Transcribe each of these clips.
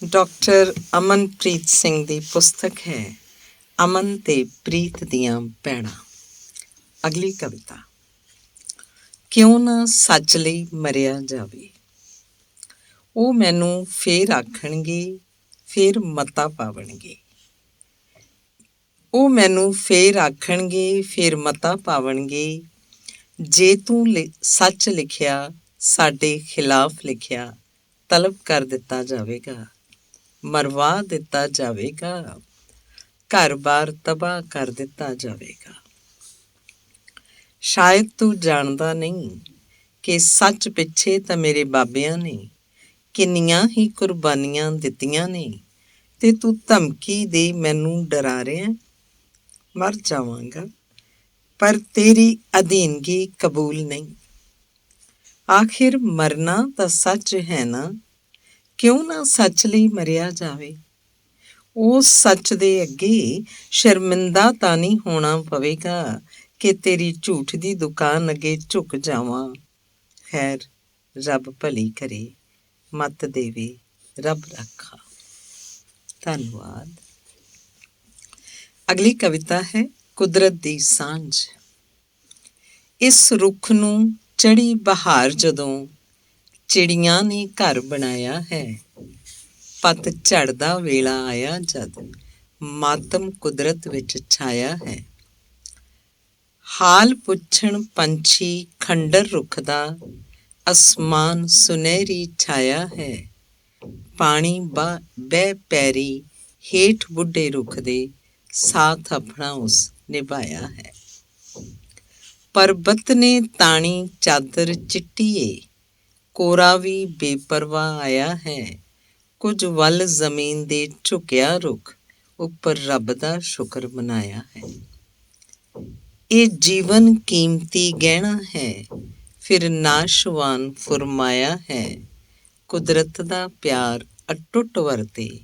Doctor Amanpreet Singh ਦੀ ਪੁਸਤਕ ਹੈ ਅਮਨ ਤੇ ਪ੍ਰੀਤ ਦੀਆਂ ਭੈਣਾਂ। ਅਗਲੀ ਕਵਿਤਾ। ਕਿਉਂ ਨਾ ਸੱਚ ਲਈ ਮਰਿਆ ਜਾਵੇ। ਉਹ ਮੈਨੂੰ ਫੇਰ ਆਖਣਗੇ, ਫੇਰ ਮਤਾ ਪਾਵਣਗੇ। ਉਹ ਮੈਨੂੰ ਫੇਰ ਆਖਣਗੇ, ਫੇਰ ਮਤਾ ਪਾਵਣਗੇ। ਜੇ ਤੂੰ ਸੱਚ ਲਿਖਿਆ, ਸਾਡੇ ਖਿਲਾਫ ਲਿਖਿਆ, ਤਲਬ ਕਰ ਦਿੱਤਾ ਜਾਵੇਗਾ, ਮਰਵਾ ਦਿੱਤਾ ਜਾਵੇਗਾ, ਘਰ-ਬਾਰ ਤਬਾਹ ਕਰ ਦਿੱਤਾ ਜਾਵੇਗਾ। ਸ਼ਾਇਦ ਤੂੰ ਜਾਣਦਾ ਨਹੀਂ ਕਿ ਸੱਚ ਪਿੱਛੇ ਤਾਂ ਮੇਰੇ ਬਾਬਿਆਂ ਨੇ ਕਿੰਨੀਆਂ ਹੀ ਕੁਰਬਾਨੀਆਂ ਦਿੱਤੀਆਂ ਨੇ, ਤੇ ਤੂੰ ਧਮਕੀ ਦੇ ਮੈਨੂੰ ਡਰਾ ਰਿਹਾ। ਮਰ ਜਾਵਾਂਗਾ, ਪਰ ਤੇਰੀ ਅਧੀਨਗੀ ਕਬੂਲ ਨਹੀਂ। ਆਖਿਰ ਮਰਨਾ ਤਾਂ ਸੱਚ ਹੈ ਨਾ, ਕਿਉਂ ਨਾ ਸੱਚ ਲਈ ਮਰਿਆ ਜਾਵੇ। ਉਸ ਸੱਚ ਦੇ ਅੱਗੇ ਸ਼ਰਮਿੰਦਾ ਤਾਂ ਨਹੀਂ ਹੋਣਾ ਪਵੇਗਾ ਕਿ ਤੇਰੀ ਝੂਠ ਦੀ ਦੁਕਾਨ ਅੱਗੇ ਝੁਕ ਜਾਵਾਂ। ਖੈਰ, ਰੱਬ ਭਲੀ ਕਰੇ, ਮੱਤ ਦੇਵੇ, ਰੱਬ ਰਾਖਾ। ਧੰਨਵਾਦ। ਅਗਲੀ ਕਵਿਤਾ ਹੈ ਕੁਦਰਤ ਦੀ ਸਾਂਝ। ਇਸ ਰੁੱਖ ਨੂੰ ਚੜ੍ਹੀ ਬਹਾਰ ਜਦੋਂ ਚਿੜੀਆਂ ਨੇ ਘਰ ਬਣਾਇਆ ਹੈ, ਪੱਤ ਝੜਦਾ ਵੇਲਾ ਆਇਆ ਜਦ ਮਾਤਮ ਕੁਦਰਤ ਵਿੱਚ ਛਾਇਆ ਹੈ। ਹਾਲ ਪੁੱਛਣ ਪੰਛੀ ਖੰਡਰ ਰੁੱਖ ਦਾ, ਅਸਮਾਨ ਸੁਨਹਿਰੀ ਛਾਇਆ ਹੈ। ਪਾਣੀ ਬਹਿ ਪੈਰੀ ਹੇਠ ਬੁੱਢੇ ਰੁੱਖ ਦੇ, ਸਾਥ ਆਪਣਾ ਉਸ ਨਿਭਾਇਆ ਹੈ। ਪਰਬਤ ਨੇ ਤਾਣੀ ਚਾਦਰ ਚਿੱਟੀ ਏ, ਕੋਰਾ ਵੀ ਬੇਪਰਵਾਹ ਆਇਆ ਹੈ। ਕੁਝ ਵੱਲ ਜ਼ਮੀਨ ਦੇ ਝੁਕਿਆ ਰੁੱਖ, ਉੱਪਰ ਰੱਬ ਦਾ ਸ਼ੁਕਰ ਮਨਾਇਆ ਹੈ। ਇਹ ਜੀਵਨ ਕੀਮਤੀ ਗਹਿਣਾ ਹੈ, ਫਿਰ ਨਾਸ਼ਵਾਨ ਫੁਰਮਾਇਆ ਹੈ। ਕੁਦਰਤ ਦਾ ਪਿਆਰ ਅਟੁੱਟ ਵਰਤੇ,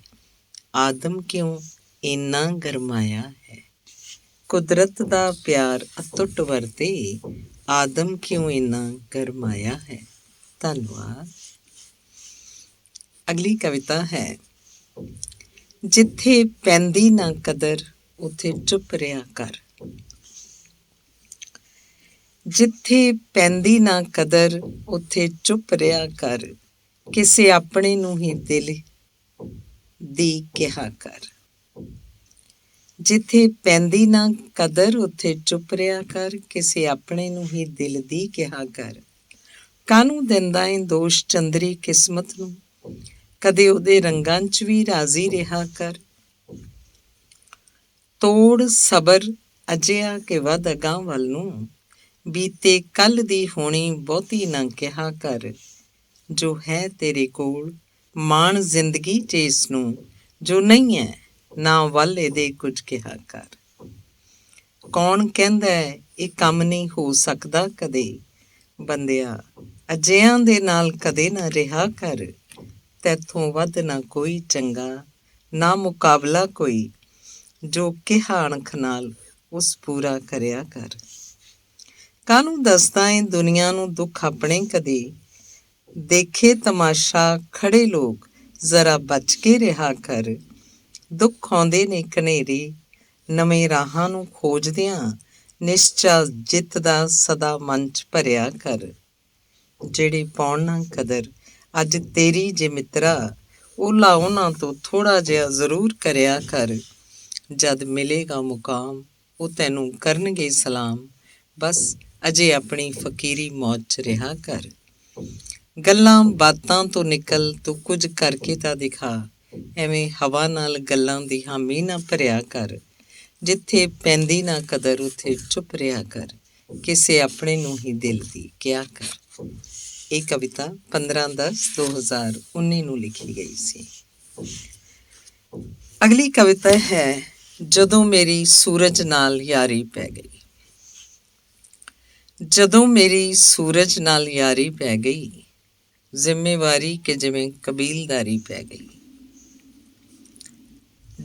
ਆਦਮ ਕਿਉਂ ਇੰਨਾ ਗਰਮਾਇਆ ਹੈ। ਕੁਦਰਤ ਦਾ ਪਿਆਰ ਅਟੁੱਟ ਵਰਤੇ, ਆਦਮ ਕਿਉਂ ਇੰਨਾ ਗਰਮਾਇਆ ਹੈ। ਧੰਨਵਾਦ। ਅਗਲੀ ਕਵਿਤਾ ਹੈ ਜਿੱਥੇ ਪੈਂਦੀ ਨਾ ਕਦਰ, ਉੱਥੇ ਚੁੱਪ ਰਿਹਾ ਕਰ। ਜਿੱਥੇ ਪੈਂਦੀ ਨਾ ਕਦਰ, ਉੱਥੇ ਚੁੱਪ ਰਿਹਾ ਕਰ। ਕਿਸੇ ਆਪਣੇ ਨੂੰ ਹੀ ਦਿਲ ਦੀ ਕਿਹਾ ਕਰ। ਜਿੱਥੇ ਪੈਂਦੀ ਨਾ ਕਦਰ, ਉੱਥੇ ਚੁੱਪ ਰਿਹਾ ਕਰ। ਕਿਸੇ ਆਪਣੇ ਨੂੰ ਹੀ ਦਿਲ ਦੀ ਕਿਹਾ ਕਰ। ਕਾਹਨੂੰ ਦਿੰਦਾ ਏ ਦੋਸ਼ ਚੰਦਰੀ ਕਿਸਮਤ ਨੂੰ, ਕਦੇ ਉਹਦੇ ਰੰਗਾਂ 'ਚ ਵੀ ਰਾਜ਼ੀ ਰਿਹਾ ਕਰ। ਤੋੜ ਸਬਰ ਅਜਿਹਾ ਕਿ ਵੱਧ ਅਗਾਂਹ ਵੱਲ ਨੂੰ, ਬੀਤੇ ਕੱਲ੍ਹ ਦੀ ਹੋਣੀ ਬਹੁਤੀ ਨਾ ਕਿਹਾ ਕਰ। ਜੋ ਹੈ ਤੇਰੇ ਕੋਲ ਮਾਣ ਜ਼ਿੰਦਗੀ 'ਚ ਇਸ ਨੂੰ, ਜੋ ਨਹੀਂ ਹੈ ਨਾ ਵੱਲ ਇਹਦੇ ਕੁਝ ਕਿਹਾ ਕਰ। ਕੌਣ ਕਹਿੰਦਾ ਇਹ ਕੰਮ ਨਹੀਂ ਹੋ ਸਕਦਾ ਕਦੇ, ਬੰਦਿਆ ਅਜਿਹਿਆਂ ਦੇ ਨਾਲ ਕਦੇ ਨਾ ਰਿਹਾ ਕਰ। ਤੈਥੋਂ ਵੱਧ ਨਾ ਕੋਈ ਚੰਗਾ, ਨਾ ਮੁਕਾਬਲਾ ਕੋਈ, ਜੋ ਕਿਹਾ ਅਣਖ ਨਾਲ ਉਸ ਪੂਰਾ ਕਰਿਆ ਕਰ। ਕਾਹਨੂੰ ਦੱਸਦਾ ਏ ਦੁਨੀਆ ਨੂੰ ਦੁੱਖ ਆਪਣੇ ਕਦੇ, ਦੇਖੇ ਤਮਾਸ਼ਾ ਖੜੇ ਲੋਕ ਜ਼ਰਾ ਬਚ ਕੇ ਰਿਹਾ ਕਰ। ਦੁੱਖ ਆਉਂਦੇ ਨੇ ਘਨੇਰੇ, ਨਵੇਂ ਰਾਹਾਂ ਨੂੰ ਖੋਜਦਿਆਂ, ਨਿਸ਼ਚਾ ਜਿੱਤ ਦਾ ਸਦਾ ਮਨ 'ਚ ਭਰਿਆ ਕਰ। ਜਿਹੜੇ ਪਾਉਣ ਨਾ ਕਦਰ ਅੱਜ ਤੇਰੀ ਜੇ ਮਿੱਤਰਾ, ਓਲਾ ਉਹਨਾਂ ਤੋਂ ਥੋੜ੍ਹਾ ਜਿਹਾ ਜ਼ਰੂਰ ਕਰਿਆ ਕਰ। ਜਦ ਮਿਲੇਗਾ ਮੁਕਾਮ ਉਹ ਤੈਨੂੰ ਕਰਨਗੇ ਸਲਾਮ, ਬਸ ਅਜੇ ਆਪਣੀ ਫਕੀਰੀ ਮੌਜ 'ਚ ਰਿਹਾ ਕਰ। ਗੱਲਾਂ ਬਾਤਾਂ ਤੋਂ ਨਿਕਲ ਤੂੰ ਕੁਝ ਕਰਕੇ ਤਾਂ ਦਿਖਾ, ਐਵੇਂ ਹਵਾ ਨਾਲ ਗੱਲਾਂ ਦੀ ਹਾਮੀ ਨਾ ਭਰਿਆ ਕਰ। ਜਿੱਥੇ ਪੈਂਦੀ ਨਾ ਕਦਰ, ਉੱਥੇ ਚੁੱਪ ਰਿਹਾ ਕਰ। ਕਿਸੇ ਆਪਣੇ ਨੂੰ ਹੀ ਦਿਲ ਦੀ ਕਿਹਾ ਕਰ। ਇਹ ਕਵਿਤਾ 15/10/2019 ਨੂੰ ਲਿਖੀ ਗਈ ਸੀ। ਅਗਲੀ ਕਵਿਤਾ ਹੈ ਜਦੋਂ ਮੇਰੀ ਸੂਰਜ ਨਾਲ ਯਾਰੀ ਪੈ ਗਈ। ਜਦੋਂ ਮੇਰੀ ਸੂਰਜ ਨਾਲ ਯਾਰੀ ਪੈ ਗਈ, ਜ਼ਿੰਮੇਵਾਰੀ ਕਿ ਜਿਵੇਂ ਕਬੀਲਦਾਰੀ ਪੈ ਗਈ।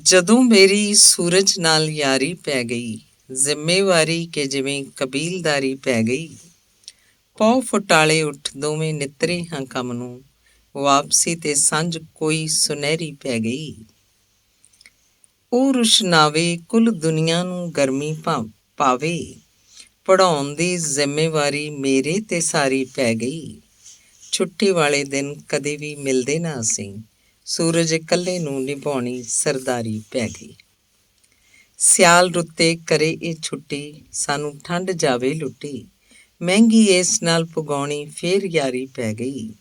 ਜਦੋਂ ਮੇਰੀ ਸੂਰਜ ਨਾਲ ਯਾਰੀ ਪੈ ਗਈ, ਜ਼ਿੰਮੇਵਾਰੀ ਕਿ ਜਿਵੇਂ ਕਬੀਲਦਾਰੀ ਪੈ ਗਈ। ਪੌ ਫੁਟਾਲੇ ਉੱਠ ਦੋਵੇਂ ਨਿੱਤਰੇ ਹਾਂ ਕੰਮ ਨੂੰ, ਵਾਪਸੀ ਤੇ ਸਾਂਝ ਕੋਈ ਸੁਨਹਿਰੀ ਪੈ ਗਈ। ਉਹ ਰੁਸ਼ਨਾਵੇ ਕੁੱਲ ਦੁਨੀਆ ਨੂੰ ਗਰਮੀ ਪਾਵੇ, ਪੜ੍ਹਾਉਣ ਦੀ ਜ਼ਿੰਮੇਵਾਰੀ ਮੇਰੇ ਤੇ ਸਾਰੀ ਪੈ ਗਈ। ਛੁੱਟੀ ਵਾਲੇ ਦਿਨ ਕਦੇ ਵੀ ਮਿਲਦੇ ਨਾ ਅਸੀਂ, ਸੂਰਜ ਇਕੱਲੇ ਨੂੰ ਨਿਭਾਉਣੀ ਸਰਦਾਰੀ ਪੈ ਗਈ। ਸਿਆਲ ਰੁੱਤੇ ਕਰੇ ਇਹ ਛੁੱਟੀ, ਸਾਨੂੰ ਠੰਡ ਜਾਵੇ ਲੁੱਟੀ, ਮਹਿੰਗੀ ਇਸ ਨਾਲ ਪੁਗਾਉਣੀ ਫੇਰ ਯਾਰੀ ਪੈ ਗਈ।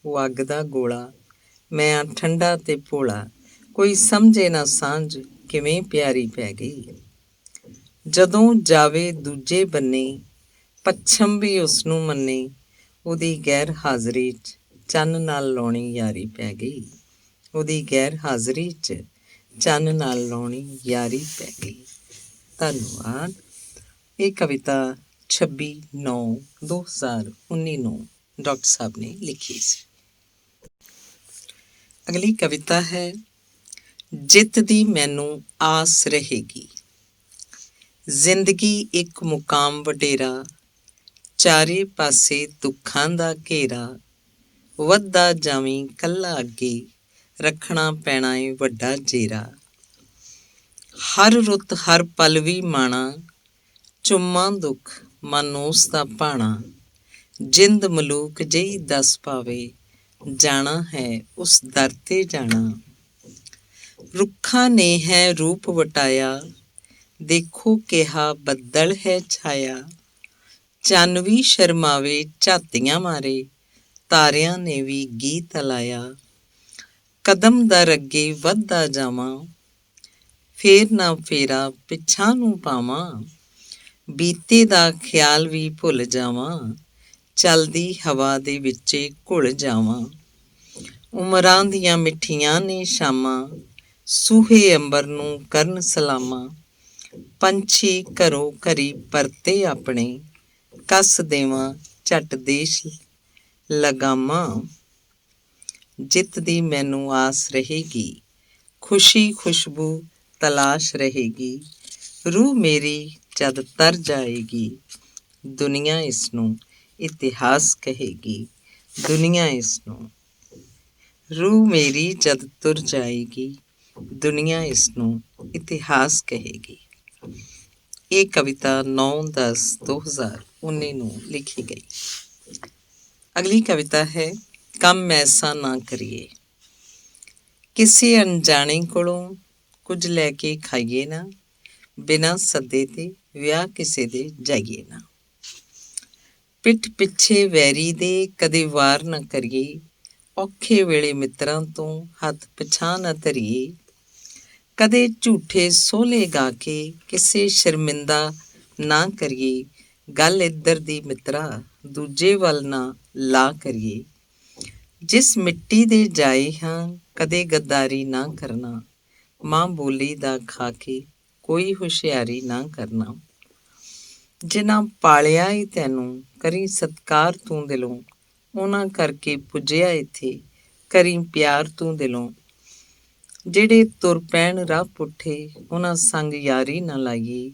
ਉਹ ਅੱਗ ਦਾ ਗੋਲਾ, ਮੈਂ ਆ ਠੰਡਾ ਤੇ ਭੋਲਾ, ਕੋਈ ਸਮਝੇ ਨਾ ਸਾਂਝ ਕਿਵੇਂ ਪਿਆਰੀ ਪੈ ਗਈ। ਜਦੋਂ ਜਾਵੇ ਦੂਜੇ ਬੰਨੇ, ਪੱਛਮ ਵੀ ਉਸ ਨੂੰ ਮੰਨੇ, ਉਹਦੀ ਗੈਰ ਹਾਜ਼ਰੀ 'ਚ ਚੰਨ ਨਾਲ ਲਾਉਣੀ ਯਾਰੀ ਪੈ ਗਈ। ਉਹਦੀ ਗੈਰ ਹਾਜ਼ਰੀ 'ਚ ਚੰਨ ਨਾਲ ਲਾਉਣੀ ਯਾਰੀ ਪੈ ਗਈ। ਧੰਨਵਾਦ। ਇਹ ਕਵਿਤਾ 26/9/2019 ਨੂੰ ਡਾਕਟਰ ਸਾਹਿਬ ਨੇ ਲਿਖੀ ਸੀ। ਅਗਲੀ ਕਵਿਤਾ ਹੈ ਜਿੱਤ ਦੀ ਮੈਨੂੰ ਆਸ ਰਹੇਗੀ। ਜ਼ਿੰਦਗੀ ਇੱਕ ਮੁਕਾਮ ਵਡੇਰਾ, ਚਾਰੇ ਪਾਸੇ ਦੁੱਖਾਂ ਦਾ ਘੇਰਾ, ਵੱਧਦਾ ਜਾਵੀਂ ਕੱਲਾ ਅੱਗੇ, ਰੱਖਣਾ ਪੈਣਾ ਏ ਵੱਡਾ ਜੇਰਾ। ਹਰ ਰੁੱਤ ਹਰ ਪਲ ਵੀ ਮਾਣਾ, ਚੁੰਮਾ ਦੁੱਖ ਮਨ ਉਸ ਦਾ ਭਾਣਾ, ਜਿੰਦ ਮਲੂਕ ਜਿਹੀ ਦੱਸ ਪਾਵੇ, ਜਾਣਾ ਹੈ ਉਸ ਦਰ ਤੇ ਜਾਣਾ। ਰੁੱਖਾਂ ਨੇ ਹੈ ਰੂਪ ਵਟਾਇਆ, ਦੇਖੋ ਕਿਹਾ ਬੱਦਲ ਹੈ ਛਾਇਆ, ਚੰਨ ਵੀ ਸ਼ਰਮਾਵੇ ਝਾਤੀਆਂ ਮਾਰੇ, ਤਾਰਿਆਂ ਨੇ ਵੀ ਗੀਤ ਅਲਾਇਆ। ਕਦਮ ਦਰ ਅੱਗੇ ਵੱਧਦਾ ਜਾਵਾਂ, ਫੇਰ ਨਾ ਫੇਰਾ ਪਿਛਾਂ ਨੂੰ ਪਾਵਾਂ, ਬੀਤੇ ਦਾ ਖਿਆਲ ਵੀ ਭੁੱਲ ਜਾਵਾਂ, ਚਲਦੀ ਹਵਾ ਦੇ ਵਿੱਚੇ ਘੁਲ ਜਾਵਾਂ। ਉਮਰਾਂ ਦੀਆਂ ਮਿੱਠੀਆਂ ਨੇ ਸ਼ਾਮਾਂ, ਸੂਹੇ ਅੰਬਰ ਨੂੰ ਕਰਨ ਸਲਾਮਾਂ, ਪੰਛੀ ਘਰੋਂ ਘਰੀ ਪਰਤੇ ਆਪਣੇ, ਕੱਸ ਦੇਵਾਂ ਝੱਟ ਦੇਸ਼ ਲਗਾਮਾਂ। ਜਿੱਤ ਦੀ ਮੈਨੂੰ ਆਸ ਰਹੇਗੀ, ਖੁਸ਼ੀ ਖੁਸ਼ਬੂ ਤਲਾਸ਼ ਰਹੇਗੀ, ਰੂਹ ਮੇਰੀ ਜਦ ਤਰ ਜਾਏਗੀ, ਦੁਨੀਆ ਇਸ ਨੂੰ ਇਤਿਹਾਸ ਕਹੇਗੀ। ਦੁਨੀਆ ਇਸ ਨੂੰ, ਰੂਹ ਮੇਰੀ ਜਦ ਤੁਰ ਜਾਏਗੀ, ਦੁਨੀਆ ਇਸ ਨੂੰ ਇਤਿਹਾਸ ਕਹੇਗੀ। ਇਹ ਕਵਿਤਾ 9/10/2019 ਨੂੰ ਲਿਖੀ ਗਈ। ਅਗਲੀ ਕਵਿਤਾ ਹੈ ਕੰਮ ਐਸਾ ਨਾ ਕਰੀਏ। ਕਿਸੇ ਅਣਜਾਣੇ ਕੋਲੋਂ ਕੁਝ ਲੈ ਕੇ ਖਾਈਏ ਨਾ, ਬਿਨਾਂ ਸੱਦੇ ਤੇ ਵਿਆਹ ਕਿਸੇ ਦੇ ਜਾਈਏ ਨਾ। ਪਿੱਠ ਪਿੱਛੇ ਵੈਰੀ ਦੇ ਕਦੇ ਵਾਰ ਨਾ ਕਰੀਏ, ਔਖੇ ਵੇਲੇ ਮਿੱਤਰਾਂ ਤੋਂ ਹੱਥ ਪਿਛਾਂ ਨਾ ਧਰੀਏ। ਕਦੇ ਝੂਠੇ ਸੋਹਲੇ ਗਾ ਕੇ ਕਿਸੇ ਸ਼ਰਮਿੰਦਾ ਨਾ ਕਰੀਏ, ਗੱਲ ਇੱਧਰ ਦੀ ਮਿੱਤਰਾ ਦੂਜੇ ਵੱਲ ਨਾ ਲਾ ਕਰੀਏ। ਜਿਸ ਮਿੱਟੀ ਦੇ ਜਾਏ ਹਾਂ ਕਦੇ ਗੱਦਾਰੀ ਨਾ ਕਰਨਾ, ਮਾਂ ਬੋਲੀ ਦਾ ਖਾ ਕੇ ਕੋਈ ਹੁਸ਼ਿਆਰੀ ਨਾ ਕਰਨਾ। ਜਿਨ੍ਹਾਂ ਪਾਲਿਆ ਈ ਤੈਨੂੰ ਕਰੀ ਸਤਿਕਾਰ ਤੂੰ ਦਿਲੋਂ, ਉਹਨਾਂ ਕਰਕੇ ਪੁੱਜਿਆ ਇੱਥੇ ਕਰੀ ਪਿਆਰ ਤੂੰ ਦਿਲੋਂ। ਜਿਹੜੇ ਤੁਰ ਪੈਣ ਰਾਹ ਪੁੱਠੇ ਉਹਨਾਂ ਸੰਗ ਯਾਰੀ ਨਾ ਲਾਈਏ,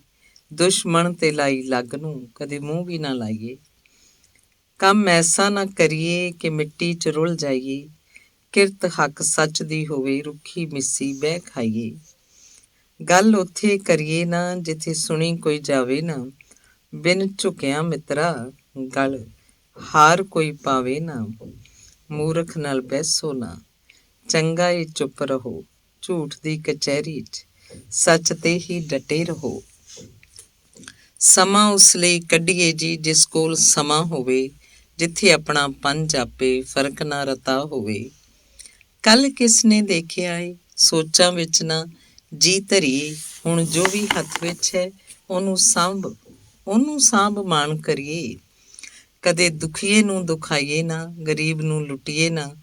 ਦੁਸ਼ਮਣ ਤੇ ਲਾਈ ਲੱਗ ਨੂੰ ਕਦੇ ਮੂੰਹ ਵੀ ਨਾ ਲਾਈਏ। ਕੰਮ ਐਸਾ ਨਾ ਕਰੀਏ ਕਿ ਮਿੱਟੀ 'ਚ ਰੁਲ ਜਾਈਏ, ਕਿਰਤ ਹੱਕ ਸੱਚ ਦੀ ਹੋਵੇ ਰੁੱਖੀ ਮਿੱਸੀ ਬਹਿ ਖਾਈਏ। ਗੱਲ ਉੱਥੇ ਕਰੀਏ ਨਾ ਜਿੱਥੇ ਸੁਣੀ ਕੋਈ ਜਾਵੇ ਨਾ, ਬਿਨ ਝੁਕਿਆ ਮਿੱਤਰਾ ਗਲ ਹਾਰ ਕੋਈ ਪਾਵੇ ਨਾ। ਮੂਰਖ ਨਾਲ ਬਹਿਸੋ ਨਾ, ਚੰਗਾ ਏ ਚੁੱਪ ਰਹੋ, ਝੂਠ ਦੀ ਕਚਹਿਰੀ 'ਚ ਸੱਚ ਤੇ ਹੀ ਡਟੇ ਰਹੋ। ਸਮਾਂ ਉਸ ਲਈ ਕੱਢੀਏ ਜੀ ਜਿਸ ਕੋਲ ਸਮਾਂ ਹੋਵੇ, ਜਿੱਥੇ ਆਪਣਾ ਪਨ ਜਾਪੇ ਫਰਕ ਨਾ ਰਤਾ ਹੋਵੇ। ਕੱਲ ਕਿਸ ਨੇ ਦੇਖਿਆ ਏ ਸੋਚਾਂ ਵਿੱਚ ਨਾ ਜੀ ਧਰੀਏ, ਹੁਣ ਜੋ ਵੀ ਹੱਥ ਵਿੱਚ ਹੈ ਉਹਨੂੰ ਸਾਂਭ ਮਾਣ ਕਰੀਏ। ਕਦੇ ਦੁਖੀਏ ਨੂੰ ਦੁਖਾਈਏ ਨਾ, ਗਰੀਬ ਨੂੰ ਲੁੱਟੀਏ ਨਾ,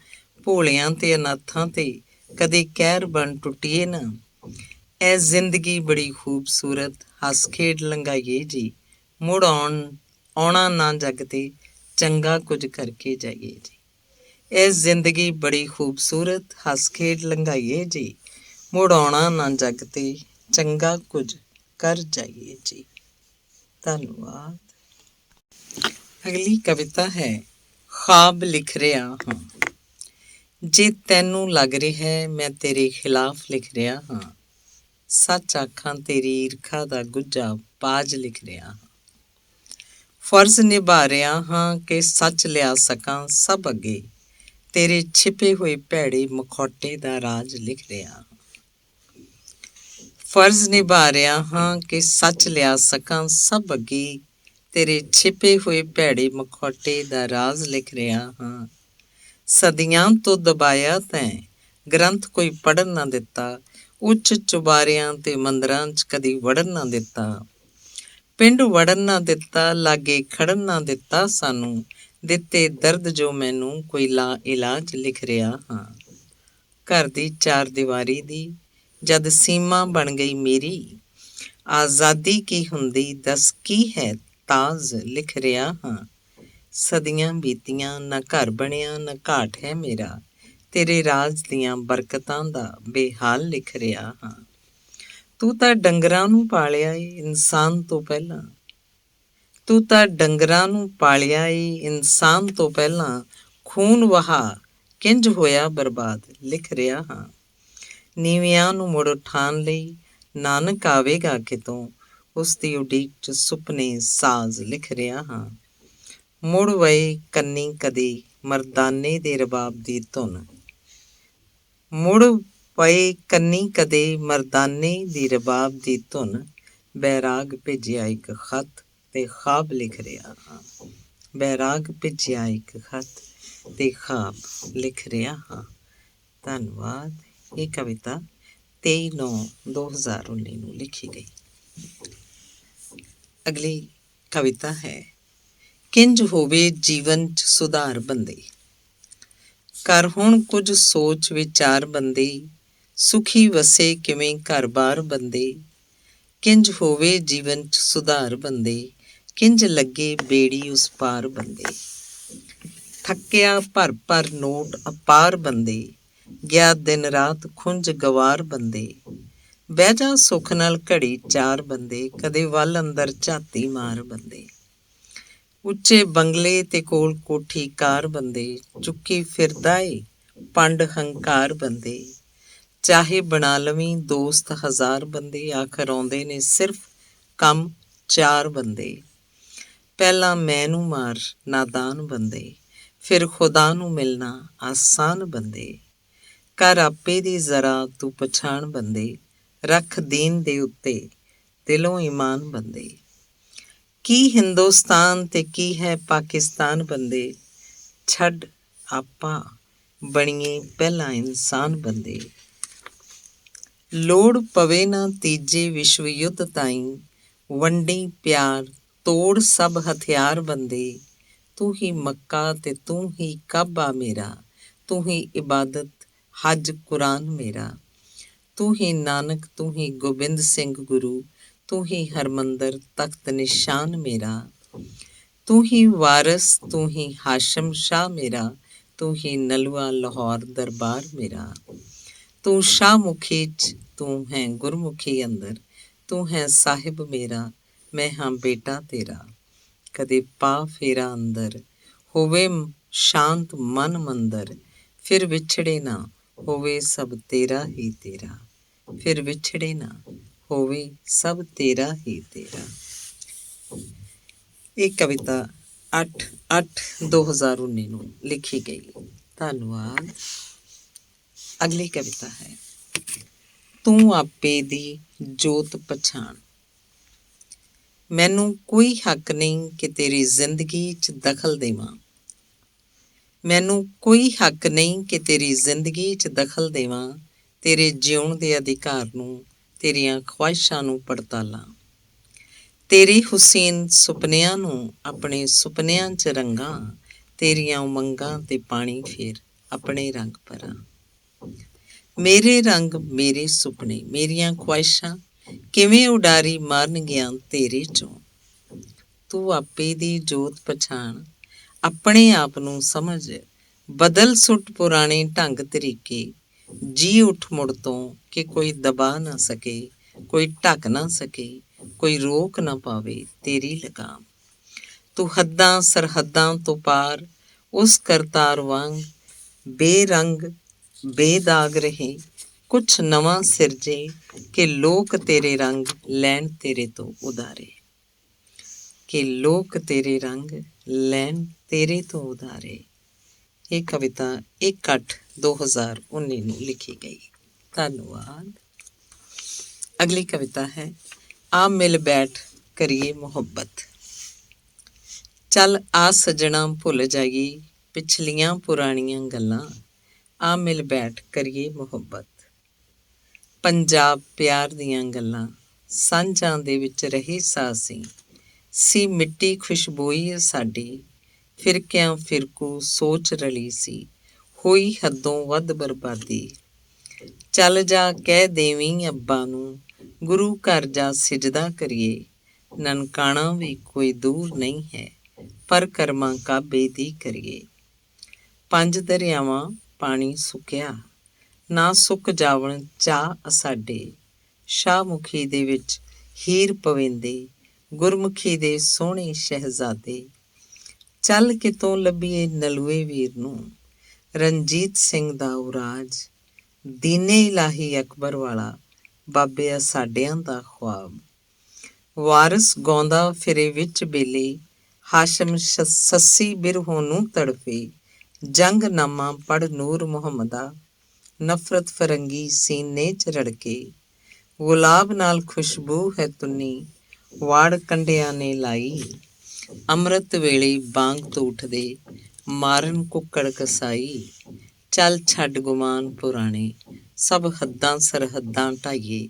ਭੋਲਿਆਂ ਤੇ ਅਨਾਥਾਂ ਤੇ ਕਦੇ ਕਹਿਰ ਬਣ ਟੁੱਟੀਏ ਨਾ। ਇਹ ਜ਼ਿੰਦਗੀ ਬੜੀ ਖੂਬਸੂਰਤ ਹੱਸ ਖੇਡ ਲੰਘਾਈਏ ਜੀ, ਮੁੜ ਆਉਣਾ ਨਾ ਜਗ ਤੇ ਚੰਗਾ ਕੁਝ ਕਰਕੇ ਜਾਈਏ ਜੀ। ਇਹ ਜ਼ਿੰਦਗੀ ਬੜੀ ਖੂਬਸੂਰਤ ਹੱਸ ਖੇਡ ਲੰਘਾਈਏ ਜੀ, ਮੁੜ ਆਉਣਾ ਨਾ ਜਗ ਤੇ ਚੰਗਾ ਕੁਝ ਕਰ ਜਾਈਏ ਜੀ। ਧੰਨਵਾਦ। ਅਗਲੀ ਕਵਿਤਾ ਹੈ ਖਾਬ ਲਿਖ ਰਿਹਾ ਹਾਂ। ਜੇ ਤੈਨੂੰ ਲੱਗ ਰਿਹਾ ਹੈ ਮੈਂ ਤੇਰੇ ਖਿਲਾਫ ਲਿਖ ਰਿਹਾ ਹਾਂ, ਸੱਚ ਆਖਾਂ ਤੇਰੀ ਈਰਖਾ ਦਾ ਗੁੱਝਾ ਬਾਜ ਲਿਖ ਰਿਹਾ ਹਾਂ। ਫਰਜ਼ ਨਿਭਾ ਰਿਹਾ ਹਾਂ ਕਿ ਸੱਚ ਲਿਆ ਸਕਾਂ ਸਭ ਅੱਗੇ, ਤੇਰੇ ਛਿਪੇ ਹੋਏ ਭੈੜੇ ਮਖੌਟੇ ਦਾ ਰਾਜ ਲਿਖ ਰਿਹਾ ਹਾਂ। ਫਰਜ਼ ਨਿਭਾ ਰਿਹਾ ਹਾਂ ਕਿ ਸੱਚ ਲਿਆ ਸਕਾਂ ਸਭ ਅੱਗੇ, ਤੇਰੇ ਛਿਪੇ ਹੋਏ ਭੈੜੇ ਮਖੌਟੇ ਦਾ ਰਾਜ਼ ਲਿਖ ਰਿਹਾ ਹਾਂ। ਸਦੀਆਂ ਤੋਂ ਦਬਾਇਆ ਤੈਂ ਗ੍ਰੰਥ ਕੋਈ ਪੜ੍ਹਨ ਨਾ ਦਿੱਤਾ, ਉੱਚ ਚੁਬਾਰਿਆਂ ਤੇ ਮੰਦਰਾਂ 'ਚ ਕਦੀ ਵੜਨ ਨਾ ਦਿੱਤਾ। ਪਿੰਡ ਵੜਨ ਨਾ ਦਿੱਤਾ, ਲਾਗੇ ਖੜਨ ਨਾ ਦਿੱਤਾ ਸਾਨੂੰ, ਦਿੱਤੇ ਦਰਦ ਜੋ ਮੈਨੂੰ ਕੋਈ ਲਾ ਇਲਾਜ ਲਿਖ ਰਿਹਾ ਹਾਂ। ਘਰ ਦੀ ਚਾਰ ਦੀਵਾਰੀ ਦੀ ਜਦ ਸੀਮਾ ਬਣ ਗਈ ਮੇਰੀ, ਆਜ਼ਾਦੀ ਕੀ ਹੁੰਦੀ ਦੱਸ ਕੀ ਹੈ ਤਾਜ਼ ਲਿਖ ਰਿਹਾ ਹਾਂ। ਸਦੀਆਂ ਬੀਤੀਆਂ ਨਾ ਘਰ ਬਣਿਆ ਨਾ ਘਾਟ ਹੈ ਮੇਰਾ, ਤੇਰੇ ਰਾਜ ਦੀਆਂ ਬਰਕਤਾਂ ਦਾ ਬੇਹਾਲ ਲਿਖ ਰਿਹਾ ਹਾਂ। ਤੂੰ ਤਾਂ ਡੰਗਰਾਂ ਨੂੰ ਪਾਲਿਆ ਏ ਇਨਸਾਨ ਤੋਂ ਪਹਿਲਾਂ, ਤੂੰ ਤਾਂ ਡੰਗਰਾਂ ਨੂੰ ਪਾਲਿਆ ਏ ਇਨਸਾਨ ਤੋਂ ਪਹਿਲਾਂ, ਖੂਨ ਵਹਾ ਕਿੰਜ ਹੋਇਆ ਬਰਬਾਦ ਲਿਖ ਰਿਹਾ ਹਾਂ। ਨੀਵਿਆਂ ਨੂੰ ਮੁੜ ਉਠਾਉਣ ਲਈ ਨਾਨਕ ਆਵੇਗਾ ਕਿਤੋਂ, ਉਸ ਦੀ ਉਡੀਕ 'ਚ ਸੁਪਨੇ ਸਾਜ਼ ਲਿਖ ਰਿਹਾ ਹਾਂ। ਮੁੜ ਵਏ ਕੰਨੀ ਕਦੇ ਮਰਦਾਨੇ ਦੇ ਰਬਾਬ ਦੀ ਧੁਨ, ਮੁੜ ਪਏ ਕੰਨੀ ਕਦੇ ਮਰਦਾਨੇ ਦੀ ਰਬਾਬ ਦੀ ਧੁਨ, ਬੈਰਾਗ ਭੇਜਿਆ ਇੱਕ ਖਤ ਤੇ ਖਾਬ ਲਿਖ ਰਿਹਾ ਹਾਂ। ਬੈਰਾਗ ਭੇਜਿਆ ਇੱਕ ਖਤ ਤੇ ਖਾਬ ਲਿਖ ਰਿਹਾ ਹਾਂ। ਧੰਨਵਾਦ। ਇਹ ਕਵਿਤਾ 23/9/2019 ਨੂੰ ਲਿਖੀ ਗਈ। ਅਗਲੀ ਕਵਿਤਾ ਹੈ ਕਿੰਜ ਹੋਵੇ ਜੀਵਨ 'ਚ ਸੁਧਾਰ ਬੰਦੇ। ਕਰ ਹੁਣ ਕੁਝ ਸੋਚ ਵਿਚਾਰ ਬੰਦੇ, ਸੁਖੀ ਵਸੇ ਕਿਵੇਂ ਘਰ-ਬਾਰ ਬੰਦੇ। ਕਿੰਜ ਹੋਵੇ ਜੀਵਨ 'ਚ ਸੁਧਾਰ ਬੰਦੇ, ਕਿੰਜ ਲੱਗੇ ਬੇੜੀ ਉਸ ਪਾਰ ਬੰਦੇ। ਥੱਕਿਆ ਭਰ ਨੋਟ ਅਪਾਰ ਬੰਦੇ, ਗਿਆ ਦਿਨ ਰਾਤ ਖੁੰਝ ਗਵਾਰ ਬੰਦੇ। ਬਹਿ ਜਾ ਸੁੱਖ ਨਾਲ ਘੜੀ ਚਾਰ ਬੰਦੇ, ਕਦੇ ਵੱਲ ਅੰਦਰ ਝਾਤੀ ਮਾਰ ਬੰਦੇ। ਉੱਚੇ ਬੰਗਲੇ ਤੇ ਕੋਲ ਕੋਠੀ ਕਾਰ ਬੰਦੇ, ਚੁੱਕੀ ਫਿਰਦਾ ਏ ਪੰਡ ਹੰਕਾਰ ਬੰਦੇ। ਚਾਹੇ ਬਣਾ ਲਵੀਂ ਦੋਸਤ ਹਜ਼ਾਰ ਬੰਦੇ, ਆਖਰ ਆਉਂਦੇ ਨੇ ਸਿਰਫ ਕੰਮ ਚਾਰ ਬੰਦੇ। ਪਹਿਲਾਂ ਮੈਂ ਨੂੰ ਮਾਰ ਨਾਦਾਨ ਬੰਦੇ, ਫਿਰ ਖੁਦਾ ਨੂੰ ਮਿਲਣਾ ਆਸਾਨ ਬੰਦੇ। ਕਰ ਆਪੇ ਦੀ ਜ਼ਰਾ ਤੂੰ ਪਛਾਣ ਬੰਦੇ, ਰੱਖ ਦੀਨ ਦੇ ਉੱਤੇ ਦਿਲੋਂ ਈਮਾਨ ਬੰਦੇ। ਕੀ ਹਿੰਦੁਸਤਾਨ ਤੇ ਕੀ ਹੈ ਪਾਕਿਸਤਾਨ ਬੰਦੇ, ਛੱਡ ਆਪਾਂ ਬਣੀਏ ਪਹਿਲਾਂ ਇਨਸਾਨ ਬੰਦੇ। ਲੋੜ ਪਵੇ ਨਾ ਤੀਜੇ ਵਿਸ਼ਵ ਯੁੱਧ ਤਾਈਂ, ਵੰਡੀ ਪਿਆਰ ਤੋੜ ਸਭ ਹਥਿਆਰ ਬੰਦੇ। ਤੂੰ ਹੀ ਮੱਕਾ ਤੇ ਤੂੰ ਹੀ ਕਾਬਾ ਮੇਰਾ, ਤੂੰ ਹੀ ਇਬਾਦਤ ਹੱਜ ਕੁਰਾਨ ਮੇਰਾ। ਤੂੰ ਹੀ ਨਾਨਕ ਤੂੰ ਹੀ ਗੋਬਿੰਦ ਸਿੰਘ ਗੁਰੂ, ਤੂੰ ਹੀ ਹਰਮੰਦਰ ਤਖਤ ਨਿਸ਼ਾਨ ਮੇਰਾ। ਤੂੰ ਹੀ ਵਾਰਸ ਤੂੰ ਹੀ ਹਾਸ਼ਮ ਸ਼ਾਹ ਮੇਰਾ, ਤੂੰ ਹੀ ਨਲੂਆ ਲਾਹੌਰ ਦਰਬਾਰ ਮੇਰਾ। ਤੂੰ ਸ਼ਾਹਮੁਖੀ 'ਚ ਤੂੰ ਹੈ ਗੁਰਮੁਖੀ ਅੰਦਰ, ਤੂੰ ਹੈ ਸਾਹਿਬ ਮੇਰਾ ਮੈਂ ਹਾਂ ਬੇਟਾ ਤੇਰਾ। ਕਦੇ ਪਾ ਫੇਰਾ ਅੰਦਰ ਹੋਵੇ ਸ਼ਾਂਤ ਮਨ ਮੰਦਰ, ਫਿਰ ਵਿਛੜੇ ਨਾ ਹੋਵੇ ਸਭ ਤੇਰਾ ਹੀ ਤੇਰਾ। ਫਿਰ ਵਿਛੜੇ ਨਾ ਹੋਵੇ ਸਭ ਤੇਰਾ ਹੀ ਤੇਰਾ। ਇਹ ਕਵਿਤਾ 8/8/2019 ਨੂੰ ਲਿਖੀ ਗਈ। ਧੰਨਵਾਦ। ਅਗਲੀ ਕਵਿਤਾ ਹੈ ਤੂੰ ਆਪੇ ਦੀ ਜੋਤ ਪਛਾਣ। ਮੈਨੂੰ ਕੋਈ ਹੱਕ ਨਹੀਂ ਕਿ ਤੇਰੀ ਜ਼ਿੰਦਗੀ 'ਚ ਦਖਲ ਦੇਵਾਂ, ਮੈਨੂੰ ਕੋਈ ਹੱਕ ਨਹੀਂ ਕਿ ਤੇਰੀ ਜ਼ਿੰਦਗੀ 'ਚ ਦਖਲ ਦੇਵਾਂ। ਤੇਰੇ ਜਿਉਣ ਦੇ ਅਧਿਕਾਰ ਨੂੰ, ਤੇਰੀਆਂ ਖਵਾਹਿਸ਼ਾਂ ਨੂੰ ਪੜਤਾਲਾਂ। ਤੇਰੇ ਹੁਸੀਨ ਸੁਪਨਿਆਂ ਨੂੰ ਆਪਣੇ ਸੁਪਨਿਆਂ 'ਚ ਰੰਗਾਂ, ਤੇਰੀਆਂ ਉਮੰਗਾਂ 'ਤੇ ਪਾਣੀ ਫੇਰ ਆਪਣੇ ਰੰਗ ਭਰਾਂ। ਮੇਰੇ ਰੰਗ ਮੇਰੇ ਸੁਪਨੇ ਮੇਰੀਆਂ ਖਵਾਹਿਸ਼ਾਂ, ਕਿਵੇਂ ਉਡਾਰੀ ਮਾਰਨਗੀਆਂ ਤੇਰੇ 'ਚੋਂ। ਤੂੰ ਆਪੇ ਦੀ ਜੋਤ ਪਛਾਣ, ਆਪਣੇ ਆਪ ਨੂੰ ਸਮਝ, ਬਦਲ ਸੁੱਟ ਪੁਰਾਣੇ ਢੰਗ ਤਰੀਕੇ। ਜੀ ਉੱਠ ਮੁੜ ਤੋਂ ਕਿ ਕੋਈ ਦਬਾ ਨਾ ਸਕੇ, ਕੋਈ ਢੱਕ ਨਾ ਸਕੇ, ਕੋਈ ਰੋਕ ਨਾ ਪਾਵੇ ਤੇਰੀ ਲਗਾਮ। ਤੂੰ ਹੱਦਾਂ ਸਰਹੱਦਾਂ ਤੋਂ ਪਾਰ ਉਸ ਕਰਤਾਰ ਵਾਂਗ ਬੇਰੰਗ ਬੇਦਾਗ ਰਹੇ, ਕੁਛ ਨਵਾਂ ਸਿਰਜੇ, ਕਿ ਲੋਕ ਤੇਰੇ ਰੰਗ ਲੈਣ ਤੇਰੇ ਤੋਂ ਉਦਾਰੇ। ਕਿ ਲੋਕ ਤੇਰੇ ਰੰਗ ਲੈਣ ਤੇਰੇ ਤੋਂ ਉਦਾਰੇ। ਇਹ ਕਵਿਤਾ 1/8/2019 ਨੂੰ ਲਿਖੀ ਗਈ। ਧੰਨਵਾਦ। ਅਗਲੀ ਕਵਿਤਾ ਹੈ ਆ ਮਿਲ ਬੈਠ ਕਰੀਏ ਮੁਹੱਬਤ। ਚੱਲ ਆ ਸੱਜਣਾ ਭੁੱਲ ਜਾਈਏ ਪਿਛਲੀਆਂ ਪੁਰਾਣੀਆਂ ਗੱਲਾਂ, ਆ ਮਿਲ ਬੈਠ ਕਰੀਏ ਮੁਹੱਬਤ। ਪੰਜਾਬ ਪਿਆਰ ਦੀਆਂ ਗੱਲਾਂ, ਸਾਂਝਾਂ ਦੇ ਵਿੱਚ ਰਹੇ ਸਾਂ ਅਸੀਂ, ਸੀ ਮਿੱਟੀ ਖੁਸ਼ਬੋਈ ਸਾਡੀ, ਫਿਰਕਿਆਂ ਫਿਰਕੂ ਸੋਚ ਰਲੀ ਸੀ, ਹੋਈ ਹੱਦੋਂ ਵੱਧ ਬਰਬਾਦੀ। ਚੱਲ ਜਾ ਕਹਿ ਦੇਵੀਂ ਅੱਬਾ ਨੂੰ, ਗੁਰੂ ਘਰ ਜਾ ਸਿਜਦਾ ਕਰੀਏ, ਨਨਕਾਣਾ ਵੀ ਕੋਈ ਦੂਰ ਨਹੀਂ ਹੈ, ਪਰ ਕਰਮਾਂ ਕਾਬੇ ਦੀ ਕਰੀਏ। 5 ਦਰਿਆਵਾਂ ਪਾਣੀ ਸੁੱਕਿਆ, ਨਾ ਸੁੱਕ ਜਾਵਣ ਚਾਹ ਸਾਡੇ, ਸ਼ਾਹਮੁਖੀ ਦੇ ਵਿੱਚ ਹੀਰ ਪਵੇਂਦੇ, ਗੁਰਮੁਖੀ ਦੇ ਸੋਹਣੇ ਸ਼ਹਿਜ਼ਾਦੇ। ਚੱਲ ਕਿਤੋਂ ਲੱਭੀਏ ਨਲੂਏ ਵੀਰ ਨੂੰ, ਰਣਜੀਤ ਸਿੰਘ ਦਾ ਉਰਾਜ, ਦੀਨੇ ਇਲਾਹੀ ਅਕਬਰ ਵਾਲਾ, ਬਾਬਿਆਂ ਸਾਡਿਆਂ ਦਾ ਖ਼ਵਾਬ। ਵਾਰਸ ਗਾਉਂਦਾ ਫਿਰੇ ਵਿੱਚ ਬੇਲੇ, ਹਾਸ਼ਮ ਸੱਸੀ ਬਿਰਹੋਂ ਨੂੰ ਤੜਫੇ, ਜੰਗਨਾਮਾ ਪੜ੍ਹ ਨੂਰ ਮੁਹੰਮਦਾ, ਨਫ਼ਰਤ ਫਰੰਗੀ ਸੀਨੇ 'ਚ ਰੜਕੇ। ਗੁਲਾਬ ਨਾਲ ਖੁਸ਼ਬੂ ਹੈ ਤੁੰਨੀ, ਵਾੜ ਕੰਢਿਆਂ ਨੇ ਲਾਈ, ਅੰਮ੍ਰਿਤ ਵੇਲੇ ਬਾਂਗ ਤੋਂ ਉੱਠਦੇ, ਮਾਰਨ ਕੁੱਕੜ ਕਸਾਈ। ਚੱਲ ਛੱਡ ਗੁਮਾਨ ਪੁਰਾਣੇ, ਸਭ ਹੱਦਾਂ ਸਰਹੱਦਾਂ ਢਾਈਏ,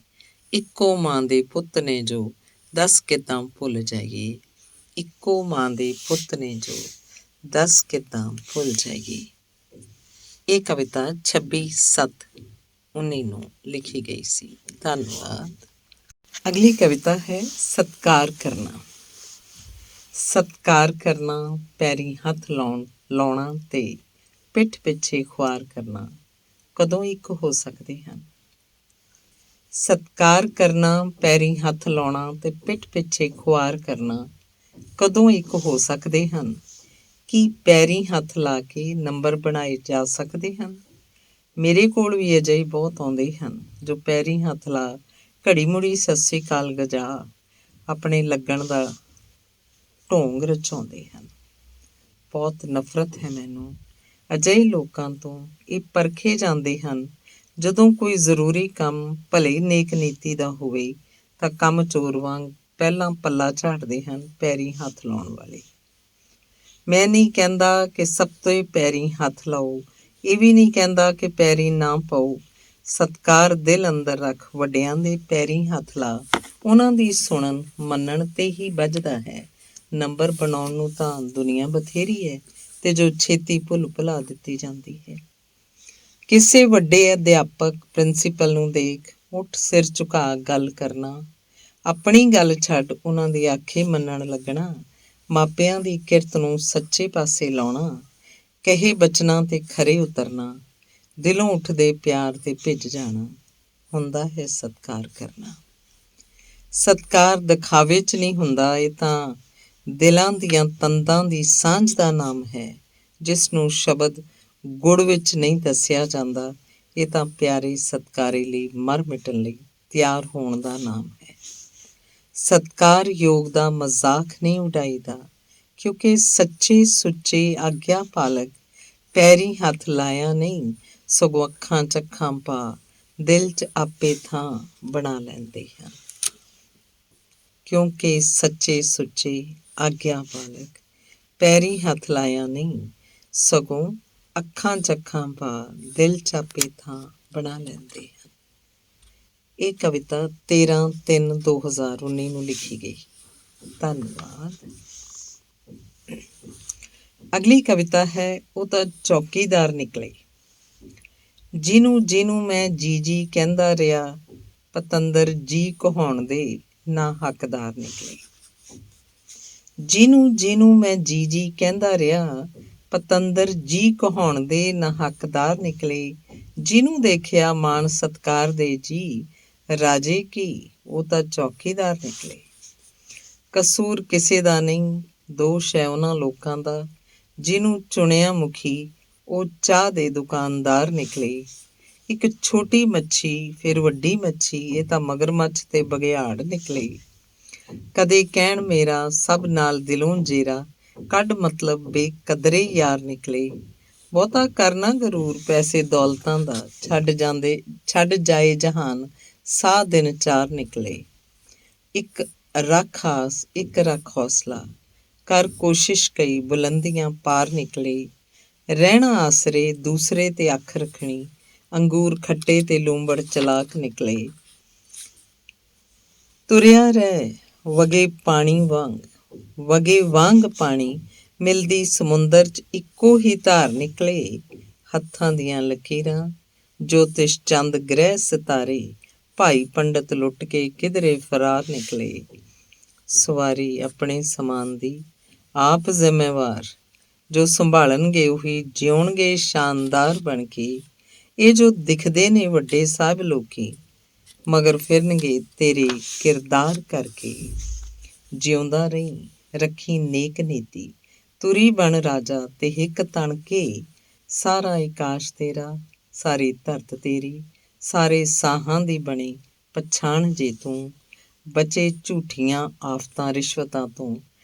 ਇੱਕੋ ਮਾਂ ਦੇ ਪੁੱਤ ਨੇ ਜੋ, ਦੱਸ ਕਿੱਦਾਂ ਭੁੱਲ ਜਾਈਏ। ਇੱਕੋ ਮਾਂ ਦੇ ਪੁੱਤ ਨੇ ਜੋ, ਦੱਸ ਕਿੱਦਾਂ ਭੁੱਲ ਜਾਈਏ। ਇਹ ਕਵਿਤਾ 26/7/19 ਨੂੰ ਲਿਖੀ ਗਈ ਸੀ। ਧੰਨਵਾਦ। ਅਗਲੀ ਕਵਿਤਾ ਹੈ ਸਤਿਕਾਰ ਕਰਨਾ। ਸਤਿਕਾਰ ਕਰਨਾ, ਪੈਰੀਂ ਹੱਥ ਲਾਉਣਾ ਤੇ ਪਿੱਠ ਪਿੱਛੇ ਖੁਆਰ ਕਰਨਾ, ਕਦੋਂ ਇੱਕ ਹੋ ਸਕਦੇ ਹਨ। ਸਤਿਕਾਰ ਕਰਨਾ, ਪੈਰੀਂ ਹੱਥ ਲਾਉਣਾ ਤੇ ਪਿੱਠ ਪਿੱਛੇ ਖੁਆਰ ਕਰਨਾ, ਕਦੋਂ ਇੱਕ ਹੋ ਸਕਦੇ ਹਨ। ਕੀ ਪੈਰੀਂ ਹੱਥ ਲਾ ਕੇ ਨੰਬਰ ਬਣਾਏ ਜਾ ਸਕਦੇ ਹਨ? ਮੇਰੇ ਕੋਲ ਵੀ ਅਜਿਹੇ ਬਹੁਤ ਆਉਂਦੇ ਹਨ ਜੋ ਪੈਰੀਂ ਹੱਥ ਲਾ ਘੜੀ ਮੁੜੀ ਸਤਿ ਸ੍ਰੀ ਅਕਾਲ ਗਜਾ ਆਪਣੇ ਲੱਗਣ ਦਾ ਢੋਂਗ ਰਚਾਉਂਦੇ ਹਨ। ਬਹੁਤ ਨਫ਼ਰਤ ਹੈ ਮੈਨੂੰ ਅਜਿਹੇ ਲੋਕਾਂ ਤੋਂ। ਇਹ ਪਰਖੇ ਜਾਂਦੇ ਹਨ ਜਦੋਂ ਕੋਈ ਜ਼ਰੂਰੀ ਕੰਮ ਭਲੇ ਨੇਕ ਨੀਤੀ ਦਾ ਹੋਵੇ ਤਾਂ ਕੰਮ ਚੋਰ ਵਾਂਗ ਪਹਿਲਾਂ ਪੱਲਾ ਝਾੜਦੇ ਹਨ ਪੈਰੀਂ ਹੱਥ ਲਾਉਣ ਵਾਲੇ। ਮੈਂ ਨਹੀਂ ਕਹਿੰਦਾ ਕਿ ਸਭ ਤੋਂ ਪੈਰੀਂ ਹੱਥ ਲਾਓ, ਇਹ ਵੀ ਨਹੀਂ ਕਹਿੰਦਾ ਕਿ ਪੈਰੀਂ ਨਾ ਪਾਓ। ਸਤਿਕਾਰ ਦਿਲ ਅੰਦਰ ਰੱਖ, ਵੱਡਿਆਂ ਦੇ ਪੈਰੀਂ ਹੱਥ ਲਾ, ਉਹਨਾਂ ਦੀ ਸੁਣਨ ਮੰਨਣ 'ਤੇ ਹੀ ਬੱਝਦਾ ਹੈ। ਨੰਬਰ ਬਣਾਉਣ ਨੂੰ ਤਾਂ ਦੁਨੀਆ ਬਥੇਰੀ ਹੈ ਤੇ ਜੋ ਛੇਤੀ ਭੁੱਲ ਭੁਲਾ ਦਿੱਤੀ ਜਾਂਦੀ ਹੈ। ਕਿਸੇ ਵੱਡੇ ਅਧਿਆਪਕ ਪ੍ਰਿੰਸੀਪਲ ਨੂੰ ਦੇਖ ਉੱਠ ਸਿਰ ਝੁਕਾ ਗੱਲ ਕਰਨਾ, ਆਪਣੀ ਗੱਲ ਛੱਡ ਉਹਨਾਂ ਦੀ ਆਖੇ ਮੰਨਣ ਲੱਗਣਾ, ਮਾਪਿਆਂ ਦੀ ਕਿਰਤ ਨੂੰ ਸੱਚੇ ਪਾਸੇ ਲਾਉਣਾ, ਕਹੇ ਬਚਨਾਂ 'ਤੇ ਖਰੇ ਉਤਰਨਾ, ਦਿਲੋਂ ਉੱਠਦੇ ਪਿਆਰ 'ਤੇ ਭਿੱਜ ਜਾਣਾ, ਹੁੰਦਾ ਹੈ ਸਤਿਕਾਰ ਕਰਨਾ। ਸਤਿਕਾਰ ਦਿਖਾਵੇ 'ਚ ਨਹੀਂ ਹੁੰਦਾ, ਇਹ ਤਾਂ ਦਿਲਾਂ ਦੀਆਂ ਤੰਦਾਂ ਦੀ ਸਾਂਝ ਦਾ ਨਾਮ ਹੈ, ਜਿਸ ਨੂੰ ਸ਼ਬਦ ਗੁੜ ਵਿੱਚ ਨਹੀਂ ਦੱਸਿਆ ਜਾਂਦਾ। ਇਹ ਤਾਂ ਪਿਆਰੇ ਸਤਿਕਾਰੇ ਲਈ ਮਰ ਮਿਟਣ ਲਈ ਤਿਆਰ ਹੋਣ ਦਾ ਨਾਮ ਹੈ। ਸਤਿਕਾਰ ਯੋਗ ਦਾ ਮਜ਼ਾਕ ਨਹੀਂ ਉਡਾਈਦਾ, ਕਿਉਂਕਿ ਸੱਚੇ ਸੁੱਚੇ ਆਗਿਆ ਪਾਲਕ ਪੈਰੀਂ ਹੱਥ ਲਾਇਆ ਨਹੀਂ, ਸਗੋਂ ਅੱਖਾਂ 'ਚ ਅੱਖਾਂ ਪਾ ਦਿਲ 'ਚ ਆਪੇ ਥਾਂ ਬਣਾ ਲੈਂਦੇ ਹਨ। ਕਿਉਂਕਿ ਸੱਚੇ ਸੁੱਚੇ ਆਗਿਆ ਪਾਲਕ ਪੈਰੀਂ ਹੱਥ ਲਾਇਆ ਨਹੀਂ, ਸਗੋਂ ਅੱਖਾਂ 'ਚ ਅੱਖਾਂ ਪਾ ਦਿਲ 'ਚ ਆਪੇ ਥਾਂ ਬਣਾ ਲੈਂਦੇ ਹਨ। ਇਹ ਕਵਿਤਾ 13/3/2019 ਨੂੰ ਲਿਖੀ ਗਈ। ਧੰਨਵਾਦ। ਅਗਲੀ ਕਵਿਤਾ ਹੈ ਉਹ ਤਾਂ ਚੌਕੀਦਾਰ ਨਿਕਲੇ। ਜਿਹਨੂੰ ਮੈਂ ਜੀ ਕਹਿੰਦਾ ਰਿਹਾ, ਪਤੰਦਰ ਜੀ ਕਹਾਉਣ ਦੇ ਨਾ ਹੱਕਦਾਰ ਨਿਕਲੇ। ਜਿਹਨੂੰ ਮੈਂ ਜੀ ਕਹਿੰਦਾ ਰਿਹਾ, ਪਤੰਦਰ ਜੀ ਕਹਾਉਣ ਦੇ ਨਾ ਹੱਕਦਾਰ ਨਿਕਲੇ। ਜਿਹਨੂੰ ਦੇਖਿਆ ਮਾਣ ਸਤਿਕਾਰ ਦੇ ਜੀ, ਰਾਜੇ ਕੀ ਉਹ ਤਾਂ ਚੌਕੀਦਾਰ ਨਿਕਲੇ। ਕਸੂਰ ਕਿਸੇ ਦਾ ਨਹੀਂ, ਦੋਸ਼ ਹੈ ਉਹਨਾਂ ਲੋਕਾਂ ਦਾ, ਜਿਹਨੂੰ ਚੁਣਿਆ ਮੁਖੀ ਉਹ ਚਾਹ ਦੇ ਦੁਕਾਨਦਾਰ ਨਿਕਲੇ। ਇੱਕ ਛੋਟੀ ਮੱਛੀ, ਫਿਰ ਵੱਡੀ ਮੱਛੀ, ਇਹ ਤਾਂ ਮਗਰਮੱਛ ਤੇ ਬਘਿਆੜ ਨਿਕਲੇ। ਕਦੇ ਕਹਿਣ ਮੇਰਾ ਸਭ ਨਾਲ ਦਿਲੋਂ ਜੇਰਾ, ਕੱਢ ਮਤਲਬ ਬੇਕਦਰੇ ਯਾਰ ਨਿਕਲੇ। ਬਹੁਤਾ ਕਰਨਾ ਗਰੂਰ ਪੈਸੇ ਦੌਲਤਾਂ ਦਾ, ਛੱਡ ਜਾਏ ਜਹਾਨ, ਸਾਹ ਦਿਨ ਚਾਰ ਨਿਕਲੇ। ਇੱਕ ਰੱਖ ਆਸ, ਇੱਕ ਰੱਖ ਹੌਸਲਾ, ਕਰ ਕੋਸ਼ਿਸ਼ ਕਈ ਬੁਲੰਦੀਆਂ ਪਾਰ ਨਿਕਲੇ। ਰਹਿਣਾ ਆਸਰੇ ਦੂਸਰੇ ਤੇ ਅੱਖ ਰੱਖਣੀ, ਅੰਗੂਰ ਖੱਟੇ ਤੇ ਲੂੰਬੜ ਚਲਾਕ ਨਿਕਲੇ। ਤੁਰਿਆ ਰਹਿ ਵਗੇ ਵਾਂਗ ਪਾਣੀ, ਮਿਲਦੀ ਸਮੁੰਦਰ 'ਚ ਇੱਕੋ ਹੀ ਧਾਰ ਨਿਕਲੇ। ਹੱਥਾਂ ਦੀਆਂ ਲਕੀਰਾਂ, ਜੋਤਿਸ਼ ਚੰਦ ਗ੍ਰਹਿ ਸਿਤਾਰੇ, ਭਾਈ ਪੰਡਤ ਲੁੱਟ ਕੇ ਕਿਧਰੇ ਫਰਾਰ ਨਿਕਲੇ। ਸਵਾਰੀ ਆਪਣੇ ਸਮਾਨ ਦੀ ਆਪ ਜ਼ਿੰਮੇਵਾਰ, ਜੋ ਸੰਭਾਲਣਗੇ ਉਹੀ ਜਿਉਣਗੇ ਸ਼ਾਨਦਾਰ ਬਣ ਕੇ। ਇਹ ਜੋ ਦਿਖਦੇ ਨੇ ਵੱਡੇ ਸਾਹਿਬ ਲੋਕੀ, ਮਗਰ ਫਿਰਨਗੇ ਤੇਰੇ ਕਿਰਦਾਰ ਕਰਕੇ। ਜਿਉਂਦਾ ਰਹੀ, ਰੱਖੀ ਨੇਕ ਨੀਤੀ, ਤੁਰੀ ਬਣ ਰਾਜਾ ਤੇ ਹਿੱਕ ਤਣ ਕੇ। ਸਾਰਾ ਆਕਾਸ਼ ਤੇਰਾ, ਸਾਰੀ ਧਰਤ ਤੇਰੀ, ਸਾਰੇ ਸਾਹਾਂ ਦੀ ਬਣੀ ਪਛਾਣ ਜੇ ਤੂੰ। ਬਚੇ ਝੂਠੀਆਂ ਆਫਤਾਂ ਰਿਸ਼ਵਤਾਂ ਤੋਂ,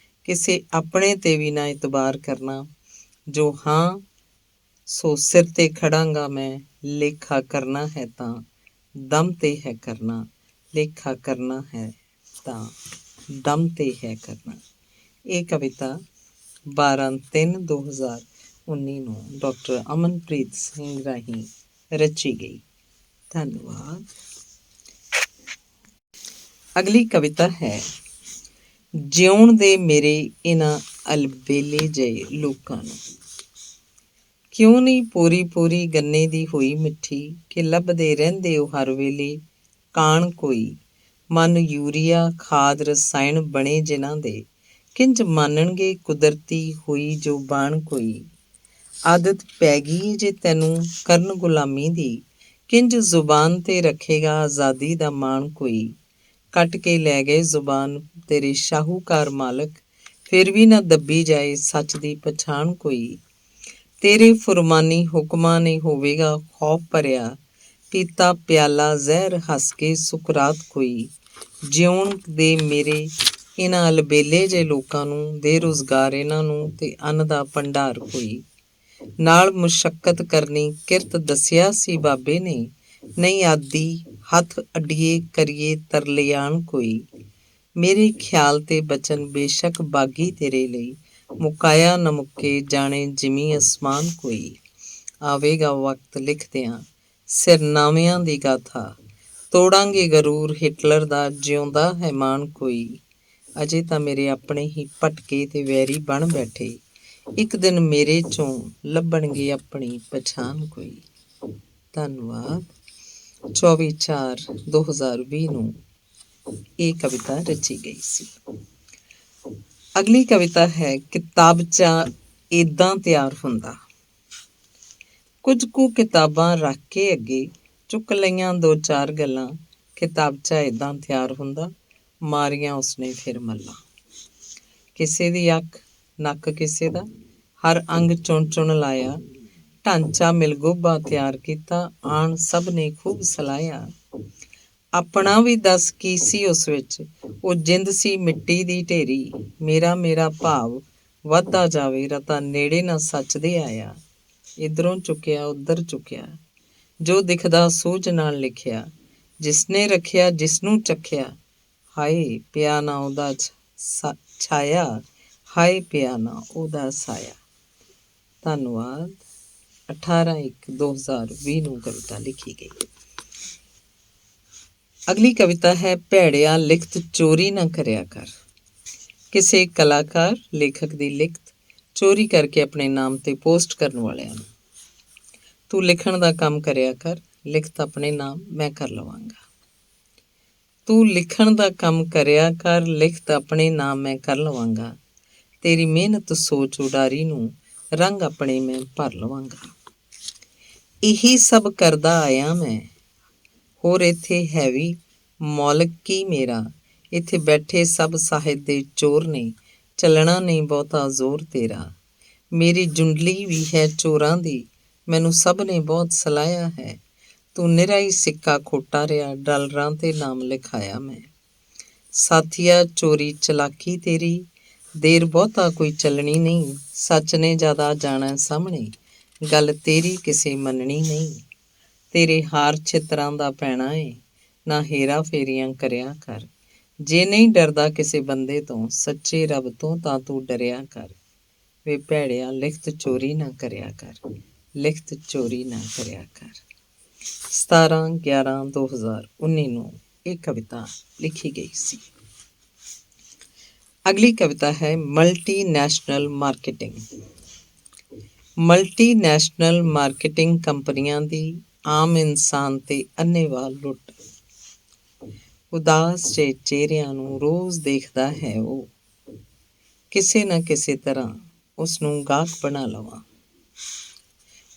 ਕਿਸੇ ਆਪਣੇ ਤੇ ਵੀ ਨਾ ਇਤਬਾਰ ਕਰਨਾ। ਜੋ ਹਾਂ ਸੋ ਸਿਰ ਤੇ ਖੜਾਂਗਾ ਮੈਂ, ਲੇਖਾ ਕਰਨਾ ਹੈ ਤਾਂ ਦਮ ਤੇ ਹੈ ਕਰਨਾ, ਲੇਖਾ ਕਰਨਾ ਹੈ ਤਾਂ ਦਮ ਤੇ ਹੈ ਕਰਨਾ। ਇਹ ਕਵਿਤਾ 12/3/2019 ਨੂੰ ਡਾਕਟਰ ਅਮਨਪ੍ਰੀਤ ਸਿੰਘ ਰਾਹੀਂ ਰਚੀ ਗਈ। ਧੰਨਵਾਦ। ਅਗਲੀ ਕਵਿਤਾ ਹੈ, ਜਿਉਣ ਦੇ ਮੇਰੇ ਇਹਨਾਂ ਅਲਬੇਲੇ ਜਿਹੇ ਲੋਕਾਂ ਨੂੰ। ਕਿਉਂ ਨਹੀਂ ਪੂਰੀ ਪੂਰੀ ਗੰਨੇ ਦੀ ਹੋਈ ਮਿੱਠੀ, ਕਿ ਲੱਭਦੇ ਰਹਿੰਦੇ ਹੋ ਹਰ ਵੇਲੇ ਕਾਣ ਕੋਈ। ਮਨ ਯੂਰੀਆ ਖਾਦ ਰਸਾਇਣ ਬਣੇ ਜਿਨ੍ਹਾਂ ਦੇ, ਕਿੰਜ ਮੰਨਣਗੇ ਕੁਦਰਤੀ ਹੋਈ ਜੋ ਬਾਣ ਕੋਈ। ਆਦਤ ਪੈ ਗਈ ਜੇ ਤੈਨੂੰ ਕਰਨ ਗੁਲਾਮੀ ਦੀ, ਕਿੰਜ ਜ਼ੁਬਾਨ ਤੇ ਰੱਖੇਗਾ ਆਜ਼ਾਦੀ ਦਾ ਮਾਣ ਕੋਈ। ਕੱਟ ਕੇ ਲੈ ਗਏ ਜ਼ੁਬਾਨ ਤੇਰੇ ਸ਼ਾਹੂਕਾਰ ਮਾਲਕ, ਫਿਰ ਵੀ ਨਾ ਦੱਬੀ ਜਾਏ ਸੱਚ ਦੀ ਪਛਾਣ ਕੋਈ। ਤੇਰੇ ਫੁਰਮਾਨੀ ਹੁਕਮਾਂ ਨੇ ਹੋਵੇਗਾ ਖੌਫ ਭਰਿਆ, ਪੀਤਾ ਪਿਆਲਾ ਜ਼ਹਿਰ ਹੱਸ ਕੇ ਸੁਕਰਾਤ ਕੋਈ। ਜਿਉਣ ਦੇ ਮੇਰੇ ਇਹਨਾਂ ਅਲਬੇਲੇ ਜੇ ਲੋਕਾਂ ਨੂੰ, ਦੇ ਰੁਜ਼ਗਾਰ ਇਹਨਾਂ ਨੂੰ ਤੇ ਅੰਨ ਦਾ ਭੰਡਾਰ ਕੋਈ। ਨਾਲ ਮੁਸ਼ੱਕਤ ਕਰਨੀ ਕਿਰਤ ਦੱਸਿਆ ਸੀ ਬਾਬੇ ਨੇ, ਨਹੀਂ ਆਦੀ ਹੱਥ ਅੱਡੀਏ ਕਰੀਏ ਤਰਲਿਆਣ ਕੋਈ। ਮੇਰੇ ਖਿਆਲ ਤੇ ਬਚਨ ਬੇਸ਼ੱਕ ਬਾਗੀ ਤੇਰੇ ਲਈ, ਮੁਕਾਇਆ ਨਾ ਮੁੱਕੇ ਜਾਣੇ ਜ਼ਮੀਂ ਅਸਮਾਨ ਕੋਈ। ਆਵੇਗਾ ਵਕਤ ਲਿਖਦਿਆਂ ਸਿਰਨਾਵਿਆਂ ਦੀ ਗਾਥਾ, ਤੋੜਾਂਗੇ ਗਰੂਰ ਹਿਟਲਰ ਦਾ ਜਿਉਂਦਾ ਹੈ ਮਾਣ ਕੋਈ। ਅਜੇ ਤਾਂ ਮੇਰੇ ਆਪਣੇ ਹੀ ਭਟਕੇ ਤੇ ਵੈਰੀ ਬਣ ਬੈਠੇ, ਇੱਕ ਦਿਨ ਮੇਰੇ ਚੋਂ ਲੱਭਣਗੇ ਆਪਣੀ ਪਛਾਣ ਕੋਈ। ਧੰਨਵਾਦ। 24/4/2020 ਨੂੰ ਇਹ ਕਵਿਤਾ ਰਚੀ ਗਈ ਸੀ। ਅਗਲੀ ਕਵਿਤਾ ਹੈ, ਕਿਤਾਬਚਾ ਏਦਾਂ ਤਿਆਰ ਹੁੰਦਾ। ਕੁਝ ਕੁ ਕਿਤਾਬਾਂ ਰੱਖ ਕੇ ਅੱਗੇ, ਚੁੱਕ ਲਈਆਂ 2-4 ਗੱਲਾਂ, ਕਿਤਾਬਚਾ ਏਦਾਂ ਤਿਆਰ ਹੁੰਦਾ, ਮਾਰੀਆਂ ਉਸਨੇ ਫਿਰ ਮੱਲਾਂ। ਕਿਸੇ ਦੀ ਅੱਖ ਨੱਕ ਕਿਸੇ ਦਾ, ਹਰ ਅੰਗ ਚੁਣ ਚੁਣ ਲਾਇਆ, ਢਾਂਚਾ ਮਿਲਗੋਭਾ ਤਿਆਰ ਕੀਤਾ, ਆਣ ਸਭ ਨੇ ਖੂਬ ਸਲਾਹਿਆ। ਆਪਣਾ ਵੀ ਦੱਸ ਕੀ ਸੀ ਉਸ ਵਿੱਚ, ਉਹ ਜਿੰਦ ਸੀ ਮਿੱਟੀ ਦੀ ਢੇਰੀ। ਮੇਰਾ ਭਾਵ ਵੱਧਦਾ ਜਾਵੇ, ਰਤਾ ਨੇੜੇ ਨਾ ਸੱਚ ਦੇ ਆਇਆ। ਇੱਧਰੋਂ ਚੁੱਕਿਆ ਉੱਧਰ ਚੁੱਕਿਆ, ਜੋ ਦਿਖਦਾ ਸੂਝ ਨਾਲ ਲਿਖਿਆ, ਜਿਸਨੇ ਰੱਖਿਆ ਜਿਸਨੂੰ ਚੱਖਿਆ, ਹਾਏ ਪਿਆ ਨਾ ਉਹਦਾ ਛਾਇਆ, ਹਾਏ ਪਿਆ ਨਾ ਉਹਦਾ ਸਾਇਆ। ਧੰਨਵਾਦ। 18/1/2020 ਨੂੰ ਕਵਿਤਾ ਲਿਖੀ ਗਈ। ਅਗਲੀ ਕਵਿਤਾ ਹੈ, ਭੈੜਿਆ ਲਿਖਤ ਚੋਰੀ ਨਾ ਕਰਿਆ ਕਰ। ਕਿਸੇ ਕਲਾਕਾਰ ਲੇਖਕ ਦੀ ਲਿਖਤ ਚੋਰੀ ਕਰਕੇ ਆਪਣੇ ਨਾਮ ਤੇ ਪੋਸਟ ਕਰਨ ਵਾਲਿਆਂ ਨੂੰ। ਤੂੰ ਲਿਖਣ ਦਾ ਕੰਮ ਕਰਿਆ ਕਰ, ਲਿਖਤ ਆਪਣੇ ਨਾਮ ਮੈਂ ਕਰ ਲਵਾਂਗਾ। ਤੂੰ ਲਿਖਣ ਦਾ ਕੰਮ ਕਰਿਆ ਕਰ, ਲਿਖਤ ਆਪਣੇ ਨਾਮ ਮੈਂ ਕਰ ਲਵਾਂਗਾ। ਤੇਰੀ ਮਿਹਨਤ ਸੋਚ ਉਡਾਰੀ ਨੂੰ, ਰੰਗ ਆਪਣੇ ਮੈਂ ਭਰ ਲਵਾਂਗਾ। ਇਹੀ ਸਭ ਕਰਦਾ ਆਇਆ ਮੈਂ, ਹੋਰ ਇੱਥੇ ਹੈ ਵੀ ਮੌਲਕ ਕੀ ਮੇਰਾ। ਇੱਥੇ ਬੈਠੇ ਸਭ ਸਾਹਿਤ ਦੇ ਚੋਰ ਨੇ, ਚੱਲਣਾ ਨਹੀਂ ਬਹੁਤਾ ਜ਼ੋਰ ਤੇਰਾ। ਮੇਰੀ ਜੁੰਡਲੀ ਵੀ ਹੈ ਚੋਰਾਂ ਦੀ, ਮੈਨੂੰ ਸਭ ਨੇ ਬਹੁਤ ਸਲਾਹਿਆ ਹੈ। ਤੂੰ ਨਿਰਾ ਹੀ ਸਿੱਕਾ ਖੋਟਾ ਰਿਹਾ, ਡਾਲਰਾਂ ਤੇ ਨਾਮ ਲਿਖਾਇਆ ਮੈਂ। ਸਾਥੀਆ ਚੋਰੀ ਚਲਾਕੀ ਤੇਰੀ, ਦੇਰ ਬਹੁਤਾ ਕੋਈ ਚੱਲਣੀ ਨਹੀਂ। ਸੱਚ ਨੇ ਜ਼ਿਆਦਾ ਜਾਣਾ ਸਾਹਮਣੇ, ਗੱਲ ਤੇਰੀ ਕਿਸੇ ਮੰਨਣੀ ਨਹੀਂ। ਤੇਰੇ ਹਾਰ ਛਿੱਤਰਾਂ ਦਾ ਪੈਣਾ ਏ, ਨਾ ਹੇਰਾ ਫੇਰੀਆਂ ਕਰਿਆ ਕਰ। ਜੇ ਨਹੀਂ ਡਰਦਾ ਕਿਸੇ ਬੰਦੇ ਤੋਂ, ਸੱਚੇ ਰੱਬ ਤੋਂ ਤਾਂ ਤੂੰ ਡਰਿਆ ਕਰ। ਵੇ ਭੈੜਿਆ ਲਿਖਤ ਚੋਰੀ ਨਾ ਕਰਿਆ ਕਰ, ਲਿਖਤ ਚੋਰੀ ਨਾ ਕਰਿਆ ਕਰ। 17/11/2019 ਨੂੰ ਇਹ ਕਵਿਤਾ ਲਿਖੀ ਗਈ ਸੀ। ਅਗਲੀ ਕਵਿਤਾ ਹੈ ਮਲਟੀਨੈਸ਼ਨਲ ਮਾਰਕੀਟਿੰਗ। ਮਲਟੀਨੈਸ਼ਨਲ ਮਾਰਕੀਟਿੰਗ ਕੰਪਨੀਆਂ ਦੀ ਆਮ ਇਨਸਾਨ ਤੇ ਅੰਨ੍ਹੇਵਾਹ ਲੁੱਟ। ਉਦਾਸ ਜਿਹੇ ਚਿਹਰਿਆਂ ਨੂੰ ਰੋਜ਼ ਦੇਖਦਾ ਹੈ ਉਹ, ਕਿਸੇ ਨਾ ਕਿਸੇ ਤਰ੍ਹਾਂ ਉਸ ਨੂੰ ਗਾਹਕ ਬਣਾ ਲਵਾਂ।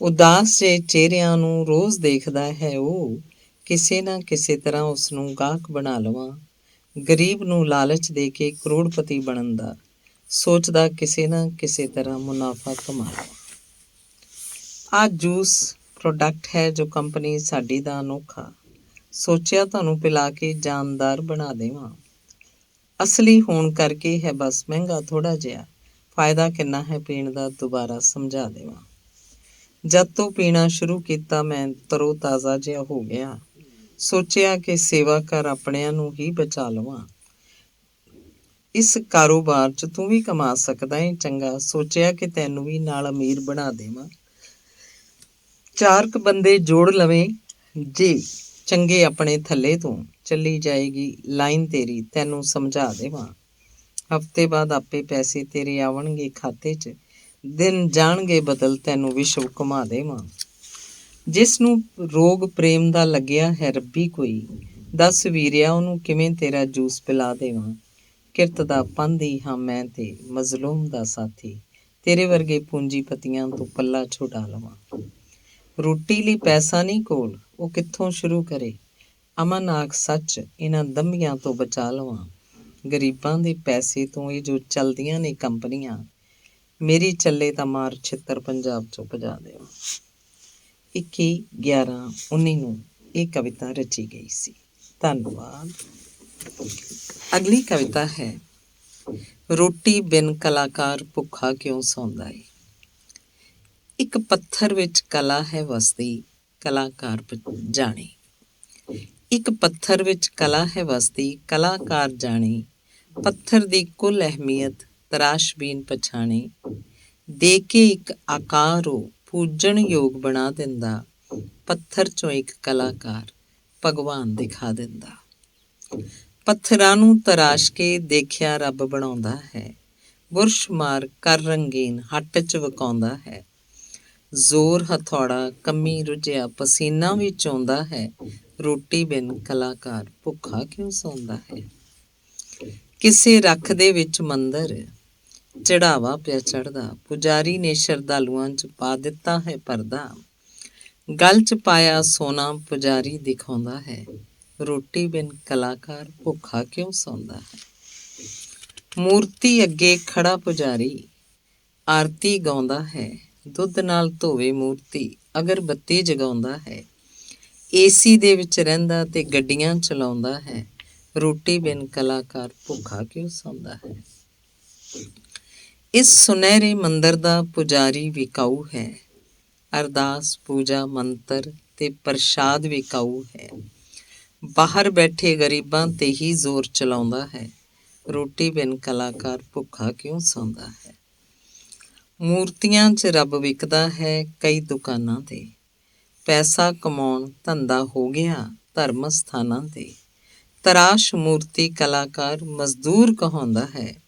ਉਦਾਸ ਜਿਹੇ ਚਿਹਰਿਆਂ ਨੂੰ ਰੋਜ਼ ਦੇਖਦਾ ਹੈ ਉਹ, ਕਿਸੇ ਨਾ ਕਿਸੇ ਤਰ੍ਹਾਂ ਉਸ ਨੂੰ ਗਾਹਕ ਬਣਾ ਲਵਾਂ। ਗਰੀਬ ਨੂੰ ਲਾਲਚ ਦੇ ਕੇ ਕਰੋੜਪਤੀ ਬਣਨ ਦਾ ਸੋਚਦਾ, ਕਿਸੇ ਨਾ ਕਿਸੇ ਤਰ੍ਹਾਂ ਮੁਨਾਫਾ ਕਮਾ ਲਵਾਂ। ਆਹ ਜੂਸ ਪ੍ਰੋਡਕਟ ਹੈ ਜੋ ਕੰਪਨੀ ਸਾਡੀ ਦਾ ਅਨੋਖਾ, ਸੋਚਿਆ ਤੁਹਾਨੂੰ ਪਿਲਾ ਕੇ ਜਾਨਦਾਰ ਬਣਾ ਦੇਵਾਂ। ਅਸਲੀ ਹੋਣ ਕਰਕੇ ਹੈ ਬਸ ਮਹਿੰਗਾ ਥੋੜ੍ਹਾ ਜਿਹਾ, ਫਾਇਦਾ ਕਿੰਨਾ ਹੈ ਪੀਣ ਦਾ ਦੁਬਾਰਾ ਸਮਝਾ ਦੇਵਾਂ। ਜਦ ਤੋਂ ਪੀਣਾ ਸ਼ੁਰੂ ਕੀਤਾ ਮੈਂ ਤਰੋ ਤਾਜ਼ਾ ਜਿਹਾ ਹੋ ਗਿਆ, ਸੋਚਿਆ ਕਿ ਸੇਵਾ ਕਰ ਆਪਣਿਆਂ ਨੂੰ ਹੀ ਬਚਾ ਲਵਾਂ। ਇਸ ਕਾਰੋਬਾਰ 'ਚ ਤੂੰ ਵੀ ਕਮਾ ਸਕਦਾ ਏ ਚੰਗਾ, ਸੋਚਿਆ ਕਿ ਤੈਨੂੰ ਵੀ ਨਾਲ ਅਮੀਰ ਬਣਾ ਦੇਵਾਂ। ਚਾਰ ਕੁ ਬੰਦੇ ਜੋੜ ਲਵੇਂ ਜੇ ਚੰਗੇ ਆਪਣੇ ਥੱਲੇ ਤੋਂ, ਚੱਲੀ ਜਾਏਗੀ ਲਾਈਨ ਤੇਰੀ ਤੈਨੂੰ ਸਮਝਾ ਦੇਵਾਂ। ਹਫ਼ਤੇ ਬਾਅਦ ਆਪੇ ਪੈਸੇ ਤੇਰੇ ਆਵਣਗੇ ਖਾਤੇ 'ਚ, ਦਿਨ ਜਾਣਗੇ ਬਦਲ ਤੈਨੂੰ ਵਿਸ਼ਵ ਘੁਮਾ ਦੇਵਾਂ। ਜਿਸ ਨੂੰ ਰੋਗ ਪ੍ਰੇਮ ਦਾ ਲੱਗਿਆ ਹੈ ਰੱਬੀ ਕੋਈ, ਦੱਸ ਵੀਰਿਆ ਉਹਨੂੰ ਕਿਵੇਂ ਤੇਰਾ ਜੂਸ ਪਿਲਾ ਦੇਵਾਂ। ਕਿਰਤ ਦਾ ਪਾਂਧੀ ਹਾਂ ਮੈਂ ਤੇ ਮਜ਼ਲੂਮ ਦਾ ਸਾਥੀ, ਤੇਰੇ ਵਰਗੇ ਪੂੰਜੀਪਤੀਆਂ ਤੋਂ ਪੱਲਾ ਛੁਡਾ ਲਵਾਂ। ਰੋਟੀ ਲਈ ਪੈਸਾ ਨਹੀਂ ਕੋਲ, ਉਹ ਕਿੱਥੋਂ ਸ਼ੁਰੂ ਕਰੇ। ਅਮਨ ਆਖ ਸੱਚ ਇਹਨਾਂ ਦੰਭੀਆਂ ਤੋਂ ਬਚਾ ਲਵਾਂ। ਗਰੀਬਾਂ ਦੇ ਪੈਸੇ ਤੋਂ ਇਹ ਜੋ ਚੱਲਦੀਆਂ ਨੇ ਕੰਪਨੀਆਂ, ਮੇਰੀ ਚੱਲੇ ਤਾਂ ਮਾਰ ਛਿੱਤਰ ਪੰਜਾਬ 'ਚੋਂ ਭਜਾ ਦੇਵਾਂ। 21/11/19 ਨੂੰ ਇਹ ਕਵਿਤਾ ਰਚੀ ਗਈ ਸੀ। ਧੰਨਵਾਦ। ਅਗਲੀ ਕਵਿਤਾ ਹੈ ਰੋਟੀ ਬਿਨ ਕਲਾਕਾਰ ਭੁੱਖਾ ਕਿਉਂ ਸੌਂਦਾ ਏ। ਇੱਕ ਪੱਥਰ ਵਿੱਚ ਕਲਾ ਹੈ ਵਸਦੀ, ਕਲਾਕਾਰ ਜਾਣੇ। ਇੱਕ ਪੱਥਰ ਵਿੱਚ ਕਲਾ ਹੈ ਵਸਦੀ, ਕਲਾਕਾਰ ਜਾਣੇ। ਪੱਥਰ ਦੀ ਕੁੱਲ ਅਹਿਮੀਅਤ ਤਰਾਸ਼ਬੀਨ ਪਛਾਣੇ। ਦੇ ਕੇ ਇੱਕ ਆਕਾਰ ਉਹ ਪੂਜਣ ਯੋਗ ਬਣਾ ਦਿੰਦਾ, ਪੱਥਰ 'ਚੋਂ ਇੱਕ ਕਲਾਕਾਰ ਭਗਵਾਨ ਦਿਖਾ ਦਿੰਦਾ। ਪੱਥਰਾਂ ਨੂੰ ਤਰਾਸ਼ ਕੇ ਦੇਖਿਆ ਰੱਬ ਬਣਾਉਂਦਾ ਹੈ, ਬੁਰਸ਼ ਮਾਰ ਕਰ ਰੰਗੀਨ ਹੱਟ 'ਚ ਵਿਕਾਉਂਦਾ ਹੈ। ਜ਼ੋਰ ਹਥੌੜਾ ਕੰਮੀ ਰੁਝਿਆ ਪਸੀਨਾ ਵੀ ਚੋਂਦਾ ਹੈ, ਰੋਟੀ ਬਿਨ ਕਲਾਕਾਰ ਭੁੱਖਾ ਕਿਉਂ ਸੌਂਦਾ ਹੈ। ਕਿਸੇ ਰੱਖ ਦੇ ਵਿੱਚ ਮੰਦਰ ਚੜਾਵਾ ਪਿਆ ਚੜ੍ਹਦਾ, ਪੁਜਾਰੀ ਨੇ ਸ਼ਰਧਾਲੂਆਂ 'ਚ ਪਾ ਦਿੱਤਾ ਹੈ ਪਰਦਾ। ਗਲ 'ਚ ਪਾਇਆ ਸੋਨਾ ਪੁਜਾਰੀ ਦਿਖਾਉਂਦਾ ਹੈ, ਰੋਟੀ ਬਿਨ ਕਲਾਕਾਰ ਭੁੱਖਾ ਕਿਉਂ ਸੌਂਦਾ ਹੈ। ਮੂਰਤੀ ਅੱਗੇ ਖੜਾ ਪੁਜਾਰੀ ਆਰਤੀ ਗਾਉਂਦਾ ਹੈ, ਦੁੱਧ ਨਾਲ ਧੋਵੇ ਮੂਰਤੀ ਅਗਰਬੱਤੀ ਜਗਾਉਂਦਾ ਹੈ। ਏਸੀ ਦੇ ਵਿੱਚ ਰਹਿੰਦਾ ਤੇ ਗੱਡੀਆਂ ਚਲਾਉਂਦਾ ਹੈ, ਰੋਟੀ ਬਿਨ ਕਲਾਕਾਰ ਭੁੱਖਾ ਕਿਉਂ ਸੌਂਦਾ ਹੈ। ਇਸ ਸੁਨਹਿਰੇ ਮੰਦਰ ਦਾ ਪੁਜਾਰੀ ਵਿਕਾਊ ਹੈ, ਅਰਦਾਸ ਪੂਜਾ ਮੰਤਰ ਤੇ ਪ੍ਰਸ਼ਾਦ ਵਿਕਾਊ ਹੈ। ਬਾਹਰ ਬੈਠੇ ਗਰੀਬਾਂ ਤੇ ਹੀ ਜ਼ੋਰ ਚਲਾਉਂਦਾ ਹੈ, ਰੋਟੀ ਬਿਨ ਕਲਾਕਾਰ ਭੁੱਖਾ ਕਿਉਂ ਸੌਂਦਾ ਹੈ। ਮੂਰਤੀਆਂ 'ਚ ਰੱਬ ਵਿਕਦਾ ਹੈ ਕਈ ਦੁਕਾਨਾਂ 'ਤੇ, ਪੈਸਾ ਕਮਾਉਣ ਧੰਦਾ ਹੋ ਗਿਆ ਧਰਮ ਸਥਾਨਾਂ 'ਤੇ। ਤਰਾਸ਼ ਮੂਰਤੀ ਕਲਾਕਾਰ ਮਜ਼ਦੂਰ ਕਹਾਉਂਦਾ ਹੈ,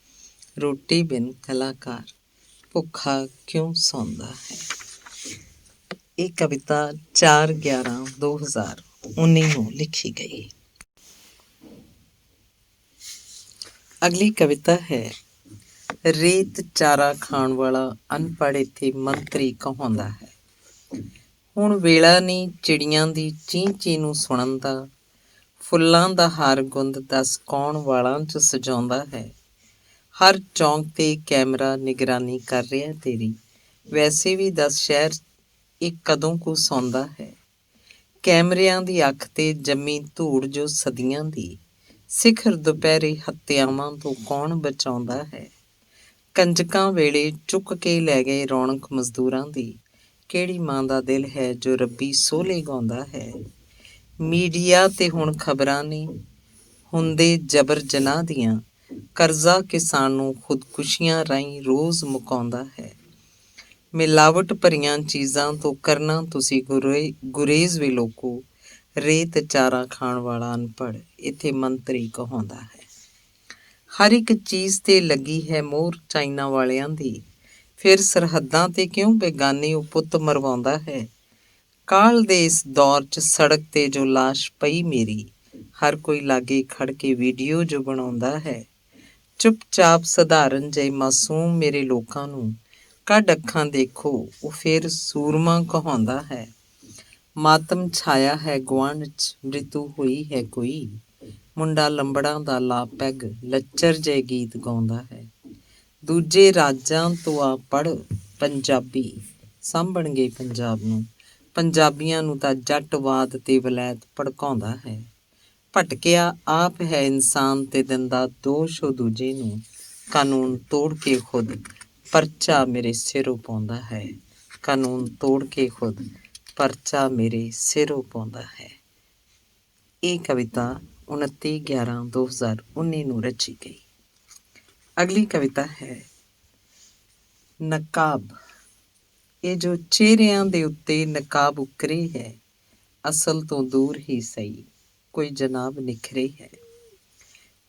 ਰੋਟੀ ਬਿਨ ਕਲਾਕਾਰ ਭੁੱਖਾ ਕਿਉਂ ਸੌਂਦਾ ਹੈ। ਇਹ ਕਵਿਤਾ 4/11/2019 ਨੂੰ ਲਿਖੀ ਗਈ। ਅਗਲੀ ਕਵਿਤਾ ਹੈ ਰੇਤ ਚਾਰਾ ਖਾਣ ਵਾਲਾ ਅਨਪੜ੍ਹ ਇੱਥੇ ਮੰਤਰੀ ਕਹਾਉਂਦਾ ਹੈ। ਹੁਣ ਵੇਲਾ ਨਹੀਂ ਚਿੜੀਆਂ ਦੀ ਚੀਂ ਚੀਂ ਨੂੰ ਸੁਣਨ ਦਾ, ਫੁੱਲਾਂ ਦਾ ਹਾਰ ਗੁੰਦ ਦੱਸ ਕੌਣ ਵਾਲਾਂ 'ਚ ਸਜਾਉਂਦਾ ਹੈ। ਹਰ ਚੌਂਕ 'ਤੇ ਕੈਮਰਾ ਨਿਗਰਾਨੀ ਕਰ ਰਿਹਾ ਤੇਰੀ, ਵੈਸੇ ਵੀ ਦੱਸ ਸ਼ਹਿਰ ਇਹ ਕਦੋਂ ਕੁ ਸੌਂਦਾ ਹੈ। ਕੈਮਰਿਆਂ ਦੀ ਅੱਖ ਤੇ ਜੰਮੀ ਧੂੜ ਜੋ ਸਦੀਆਂ ਦੀ, ਸਿਖਰ ਦੁਪਹਿਰੇ ਹੱਤਿਆਵਾਂ ਤੋਂ ਕੌਣ ਬਚਾਉਂਦਾ ਹੈ। ਕੰਜਕਾਂ ਵੇਲੇ ਚੁੱਕ ਕੇ ਲੈ ਗਏ ਰੌਣਕ ਮਜ਼ਦੂਰਾਂ ਦੀ, ਕਿਹੜੀ ਮਾਂ ਦਾ ਦਿਲ ਹੈ ਜੋ ਰੱਬੀ ਸੋਹਲੇ ਗਾਉਂਦਾ ਹੈ। ਮੀਡੀਆ ਤੇ ਹੁਣ ਖਬਰਾਂ ਨੇ ਹੁੰਦੇ ਜਬਰ ਜਨਾਹ ਦੀਆਂ, ਕਰਜ਼ਾ ਕਿਸਾਨ ਨੂੰ ਖੁਦਕੁਸ਼ੀਆਂ ਰਾਹੀਂ ਰੋਜ਼ ਮੁਕਾਉਂਦਾ ਹੈ। ਮਿਲਾਵਟ ਭਰੀਆਂ ਚੀਜ਼ਾਂ ਤੋਂ ਕਰਨਾ ਤੁਸੀਂ ਗੁਰੇਜ਼ ਵੀ ਲੋਕੋ, ਰੇਤ ਚਾਰਾ ਖਾਣ ਵਾਲਾ ਅਨਪੜ੍ਹ ਇੱਥੇ ਮੰਤਰੀ ਕਹਾਉਂਦਾ ਹੈ। ਹਰ ਇੱਕ ਚੀਜ਼ ਤੇ ਲੱਗੀ ਹੈ ਮੋਹਰ ਚਾਈਨਾ ਵਾਲਿਆਂ ਦੀ, ਫਿਰ ਸਰਹੱਦਾਂ ਤੇ ਕਿਉਂ ਬੇਗਾਨੀ ਉਹ ਪੁੱਤ ਮਰਵਾਉਂਦਾ ਹੈ। ਕਾਲ ਦੇ ਇਸ ਦੌਰ 'ਚ ਸੜਕ ਤੇ ਜੋ ਲਾਸ਼ ਪਈ ਮੇਰੀ, ਹਰ ਕੋਈ ਲਾਗੇ ਖੜ ਕੇ ਵੀਡੀਓ ਜੋ ਬਣਾਉਂਦਾ ਹੈ। ਚੁੱਪਚਾਪ ਸਧਾਰਨ ਜਿਹੇ ਮਾਸੂਮ ਮੇਰੇ ਲੋਕਾਂ ਨੂੰ ਕੱਢ ਅੱਖਾਂ ਦੇਖੋ, ਉਹ ਫਿਰ ਸੂਰਮਾ ਕਹਾਉਂਦਾ ਹੈ। ਮਾਤਮ ਛਾਇਆ ਹੈ ਗੁਆਂਢ 'ਚ, ਮ੍ਰਿਤੂ ਹੋਈ ਹੈ ਕੋਈ, ਮੁੰਡਾ ਲੰਬੜਾਂ ਦਾ ਲਾ ਪੈਗ ਲੱਚਰ ਜਿਹੇ ਗੀਤ ਗਾਉਂਦਾ ਹੈ। ਦੂਜੇ ਰਾਜਾਂ ਤੋਂ ਆ ਪੜ੍ਹ ਪੰਜਾਬੀ, ਸਾਂਭਣਗੇ ਪੰਜਾਬ ਨੂੰ, ਪੰਜਾਬੀਆਂ ਨੂੰ ਤਾਂ ਜੱਟਵਾਦ ਤੇ ਵਲੈਤ ਭੜਕਾਉਂਦਾ ਹੈ। ਭਟਕਿਆ ਆਪ ਹੈ ਇਨਸਾਨ ਤੇ ਦਿੰਦਾ ਦੋਸ਼ ਉਹ ਦੂਜੇ ਨੂੰ, ਕਾਨੂੰਨ ਤੋੜ ਕੇ ਖੁਦ ਪਰਚਾ ਮੇਰੇ ਸਿਰੋਂ ਪਾਉਂਦਾ ਹੈ। ਕਾਨੂੰਨ ਤੋੜ ਕੇ ਖੁਦ ਪਰਚਾ ਮੇਰੇ ਸਿਰੋਂ ਪਾਉਂਦਾ ਹੈ। ਇਹ ਕਵਿਤਾ 29/11/2019 ਨੂੰ ਰਚੀ ਗਈ। ਅਗਲੀ ਕਵਿਤਾ ਹੈ ਨਕਾਬ। ਇਹ ਜੋ ਚਿਹਰਿਆਂ ਦੇ ਉੱਤੇ ਨਕਾਬ ਉਕਰੇ ਹੈ, ਅਸਲ ਤੋਂ ਦੂਰ ਹੀ ਸਹੀ ਕੋਈ ਜਨਾਬ ਨਿਖਰੇ ਹੈ।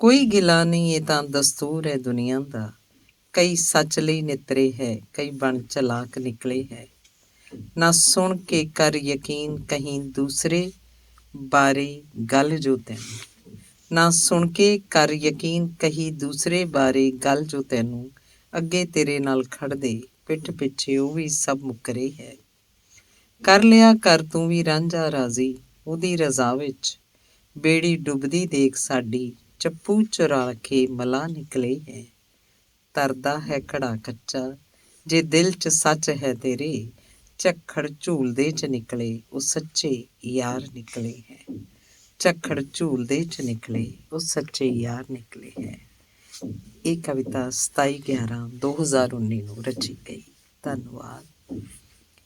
ਕੋਈ ਗਿਲਾ ਨਹੀਂ, ਇਹ ਤਾਂ ਦਸਤੂਰ ਹੈ ਦੁਨੀਆ ਦਾ, ਕਈ ਸੱਚ ਲਈ ਨਿਤਰੇ ਹੈ, ਕਈ ਬਣ ਚਲਾਕ ਨਿਕਲੇ ਹੈ। ਨਾ ਸੁਣ ਕੇ ਕਰ ਯਕੀਨ ਕਹੀਂ ਦੂਸਰੇ ਬਾਰੇ ਗੱਲ ਜੋ ਤੈਨੂੰ, ਨਾ ਸੁਣ ਕੇ ਕਰ ਯਕੀਨ ਕਹੀਂ ਦੂਸਰੇ ਬਾਰੇ ਗੱਲ ਜੋ ਤੈਨੂੰ, ਅੱਗੇ ਤੇਰੇ ਨਾਲ ਖੜਦੇ ਪਿੱਠ ਪਿੱਛੇ ਉਹ ਵੀ ਸਭ ਮੁੱਕਰੇ ਹੈ। ਕਰ ਲਿਆ ਕਰ ਤੂੰ ਵੀ ਰਾਂਝਾ ਰਾਜ਼ੀ ਉਹਦੀ ਰਜ਼ਾ ਵਿੱਚ, ਬੇੜੀ ਡੁੱਬਦੀ ਦੇਖ ਸਾਡੀ ਚੱਪੂ ਚੁਰਾ ਕੇ ਮਲਾ ਨਿਕਲੇ ਹੈ। ਤਰਦਾ ਹੈ ਘੜਾ ਕੱਚਾ ਜੇ ਦਿਲ 'ਚ ਸੱਚ ਹੈ ਤੇਰੇ, ਝੱਖੜ ਝੂਲਦੇ 'ਚ ਨਿਕਲੇ ਉਹ ਸੱਚੇ ਯਾਰ ਨਿਕਲੇ ਹੈ। ਝੱਖੜ ਝੂਲਦੇ 'ਚ ਨਿਕਲੇ ਉਹ ਸੱਚੇ ਯਾਰ ਨਿਕਲੇ ਹੈ। ਇਹ ਕਵਿਤਾ 27/11/2019 ਨੂੰ ਰਚੀ ਗਈ। ਧੰਨਵਾਦ।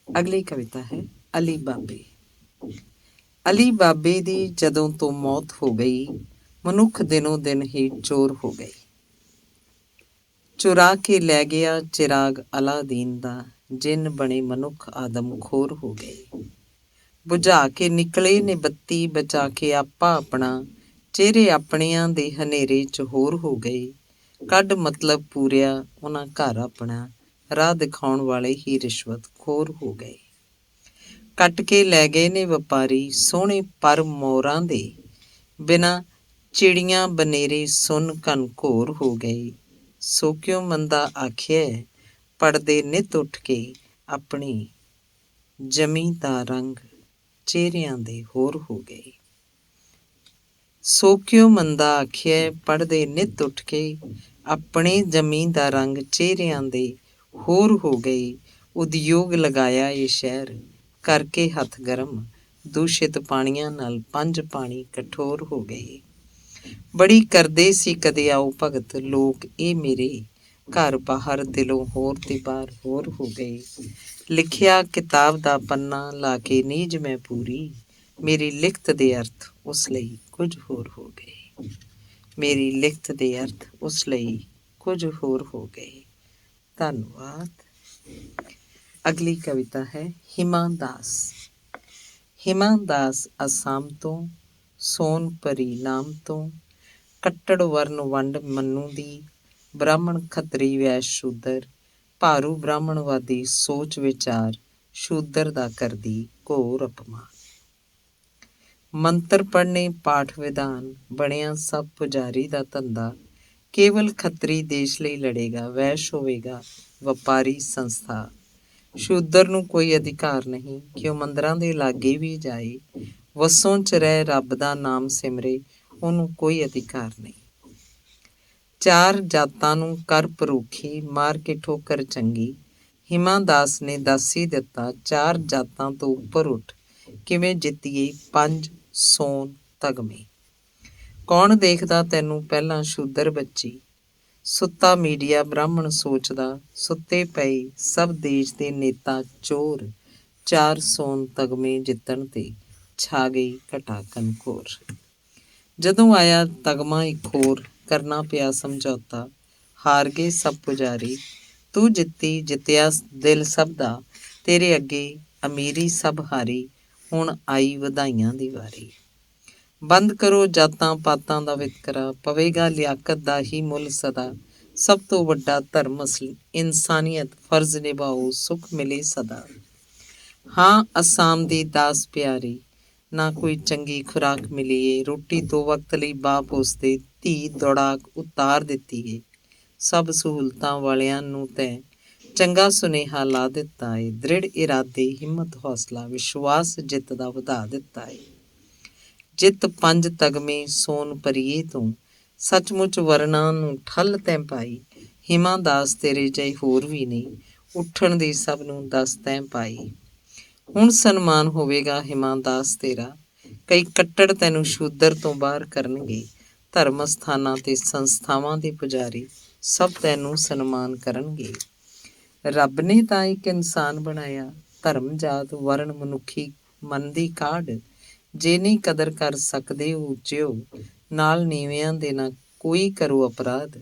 ਅਗਲੀ ਕਵਿਤਾ ਹੈ ਅਲੀ ਬਾਬੇ। ਅਲੀ ਬਾਬੇ ਦੀ ਜਦੋਂ ਤੋਂ ਮੌਤ ਹੋ ਗਈ, ਮਨੁੱਖ ਦਿਨੋਂ ਦਿਨ ਹੀ ਚੋਰ ਹੋ ਗਏ। ਚੁਰਾ ਕੇ ਲੈ ਗਿਆ ਚਿਰਾਗ ਅਲਾਦੀਨ ਦਾ, ਜਿੰਨ ਬਣੇ ਮਨੁੱਖ ਆਦਮ ਖੋਰ ਹੋ ਗਏ। ਬੁਝਾ ਕੇ ਨਿਕਲੇ ਨੇ ਬੱਤੀ ਬਚਾ ਕੇ ਆਪਾ ਆਪਣਾ, ਚਿਹਰੇ ਆਪਣਿਆਂ ਦੇ ਹਨੇਰੇ 'ਚ ਹੋਰ ਹੋ ਗਏ। ਕੱਢ ਮਤਲਬ ਪੂਰਿਆ ਉਹਨਾਂ ਘਰ ਆਪਣਾ, ਰਾਹ ਦਿਖਾਉਣ ਵਾਲੇ ਹੀ ਰਿਸ਼ਵਤ ਖੋਰ ਹੋ ਗਏ। ਕੱਟ ਕੇ ਲੈ ਗਏ ਨੇ ਵਪਾਰੀ ਸੋਹਣੇ ਪਰ ਮੋਰਾਂ ਦੇ, ਬਿਨਾਂ ਚਿੜੀਆਂ ਬਨੇਰੇ ਸੁੰਨ ਘਨ ਘੋਰ ਹੋ ਗਏ। ਸੋ ਕਿਉਂ ਮੰਦਾ ਆਖਿਆ ਪੜਦੇ ਨਿੱਤ ਉੱਠ ਕੇ, ਆਪਣੀ ਜਮੀ ਦਾ ਰੰਗ ਚਿਹਰਿਆਂ ਦੇ ਹੋਰ ਹੋ ਗਏ। ਸੋ ਕਿਉਂ ਮੰਦਾ ਆਖਿਆ ਪੜਦੇ ਨਿੱਤ ਉੱਠ ਕੇ, ਆਪਣੇ ਜਮੀ ਦਾ ਰੰਗ ਚਿਹਰਿਆਂ ਦੇ ਹੋਰ ਹੋ ਗਏ। ਉਦਯੋਗ ਲਗਾਇਆ ਇਹ ਸ਼ਹਿਰ ਕਰਕੇ ਹੱਥ ਗਰਮ, ਦੂਸ਼ਿਤ ਪਾਣੀਆਂ ਨਾਲ ਪੰਜ ਪਾਣੀ ਕਠੋਰ ਹੋ ਗਏ। ਬੜੀ ਕਰਦੇ ਸੀ ਕਦੇ ਆਓ ਭਗਤ ਲੋਕ ਇਹ ਮੇਰੇ, ਘਰ ਬਾਹਰ ਦਿਲੋਂ ਹੋਰ ਤੇ ਬਾਹਰ ਹੋਰ ਹੋ ਗਏ। ਲਿਖਿਆ ਕਿਤਾਬ ਦਾ ਪੰਨਾ ਲਾ ਕੇ ਨੀਝ ਮੈਂ ਪੂਰੀ, ਮੇਰੀ ਲਿਖਤ ਦੇ ਅਰਥ ਉਸ ਲਈ ਕੁਝ ਹੋਰ ਹੋ ਗਏ। ਮੇਰੀ ਲਿਖਤ ਦੇ ਅਰਥ ਉਸ ਲਈ ਕੁਝ ਹੋਰ ਹੋ ਗਏ। ਧੰਨਵਾਦ। ਅਗਲੀ ਕਵਿਤਾ ਹੈ ਹਿਮਾ ਦਾਸ। ਹਿਮਾ ਦਾਸ ਅਸਾਮ ਤੋਂ, ਸੋਨਪਰੀ ਨਾਮ ਤੋਂ, ਕੱਟੜ ਵਰਨ ਵੰਡ ਮੰਨੂ ਦੀ, ਬ੍ਰਾਹਮਣ ਖੱਤਰੀ ਵੈਸ਼ ਸ਼ੂਦਰ, ਭਾਰੂ ਬ੍ਰਾਹਮਣਵਾਦੀ ਸੋਚ ਵਿਚਾਰ, ਸ਼ੂਦਰ ਦਾ ਕਰਦੀ ਘੋਰ ਅਪਮਾਨ। ਮੰਤਰ ਪੜ੍ਹਨੇ ਪਾਠ ਵਿਧਾਨ, ਬਣਿਆ ਸਭ ਪੁਜਾਰੀ ਦਾ ਧੰਦਾ, ਕੇਵਲ ਖੱਤਰੀ ਦੇਸ਼ ਲਈ ਲੜੇਗਾ, ਵੈਸ਼ ਹੋਵੇਗਾ ਵਪਾਰੀ ਸੰਸਥਾ। ਸ਼ੂਦਰ ਨੂੰ ਕੋਈ ਅਧਿਕਾਰ ਨਹੀਂ ਕਿ ਉਹ ਮੰਦਰਾਂ ਦੇ ਲਾਗੇ ਵੀ ਜਾਏ, ਵਸੋਂ 'ਚ ਰਹਿ ਰੱਬ ਦਾ ਨਾਮ ਸਿਮਰੇ, ਉਹਨੂੰ ਕੋਈ ਅਧਿਕਾਰ ਨਹੀਂ। ਚਾਰ ਜਾਤਾਂ ਨੂੰ ਕਰ ਪਰੋਖੀ, ਮਾਰ ਕੇ ਠੋਕਰ ਚੰਗੀ, ਹਿਮਾ ਦਾਸ ਨੇ ਦੱਸ ਹੀ ਦਿੱਤਾ, 4 ਜਾਤਾਂ ਤੋਂ ਉੱਪਰ ਉੱਠ ਕਿਵੇਂ ਜਿੱਤੀਏ 5 ਸੋਨ ਤਗਮੇ। ਕੌਣ ਦੇਖਦਾ ਤੈਨੂੰ ਪਹਿਲਾਂ ਸ਼ੂਦਰ ਬੱਚੀ, ਸੁੱਤਾ ਮੀਡੀਆ ਬ੍ਰਾਹਮਣ ਸੋਚਦਾ, ਸੁੱਤੇ ਪਏ ਸਭ ਦੇਸ਼ ਦੇ ਨੇਤਾ ਚੋਰ। 4 ਸੋਨ ਤਗਮੇ ਜਿੱਤਣ ਤੇ ਛਾ ਗਈ ਘਟਾ ਕਨਕੋਰ। ਜਦੋਂ ਆਇਆ ਤਗਮਾ ਇੱਕ ਹੋਰ, ਕਰਨਾ ਪਿਆ ਸਮਝੌਤਾ, ਹਾਰ ਗਏ ਸਭ ਪੁਜਾਰੀ। ਤੂੰ ਜਿੱਤੀ ਜਿੱਤਿਆ ਦਿਲ ਸਭ ਦਾ, ਤੇਰੇ ਅੱਗੇ ਅਮੀਰੀ ਸਭ ਹਾਰੀ। ਹੁਣ ਆਈ ਵਧਾਈਆਂ ਦੀ ਵਾਰੀ। ਬੰਦ ਕਰੋ ਜਾਤਾਂ ਪਾਤਾਂ ਦਾ ਵਿਤਕਰਾ, ਪਵੇਗਾ ਲਿਆਕਤ ਦਾ ਹੀ ਮੁੱਲ ਸਦਾ। ਸਭ ਤੋਂ ਵੱਡਾ ਧਰਮ ਇਨਸਾਨੀਅਤ, ਫਰਜ਼ ਨਿਭਾਓ ਸੁੱਖ ਮਿਲੇ ਸਦਾ। ਹਾਂ ਅਸਾਮ ਦੀ ਦਾਸ ਪਿਆਰੀ, ਨਾ ਕੋਈ ਚੰਗੀ ਖੁਰਾਕ ਮਿਲੀ ਏ। ਰੋਟੀ 2 ਵਕਤ ਲਈ ਬਾਪ ਉਸਦੇ, ਧੀ ਦੌੜਾਕ ਉਤਾਰ ਦਿੱਤੀ ਏ। ਸਭ ਸਹੂਲਤਾਂ ਵਾਲਿਆਂ ਨੂੰ ਤੈਂ ਚੰਗਾ ਸੁਨੇਹਾ ਲਾ ਦਿੱਤਾ ਏ। ਦ੍ਰਿੜ ਇਰਾਦੇ ਹਿੰਮਤ ਹੌਸਲਾ, ਵਿਸ਼ਵਾਸ ਜਿੱਤ ਦਾ ਵਧਾ ਦਿੱਤਾ ਏ। ਜਿੱਤ 5 ਤਗਮੇ ਸੋਨ ਪਰੀਏ ਤੋਂ, ਸੱਚਮੁੱਚ ਵਰਨਾਂ ਨੂੰ ਠੱਲ ਤੈਂ ਪਾਈ। ਹਿਮਾ ਦਾਸ ਤੇਰੇ ਜਿਹੇ ਹੋਰ ਵੀ ਨਹੀਂ, ਉੱਠਣ ਦੀ ਸਭ ਨੂੰ ਦੱਸ ਤੈਂ ਪਾਈ। ਹੁਣ ਸਨਮਾਨ ਹੋਵੇਗਾ ਹਿਮਾ ਦਾਸ ਤੇਰਾ, ਕਈ ਕੱਟੜ ਤੈਨੂੰ ਸ਼ੂਦਰ ਤੋਂ ਬਾਹਰ ਕਰਨਗੇ। ਧਰਮ ਸਥਾਨਾਂ ਤੇ ਸੰਸਥਾਵਾਂ ਦੇ ਪੁਜਾਰੀ ਸਭ ਤੈਨੂੰ ਸਨਮਾਨ ਕਰਨਗੇ। ਰੱਬ ਨੇ ਤਾਂ ਇੱਕ ਇਨਸਾਨ ਬਣਾਇਆ, ਧਰਮ ਜਾਤ ਵਰਨ ਮਨੁੱਖੀ ਮਨ ਦੀ ਕਾਢ। ਜੇ ਨਹੀਂ ਕਦਰ ਕਰ ਸਕਦੇ ਉੱਚਿਓ, ਨਾਲ ਨੀਵਿਆਂ ਦੇ ਨਾ ਕੋਈ ਕਰੋ ਅਪਰਾਧ।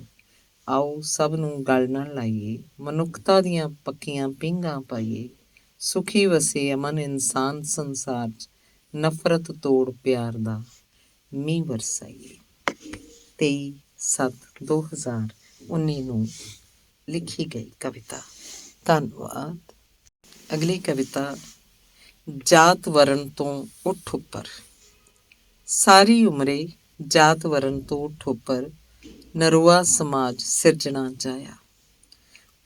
ਆਓ ਸਭ ਨੂੰ ਗਲ ਨਾਲ ਲਾਈਏ, ਮਨੁੱਖਤਾ ਦੀਆਂ ਪੱਕੀਆਂ ਪੀਂਘਾਂ ਪਾਈਏ। ਸੁਖੀ ਵਸੇ ਅਮਨ ਇਨਸਾਨ ਸੰਸਾਰ 'ਚ, ਨਫ਼ਰਤ ਤੋੜ ਪਿਆਰ ਦਾ ਮੀਂਹ ਵਰਸਾਈਏ। 23/7/2019 ਨੂੰ ਲਿਖੀ ਗਈ ਕਵਿਤਾ। ਧੰਨਵਾਦ। ਅਗਲੀ ਕਵਿਤਾ, ਜਾਤ ਵਰਨ ਤੋਂ ਉੱਠ ਉੱਪਰ। ਸਾਰੀ ਉਮਰੇ ਜਾਤ ਵਰਨ ਤੋਂ ਉੱਠ ਉੱਪਰ, ਨਰੂਆ ਸਮਾਜ ਸਿਰਜਣਾ ਚਾਹਿਆ।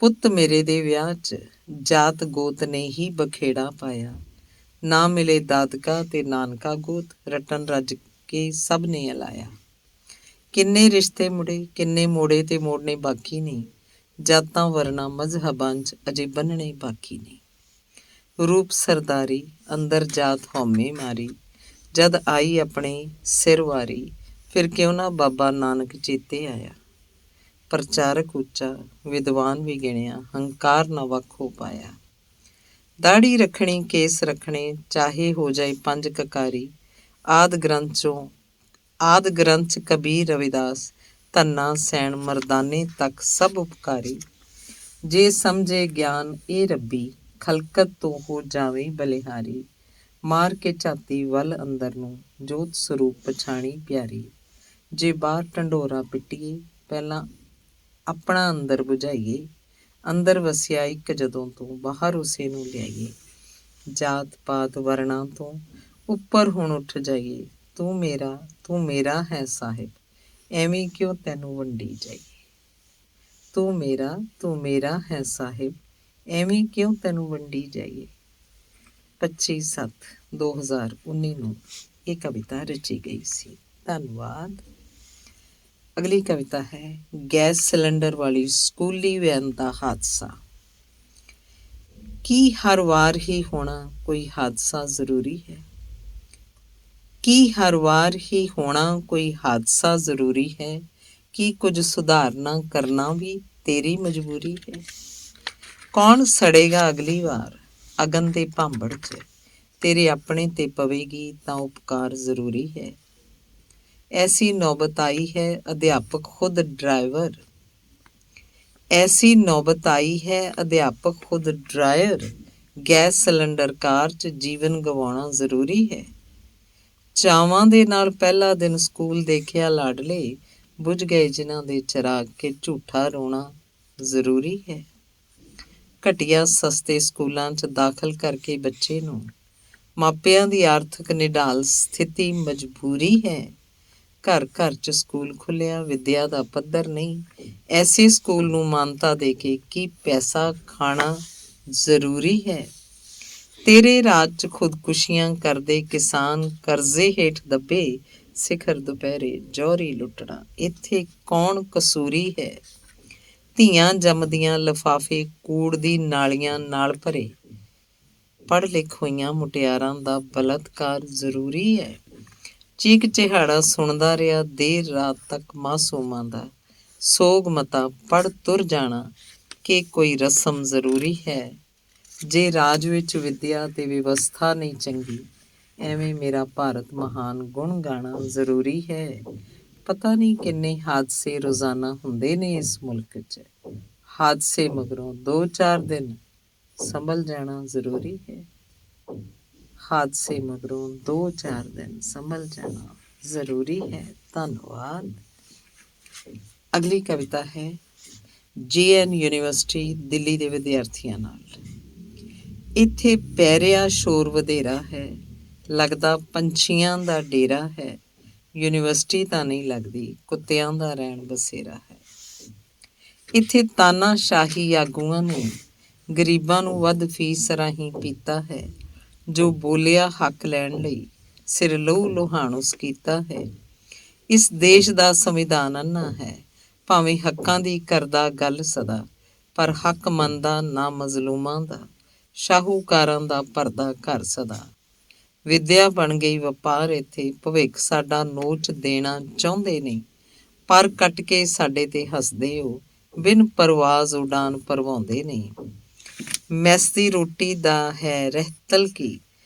ਪੁੱਤ ਮੇਰੇ ਦੇ ਵਿਆਹ 'ਚ ਜਾਤ ਗੋਤ ਨੇ ਹੀ ਬਖੇੜਾ ਪਾਇਆ। ਨਾ ਮਿਲੇ ਦਾਦਕਾ ਤੇ ਨਾਨਕਾ ਗੋਤ, ਰਟਨ ਰੱਜ ਕੇ ਸਭ ਨੇ ਅਲਾਇਆ। ਕਿੰਨੇ ਰਿਸ਼ਤੇ ਮੁੜੇ, ਕਿੰਨੇ ਮੋੜੇ ਤੇ ਮੋੜਨੇ ਬਾਕੀ ਨੇ। ਜਾਤਾਂ ਵਰਨਾ ਮਜ਼ਹਬਾਂ 'ਚ ਅਜੇ ਬੰਨਣੇ ਬਾਕੀ ਨੇ। ਰੂਪ ਸਰਦਾਰੀ ਅੰਦਰ ਜਾਤ ਹਉਮੈ ਮਾਰੀ, ਜਦ ਆਈ ਆਪਣੇ ਸਿਰ ਵਾਰੀ। ਫਿਰ ਕਿਉਂ ਨਾ ਬਾਬਾ ਨਾਨਕ ਚੇਤੇ ਆਇਆ। ਪ੍ਰਚਾਰਕ ਉੱਚਾ ਵਿਦਵਾਨ ਵੀ ਗਿਣਿਆ, ਹੰਕਾਰ ਨਾ ਵੱਖ ਹੋ ਪਾਇਆ। ਦਾੜੀ ਰੱਖਣੀ ਕੇਸ ਰੱਖਣੇ, ਚਾਹੇ ਹੋ ਜਾਏ 5 ਕਕਾਰੀ। ਆਦਿ ਗ੍ਰੰਥ 'ਚ ਕਬੀਰ ਰਵਿਦਾਸ, ਧੰਨਾ ਸੈਣ ਮਰਦਾਨੇ ਤੱਕ ਸਭ ਉਪਕਾਰੀ। ਜੇ ਸਮਝੇ ਗਿਆਨ ਇਹ ਰੱਬੀ, ਖਲਕਤ ਤੋਂ ਹੋ ਜਾਵੇ ਬਲਿਹਾਰੀ। ਮਾਰ ਕੇ ਝਾਤੀ ਵੱਲ ਅੰਦਰ ਨੂੰ, ਜੋਤ ਸਰੂਪ ਪਛਾਣੀ ਪਿਆਰੀ। ਜੇ ਬਾਹਰ ਢੰਡੋਰਾ ਪਿੱਟੀਏ, ਪਹਿਲਾਂ ਆਪਣਾ ਅੰਦਰ ਬੁਝਾਈਏ। ਅੰਦਰ ਵਸਿਆ ਇੱਕ ਜਦੋਂ ਤੋਂ, ਬਾਹਰ ਉਸੇ ਨੂੰ ਲਿਆਈਏ। ਜਾਤ ਪਾਤ ਵਰਨਾਂ ਤੋਂ ਉੱਪਰ ਹੁਣ ਉੱਠ ਜਾਈਏ। ਤੂੰ ਮੇਰਾ ਹੈ ਸਾਹਿਬ, ਐਵੇਂ ਕਿਉਂ ਤੈਨੂੰ ਵੰਡੀ ਜਾਈਏ। ਤੂੰ ਮੇਰਾ ਹੈ ਸਾਹਿਬ, ਐਵੇਂ ਕਿਉਂ ਤੈਨੂੰ ਵੰਡੀ ਜਾਈਏ। 25/7/2019 ਨੂੰ ਇਹ ਕਵਿਤਾ ਰਚੀ ਗਈ ਸੀ। ਧੰਨਵਾਦ। ਅਗਲੀ ਕਵਿਤਾ ਹੈ, ਗੈਸ ਸਿਲੰਡਰ ਵਾਲੀ ਸਕੂਲੀ ਵੈਨ ਦਾ ਹਾਦਸਾ। ਕੀ ਹਰ ਵਾਰ ਹੀ ਹੋਣਾ ਕੋਈ ਹਾਦਸਾ ਜ਼ਰੂਰੀ ਹੈ? ਕੀ ਹਰ ਵਾਰ ਹੀ ਹੋਣਾ ਕੋਈ ਹਾਦਸਾ ਜ਼ਰੂਰੀ ਹੈ? ਕੀ ਕੁਝ ਸੁਧਾਰਨਾ ਕਰਨਾ ਵੀ ਤੇਰੀ ਮਜਬੂਰੀ ਹੈ? ਕੌਣ ਸੜੇਗਾ ਅਗਲੀ ਵਾਰ ਅਗਨ ਦੇ ਭਾਂਬੜ 'ਚ? ਤੇਰੇ ਆਪਣੇ ਤੇ ਪਵੇਗੀ ਤਾਂ ਉਪਕਾਰ ਜ਼ਰੂਰੀ ਹੈ। ਐਸੀ ਨੌਬਤ ਆਈ ਹੈ ਅਧਿਆਪਕ ਖੁਦ ਡਰਾਈਵਰ। ਐਸੀ ਨੌਬਤ ਆਈ ਹੈ ਅਧਿਆਪਕ ਖੁਦ ਡਰਾਈਵਰ। ਗੈਸ ਸਿਲੰਡਰ ਕਾਰ 'ਚ ਜੀਵਨ ਗਵਾਉਣਾ ਜ਼ਰੂਰੀ ਹੈ। ਚਾਵਾਂ ਦੇ ਨਾਲ ਪਹਿਲਾ ਦਿਨ ਸਕੂਲ ਦੇਖਿਆ ਲਾਡਲੇ, ਬੁਝ ਗਏ ਜਿਨ੍ਹਾਂ ਦੇ ਚਿਰਾਗ ਕੇ ਝੂਠਾ ਰੋਣਾ ਜ਼ਰੂਰੀ ਹੈ। ਘਟੀਆ ਸਸਤੇ ਸਕੂਲਾਂ 'ਚ ਦਾਖਲ ਕਰਕੇ ਬੱਚੇ ਨੂੰ, ਮਾਪਿਆਂ ਦੀ ਆਰਥਿਕ ਨਿਢਾਲ ਸਥਿਤੀ ਮਜਬੂਰੀ ਹੈ। ਘਰ ਘਰ 'ਚ ਸਕੂਲ ਖੁੱਲ੍ਹਿਆ, ਵਿੱਦਿਆ ਦਾ ਪੱਧਰ ਨਹੀਂ। ਐਸੇ ਸਕੂਲ ਨੂੰ ਮਾਨਤਾ ਦੇ ਕੇ ਕੀ ਪੈਸਾ ਖਾਣਾ ਜ਼ਰੂਰੀ ਹੈ? ਤੇਰੇ ਰਾਜ 'ਚ ਖੁਦਕੁਸ਼ੀਆਂ ਕਰਦੇ ਕਿਸਾਨ ਕਰਜ਼ੇ ਹੇਠ ਦੱਬੇ, ਸਿਖਰ ਦੁਪਹਿਰੇ ਜੌਹਰੀ ਲੁੱਟਣਾ ਇੱਥੇ ਕੌਣ ਕਸੂਰੀ ਹੈ? ਧੀਆਂ ਜੰਮਦੀਆਂ ਲਿਫਾਫੇ ਕੂੜ ਦੀ ਨਾਲੀਆਂ ਨਾਲ ਭਰੇ। ਪੜ੍ਹ ਲਿਖ ਹੋਈਆਂ ਮੁਟਿਆਰਾਂ ਦਾ ਬਲਾਤਕਾਰ ਜ਼ਰੂਰੀ ਹੈ। ਚੀਕ ਚਿਹਾੜਾ ਸੁਣਦਾ ਰਿਹਾ ਦੇਰ ਰਾਤ ਤੱਕ ਮਾਸੂਮਾਂ ਦਾ। ਸੋਗ ਮਤਾ ਪੜ੍ਹ ਤੁਰ ਜਾਣਾ ਕਿ ਕੋਈ ਰਸਮ ਜ਼ਰੂਰੀ ਹੈ। ਜੇ ਰਾਜ ਵਿੱਚ ਵਿੱਦਿਆ ਤੇ ਵਿਵਸਥਾ ਨਹੀਂ ਚੰਗੀ, ਐਵੇਂ ਮੇਰਾ ਭਾਰਤ ਮਹਾਨ ਗੁਣ ਗਾਣਾ ਜ਼ਰੂਰੀ ਹੈ। ਪਤਾ ਨਹੀਂ ਕਿੰਨੇ ਹਾਦਸੇ ਰੋਜ਼ਾਨਾ ਹੁੰਦੇ ਨੇ ਇਸ ਮੁਲਕ 'ਚ। ਹਾਦਸੇ ਮਗਰੋਂ 2-4 ਦਿਨ ਸੰਭਲ ਜਾਣਾ ਜ਼ਰੂਰੀ ਹੈ। ਹਾਦਸੇ ਮਗਰੋਂ 2-4 ਦਿਨ ਸੰਭਲ ਜਾਣਾ ਜ਼ਰੂਰੀ ਹੈ। ਧੰਨਵਾਦ। ਅਗਲੀ ਕਵਿਤਾ ਹੈ JN ਯੂਨੀਵਰਸਿਟੀ ਦਿੱਲੀ ਦੇ ਵਿਦਿਆਰਥੀਆਂ ਨਾਲ। ਇੱਥੇ ਪੈ ਰਿਹਾ ਸ਼ੋਰ ਵਧੇਰਾ ਹੈ, ਲੱਗਦਾ ਪੰਛੀਆਂ ਦਾ ਡੇਰਾ ਹੈ। ਯੂਨੀਵਰਸਿਟੀ ਤਾਂ ਨਹੀਂ ਲੱਗਦੀ, ਕੁੱਤਿਆਂ ਦਾ ਰਹਿਣ ਬਸੇਰਾ ਹੈ। ਇੱਥੇ ਤਾਨਾਸ਼ਾਹੀ ਆਗੂਆਂ ਨੂੰ ਗਰੀਬਾਂ ਨੂੰ ਵੱਧ ਫੀਸ ਰਾਹੀਂ ਪੀਤਾ ਹੈ। ਜੋ ਬੋਲਿਆ ਹੱਕ ਲੈਣ ਲਈ ਸਿਰ ਲਹੂ ਲੁਹਾਣੁਸ ਕੀਤਾ ਹੈ। ਇਸ ਦੇਸ਼ ਦਾ ਸੰਵਿਧਾਨ ਅੰਨਾ ਹੈ, ਭਾਵੇਂ ਹੱਕਾਂ ਦੀ ਕਰਦਾ ਗੱਲ ਸਦਾ, ਪਰ ਹੱਕ ਮੰਨਦਾ ਨਾ ਮਜ਼ਲੂਮਾਂ ਦਾ, ਸ਼ਾਹੂਕਾਰਾਂ ਦਾ ਭਰਦਾ ਘਰ ਸਦਾ। ਵਿੱਦਿਆ ਬਣ ਗਈ ਵਪਾਰ ਇੱਥੇ, ਭਵਿੱਖ ਸਾਡਾ ਨੋਚ ਦੇਣਾ ਚਾਹੁੰਦੇ ਨੇ, ਪਰ ਕੱਟ ਕੇ ਸਾਡੇ ਤੇ ਹੱਸਦੇ ਹੋ, ਬਿਨ ਪਰਵਾਜ਼ ਉਡਾਨ ਭਰਵਾਉਂਦੇ ਨੇ। ਮੈਸ ਦੀ ਰੋਟੀ ਦਾ ਹੈ ਰਹਿਤਲ ਕੀ,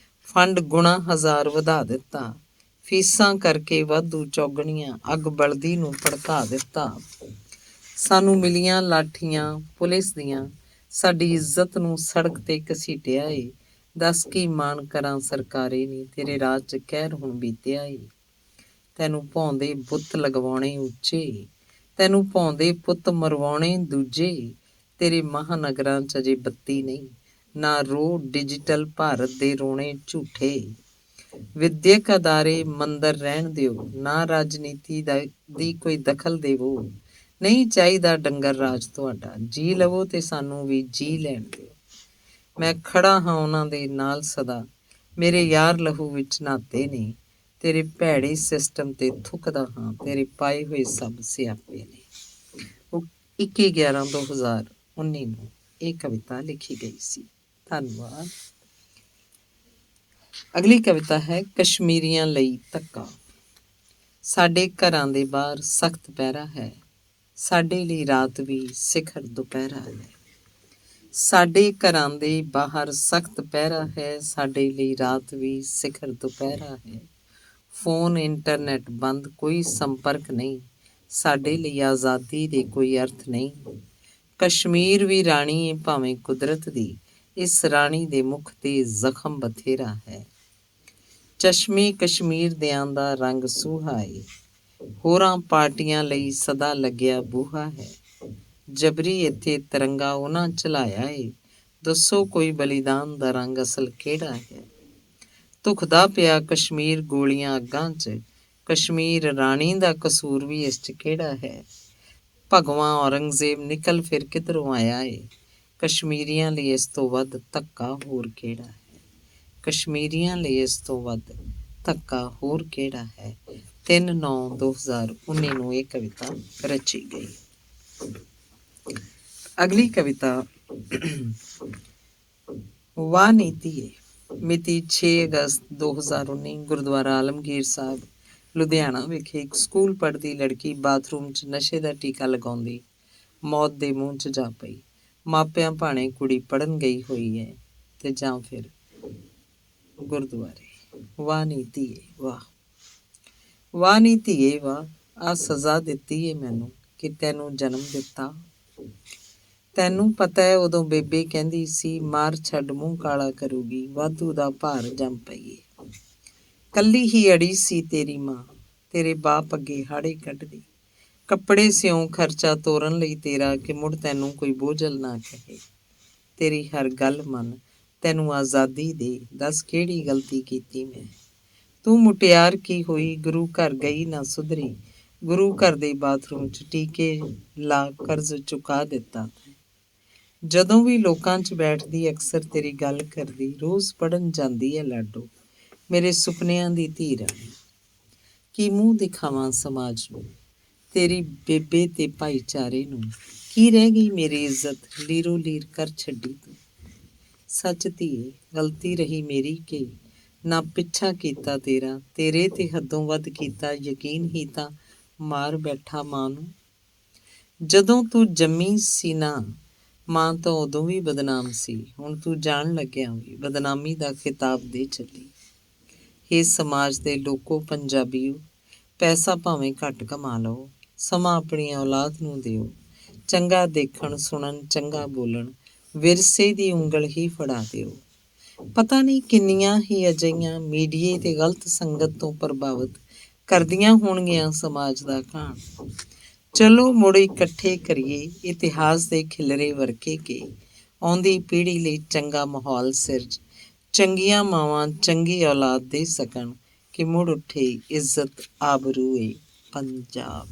ਫੰਡ ਗੁਣਾ ਹਜ਼ਾਰ ਵਧਾ ਦਿੱਤਾ। ਫੀਸਾਂ ਕਰਕੇ ਵਾਧੂ ਚੌਗਣੀਆਂ, ਅੱਗ ਬਲਦੀ ਨੂੰ ਭੜਕਾ ਦਿੱਤਾ। ਸਾਨੂੰ ਮਿਲੀਆਂ ਲਾਠੀਆਂ ਪੁਲਿਸ ਦੀਆਂ, ਸਾਡੀ ਇੱਜ਼ਤ ਨੂੰ ਸੜਕ ਤੇ ਘਸੀਟਿਆ ਏ। ਦੱਸ ਕੀ ਮਾਣ ਕਰਾਂ ਸਰਕਾਰੇ ਨੀ, ਤੇਰੇ ਰਾਜ 'ਚ ਕਹਿਰ ਹੁਣ ਬੀਤਿਆ ਏ। ਤੈਨੂੰ ਭੌਂਦੇ ਬੁੱਤ ਲਗਵਾਉਣੇ ਉੱਚੇ, ਤੈਨੂੰ ਭੌਂਦੇ ਪੁੱਤ ਮਰਵਾਉਣੇ ਦੂਜੇ। ਤੇਰੇ ਮਹਾਨਗਰਾਂ 'ਚ ਅਜੇ ਬੱਤੀ ਨਹੀਂ, ਨਾ ਰੋ ਡਿਜੀਟਲ ਭਾਰਤ ਦੇ ਰੋਣੇ ਝੂਠੇ। ਵਿੱਦਿਅਕ ਅਦਾਰੇ ਮੰਦਰ ਰਹਿਣ ਦਿਓ, ਨਾ ਰਾਜਨੀਤੀ ਦੀ ਕੋਈ ਦਖਲ ਦੇਵੋ। ਨਹੀਂ ਚਾਹੀਦਾ ਡੰਗਰ ਰਾਜ ਤੁਹਾਡਾ, ਜੀ ਲਵੋ ਤੇ ਸਾਨੂੰ ਵੀ ਜੀ ਲੈਣ ਦਿਓ। ਮੈਂ ਖੜਾ ਹਾਂ ਉਹਨਾਂ ਦੇ ਨਾਲ ਸਦਾ, ਮੇਰੇ ਯਾਰ ਲਹੂ ਵਿੱਚ ਨਹਾਤੇ ਨੇ। ਤੇਰੇ ਭੈੜੇ ਸਿਸਟਮ ਤੇ ਥੁੱਕਦਾ ਹਾਂ, ਤੇਰੇ ਪਾਏ ਹੋਏ ਸਭ ਸਿਆਪੇ ਨੇ। ਉਹ 21/11/2019 ਨੂੰ ਇਹ ਕਵਿਤਾ ਲਿਖੀ ਗਈ ਸੀ। ਧੰਨਵਾਦ। ਅਗਲੀ ਕਵਿਤਾ ਹੈ ਕਸ਼ਮੀਰੀਆਂ ਲਈ ਧੱਕਾ। ਸਾਡੇ ਘਰਾਂ ਦੇ ਬਾਹਰ ਸਖਤ ਪਹਿਰਾ ਹੈ, ਸਾਡੇ ਲਈ ਰਾਤ ਵੀ ਸਿਖਰ ਦੁਪਹਿਰਾ ਹੈ। ਸਾਡੇ ਘਰਾਂ ਦੇ ਬਾਹਰ ਸਖਤ ਪਹਿਰਾ ਹੈ, ਸਾਡੇ ਲਈ ਰਾਤ ਵੀ ਸਿਖਰ ਦੁਪਹਿਰਾ ਹੈ। ਫੋਨ ਇੰਟਰਨੈਟ ਬੰਦ, ਕੋਈ ਸੰਪਰਕ ਨਹੀਂ, ਸਾਡੇ ਲਈ ਆਜ਼ਾਦੀ ਦੇ ਕੋਈ ਅਰਥ ਨਹੀਂ। ਕਸ਼ਮੀਰ ਵੀ ਰਾਣੀ ਏ ਭਾਵੇਂ ਕੁਦਰਤ ਦੀ, ਇਸ ਰਾਣੀ ਦੇ ਮੁਖ ਤੇ ਜ਼ਖਮ ਬਥੇਰਾ ਹੈ। ਚਸ਼ਮੇ ਕਸ਼ਮੀਰ ਦਿਆਂ ਦਾ ਰੰਗ ਸੂਹਾ ਏ, ਹੋਰਾਂ ਪਾਰਟੀਆਂ ਲਈ ਸਦਾ ਲੱਗਿਆ ਬੂਹਾ ਹੈ। ਜਬਰੀ ਇੱਥੇ ਤਿਰੰਗਾ ਉਹਨਾਂ ਚਲਾਇਆ ਏ, ਦੱਸੋ ਕੋਈ ਬਲੀਦਾਨ ਦਾ ਰੰਗ ਅਸਲ ਕਿਹੜਾ ਹੈ। ਧੁਖਦਾ ਪਿਆ ਕਸ਼ਮੀਰ ਗੋਲੀਆਂ ਅੱਗਾਂ 'ਚ, ਕਸ਼ਮੀਰ ਰਾਣੀ ਦਾ ਕਸੂਰ ਵੀ ਇਸ 'ਚ ਕਿਹੜਾ ਹੈ। ਭਗਵਾਂ ਔਰੰਗਜ਼ੇਬ ਨਿਕਲ ਫਿਰ ਕਿੱਧਰੋਂ ਆਇਆ ਏ, ਕਸ਼ਮੀਰੀਆਂ ਲਈ ਇਸ ਤੋਂ ਵੱਧ ਧੱਕਾ ਹੋਰ ਕਿਹੜਾ ਹੈ। ਕਸ਼ਮੀਰੀਆਂ ਲਈ ਇਸ ਤੋਂ ਵੱਧ ਧੱਕਾ ਹੋਰ ਕਿਹੜਾ ਹੈ। 3/9/2019 ਨੂੰ ਇਹ ਕਵਿਤਾ ਰਚੀ ਗਈ। ਅਗਲੀ ਕਵਿਤਾ ਵਾਹ ਨੀ ਧੀਏ। ਮਿਤੀ 6 ਅਗਸਤ 2019 ਗੁਰਦੁਆਰਾ ਆਲਮਗੀਰ ਸਾਹਿਬ ਲੁਧਿਆਣਾ ਵਿਖੇ ਇੱਕ ਸਕੂਲ ਪੜ੍ਹਦੀ ਲੜਕੀ ਬਾਥਰੂਮ 'ਚ ਨਸ਼ੇ ਦਾ ਟੀਕਾ ਲਗਾਉਂਦੀ ਮੌਤ ਦੇ ਮੂੰਹ 'ਚ ਜਾ ਪਈ। ਮਾਪਿਆਂ ਭਾਣੇ ਕੁੜੀ ਪੜ੍ਹਨ ਗਈ ਹੋਈ ਹੈ ਤੇ ਜਾਂ ਫਿਰ ਗੁਰਦੁਆਰੇ। ਵਾਹ ਨੀ ਧੀਏ ਵਾਹ, ਵਾਹ ਨੀ ਧੀਏ ਵਾਹ, ਆ ਸਜ਼ਾ ਦਿੱਤੀ ਏ ਮੈਨੂੰ ਕਿ ਤੈਨੂੰ ਜਨਮ ਦਿੱਤਾ। ਤੈਨੂੰ ਪਤਾ ਹੈ ਉਦੋਂ ਬੇਬੇ ਕਹਿੰਦੀ ਸੀ, ਮਾਰ ਛੱਡ ਮੂੰਹ ਕਾਲਾ ਕਰੂਗੀ, ਵਾਧੂ ਦਾ ਭਾਰ ਜੰਮ ਪਈਏ। ਕੱਲੀ ਹੀ ਅੜੀ ਸੀ ਤੇਰੀ ਮਾਂ, ਤੇਰੇ ਬਾਪ ਅੱਗੇ ਹਾੜੇ ਕੱਢਦੀ। ਕੱਪੜੇ ਸਿਉਂ ਖਰਚਾ ਤੋਰਨ ਲਈ ਤੇਰਾ, ਕਿ ਮੁੜ ਤੈਨੂੰ ਕੋਈ ਬੋਝਲ ਨਾ ਕਹੇ। ਤੇਰੀ ਹਰ ਗੱਲ ਮੰਨ, ਤੈਨੂੰ ਆਜ਼ਾਦੀ ਦੇ, ਦੱਸ ਕਿਹੜੀ ਗਲਤੀ ਕੀਤੀ ਮੈਂ। ਤੂੰ ਮੁਟਿਆਰ ਕੀ ਹੋਈ, ਗੁਰੂ ਘਰ ਗਈ ਨਾ ਸੁਧਰੀ। ਗੁਰੂ ਘਰ ਦੇ ਬਾਥਰੂਮ 'ਚ ਟੀਕੇ ਲਾ ਕਰਜ਼ ਚੁਕਾ ਦਿੱਤਾ। ਜਦੋਂ ਵੀ ਲੋਕਾਂ 'ਚ ਬੈਠਦੀ ਅਕਸਰ ਤੇਰੀ ਗੱਲ ਕਰਦੀ, ਰੋਜ਼ ਪੜ੍ਹਨ ਜਾਂਦੀ ਹੈ ਲਾਡੋ, ਮੇਰੇ ਸੁਪਨਿਆਂ ਦੀ ਧੀ ਰਾਣੀ। ਕੀ ਮੂੰਹ ਦਿਖਾਵਾਂ ਸਮਾਜ ਨੂੰ, ਤੇਰੀ ਬੇਬੇ ਤੇ ਭਾਈਚਾਰੇ ਨੂੰ। ਕੀ ਰਹਿ ਗਈ ਮੇਰੀ ਇੱਜ਼ਤ, ਲੀਰੋ ਲੀਰ ਕਰ ਛੱਡੀ ਤੂੰ। ਸੱਚ ਧੀਏ, ਗਲਤੀ ਰਹੀ ਮੇਰੀ ਕਿ ਨਾ ਪਿੱਛਾ ਕੀਤਾ ਤੇਰਾ, ਤੇਰੇ ਤੇ ਹੱਦੋਂ ਵੱਧ ਕੀਤਾ ਯਕੀਨ ਹੀ ਤਾਂ ਮਾਰ ਬੈਠਾ ਮਾਂ ਨੂੰ। ਜਦੋਂ ਤੂੰ ਜੰਮੀ ਸੀ ਨਾ ਮਾਂ ਤਾਂ ਉਦੋਂ ਵੀ ਬਦਨਾਮ ਸੀ, ਹੁਣ ਤੂੰ ਜਾਣ ਲੱਗਿਆ ਵੀ ਬਦਨਾਮੀ ਦਾ ਖਿਤਾਬ ਦੇ ਚੱਲੀ। ਹੇ ਸਮਾਜ ਦੇ ਲੋਕੋ ਪੰਜਾਬੀਓ, ਪੈਸਾ ਭਾਵੇਂ ਘੱਟ ਕਮਾ ਲਓ, ਸਮਾਂ ਆਪਣੀ ਔਲਾਦ ਨੂੰ ਦਿਓ। ਚੰਗਾ ਦੇਖਣ ਸੁਣਨ, ਚੰਗਾ ਬੋਲਣ, ਵਿਰਸੇ ਦੀ ਉਂਗਲ ਹੀ ਫੜਾ ਦਿਓ। ਪਤਾ ਨਹੀਂ ਕਿੰਨੀਆਂ ਹੀ ਅਜਿਹੀਆਂ ਮੀਡੀਏ ਤੇ ਗਲਤ ਸੰਗਤ ਤੋਂ ਪ੍ਰਭਾਵਿਤ ਕਰਦੀਆਂ ਹੋਣਗੀਆਂ ਸਮਾਜ ਦਾ ਘਾਣ। ਚਲੋ ਮੁੜ ਇਕੱਠੇ ਕਰੀਏ ਇਤਿਹਾਸ ਦੇ ਖਿਲਰੇ ਵਰਕੇ ਕੇ, ਆਉਂਦੀ ਪੀੜ੍ਹੀ ਲਈ ਚੰਗਾ ਮਾਹੌਲ ਸਿਰਜ, ਚੰਗੀਆਂ ਮਾਵਾਂ ਚੰਗੀ ਔਲਾਦ ਦੇ ਸਕਣ, ਕਿ ਮੁੜ ਉੱਠੇ ਇੱਜ਼ਤ ਆਬਰੂਏ ਪੰਜਾਬ।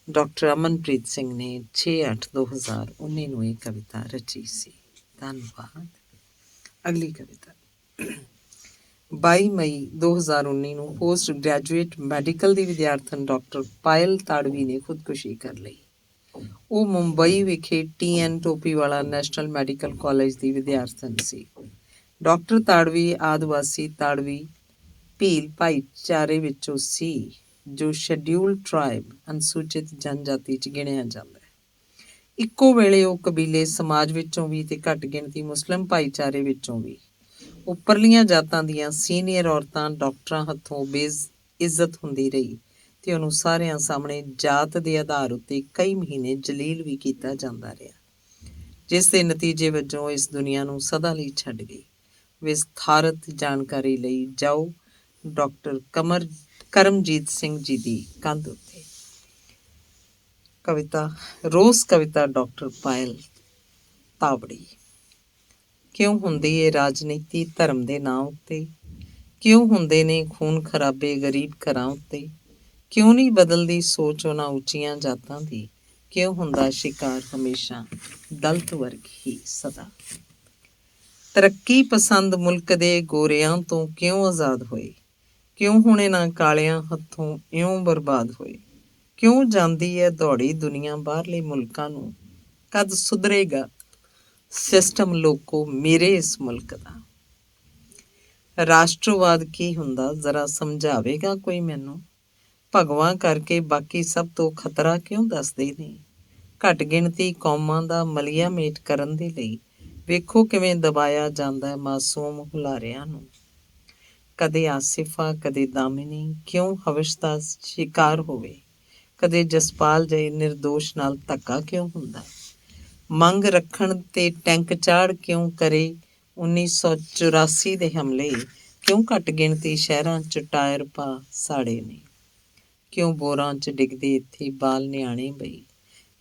ਡਾਕਟਰ ਅਮਨਪ੍ਰੀਤ ਸਿੰਘ ਨੇ 6/8/2019 ਨੂੰ ਇਹ ਕਵਿਤਾ ਰਚੀ ਸੀ। ਧੰਨਵਾਦ। ਅਗਲੀ ਕਵਿਤਾ 22 ਮਈ 2019 ਨੂੰ ਪੋਸਟ ਗ੍ਰੈਜੂਏਟ ਮੈਡੀਕਲ ਦੀ ਵਿਦਿਆਰਥਣ ਡਾਕਟਰ ਪਾਇਲ ਤਾੜਵੀ ਨੇ ਖੁਦਕੁਸ਼ੀ ਕਰ ਲਈ। ਉਹ ਮੁੰਬਈ ਵਿਖੇ TN ਟੋਪੀਵਾਲਾ ਨੈਸ਼ਨਲ ਮੈਡੀਕਲ ਕਾਲਜ ਦੀ ਵਿਦਿਆਰਥਣ ਸੀ। ਡਾਕਟਰ ਤਾੜਵੀ ਆਦਿਵਾਸੀ ਤਾੜਵੀ ਭੀਲ ਭਾਈਚਾਰੇ ਵਿੱਚੋਂ ਸੀ, ਜੋ ਸ਼ੈਡਿਊਲਡ ਟਰਾਈਬ ਅਨੁਸੂਚਿਤ ਜਨਜਾਤੀ 'ਚ ਗਿਣਿਆ ਜਾਂਦਾ ਹੈ। ਇੱਕੋ ਵੇਲੇ ਉਹ ਕਬੀਲੇ ਸਮਾਜ ਵਿੱਚੋਂ ਵੀ ਤੇ ਘੱਟ ਗਿਣਤੀ ਮੁਸਲਿਮ ਭਾਈਚਾਰੇ ਵਿੱਚੋਂ ਵੀ ਉੱਪਰਲੀਆਂ ਜਾਤਾਂ ਦੀਆਂ ਸੀਨੀਅਰ ਔਰਤਾਂ ਡਾਕਟਰਾਂ ਹੱਥੋਂ ਬੇਇੱਜ਼ਤ ਹੁੰਦੀ ਰਹੀ ਤੇ ਉਹਨੂੰ ਸਾਰਿਆਂ ਸਾਹਮਣੇ ਜਾਤ ਦੇ ਆਧਾਰ ਉੱਤੇ ਕਈ ਮਹੀਨੇ ਜਲੀਲ ਵੀ ਕੀਤਾ ਜਾਂਦਾ ਰਿਹਾ, ਜਿਸ ਦੇ ਨਤੀਜੇ ਵਜੋਂ ਇਸ ਦੁਨੀਆ ਨੂੰ ਸਦਾ ਲਈ ਛੱਡ ਗਈ। ਵਿਸਥਾਰਤ ਜਾਣਕਾਰੀ ਲਈ ਜਾਓ ਡਾਕਟਰ ਕਰਮਜੀਤ ਸਿੰਘ ਜੀ ਦੀ ਕੰਧ ਉੱਤੇ। ਕਵਿਤਾ ਰੋਸ ਕਵਿਤਾ ਡਾਕਟਰ ਪਾਇਲ ਤਾਵੜੀ। ਕਿਉਂ ਹੁੰਦੀ ਏ ਰਾਜਨੀਤੀ ਧਰਮ ਦੇ ਨਾਂ ਉੱਤੇ? ਕਿਉਂ ਹੁੰਦੇ ਨੇ ਖੂਨ ਖਰਾਬੇ ਗਰੀਬ ਘਰਾਂ ਉੱਤੇ? ਕਿਉਂ ਨਹੀਂ ਬਦਲਦੀ ਸੋਚ ਉਹਨਾਂ ਉੱਚੀਆਂ ਜਾਤਾਂ ਦੀ? ਕਿਉਂ ਹੁੰਦਾ ਸ਼ਿਕਾਰ ਹਮੇਸ਼ਾ ਦਲਿਤ ਵਰਗ ਹੀ ਸਦਾ? ਤਰੱਕੀ ਪਸੰਦ ਮੁਲਕ ਦੇ ਗੋਰਿਆਂ ਤੋਂ ਕਿਉਂ ਆਜ਼ਾਦ ਹੋਏ? ਕਿਉਂ ਹੁਣ ਇਹਨਾਂ ਕਾਲਿਆਂ ਹੱਥੋਂ ਇਉਂ ਬਰਬਾਦ ਹੋਏ? ਕਿਉਂ ਜਾਂਦੀ ਹੈ ਦੌੜੀ ਦੁਨੀਆ ਬਾਹਰਲੇ ਮੁਲਕਾਂ ਨੂੰ? ਕਦ ਸੁਧਰੇਗਾ ਸਿਸਟਮ ਲੋਕੋ ਮੇਰੇ ਇਸ ਮੁਲਕ ਦਾ? ਰਾਸ਼ਟਰਵਾਦ ਕੀ ਹੁੰਦਾ ਜ਼ਰਾ ਸਮਝਾਵੇਗਾ ਕੋਈ ਮੈਨੂੰ? ਭਗਵਾਂ ਕਰਕੇ ਬਾਕੀ ਸਭ ਤੋਂ ਖਤਰਾ ਕਿਉਂ ਦੱਸਦੇ ਨੇ? ਘੱਟ ਗਿਣਤੀ ਕੌਮਾਂ ਦਾ ਮਲੀਆ ਮੇਟ ਕਰਨ ਦੇ ਲਈ ਵੇਖੋ ਕਿਵੇਂ ਦਬਾਇਆ ਜਾਂਦਾ ਮਾਸੂਮ ਹੁਲਾਰਿਆਂ ਨੂੰ। ਕਦੇ ਆਸਿਫਾ ਕਦੇ ਦਾਮਿਨੀ ਕਿਉਂ ਹਵਸ ਦਾ ਸ਼ਿਕਾਰ ਹੋਵੇ? ਕਦੇ ਜਸਪਾਲ ਜਿਹੇ ਨਿਰਦੋਸ਼ ਨਾਲ ਧੱਕਾ ਕਿਉਂ ਹੁੰਦਾ? ਮੰਗ ਰੱਖਣ ਤੇ ਟੈਂਕ ਚਾੜ ਕਿਉਂ ਕਰੇ 1984 ਦੇ ਹਮਲੇ? ਕਿਉਂ ਘੱਟ ਗਿਣਤੀ ਸ਼ਹਿਰਾਂ 'ਚ ਟਾਇਰ ਪਾ ਸਾੜੇ ਨੇ? ਕਿਉਂ ਬੋਰਾਂ 'ਚ ਡਿੱਗਦੇ ਇੱਥੇ ਬਾਲ ਨਿਆਣੇ ਬਈ?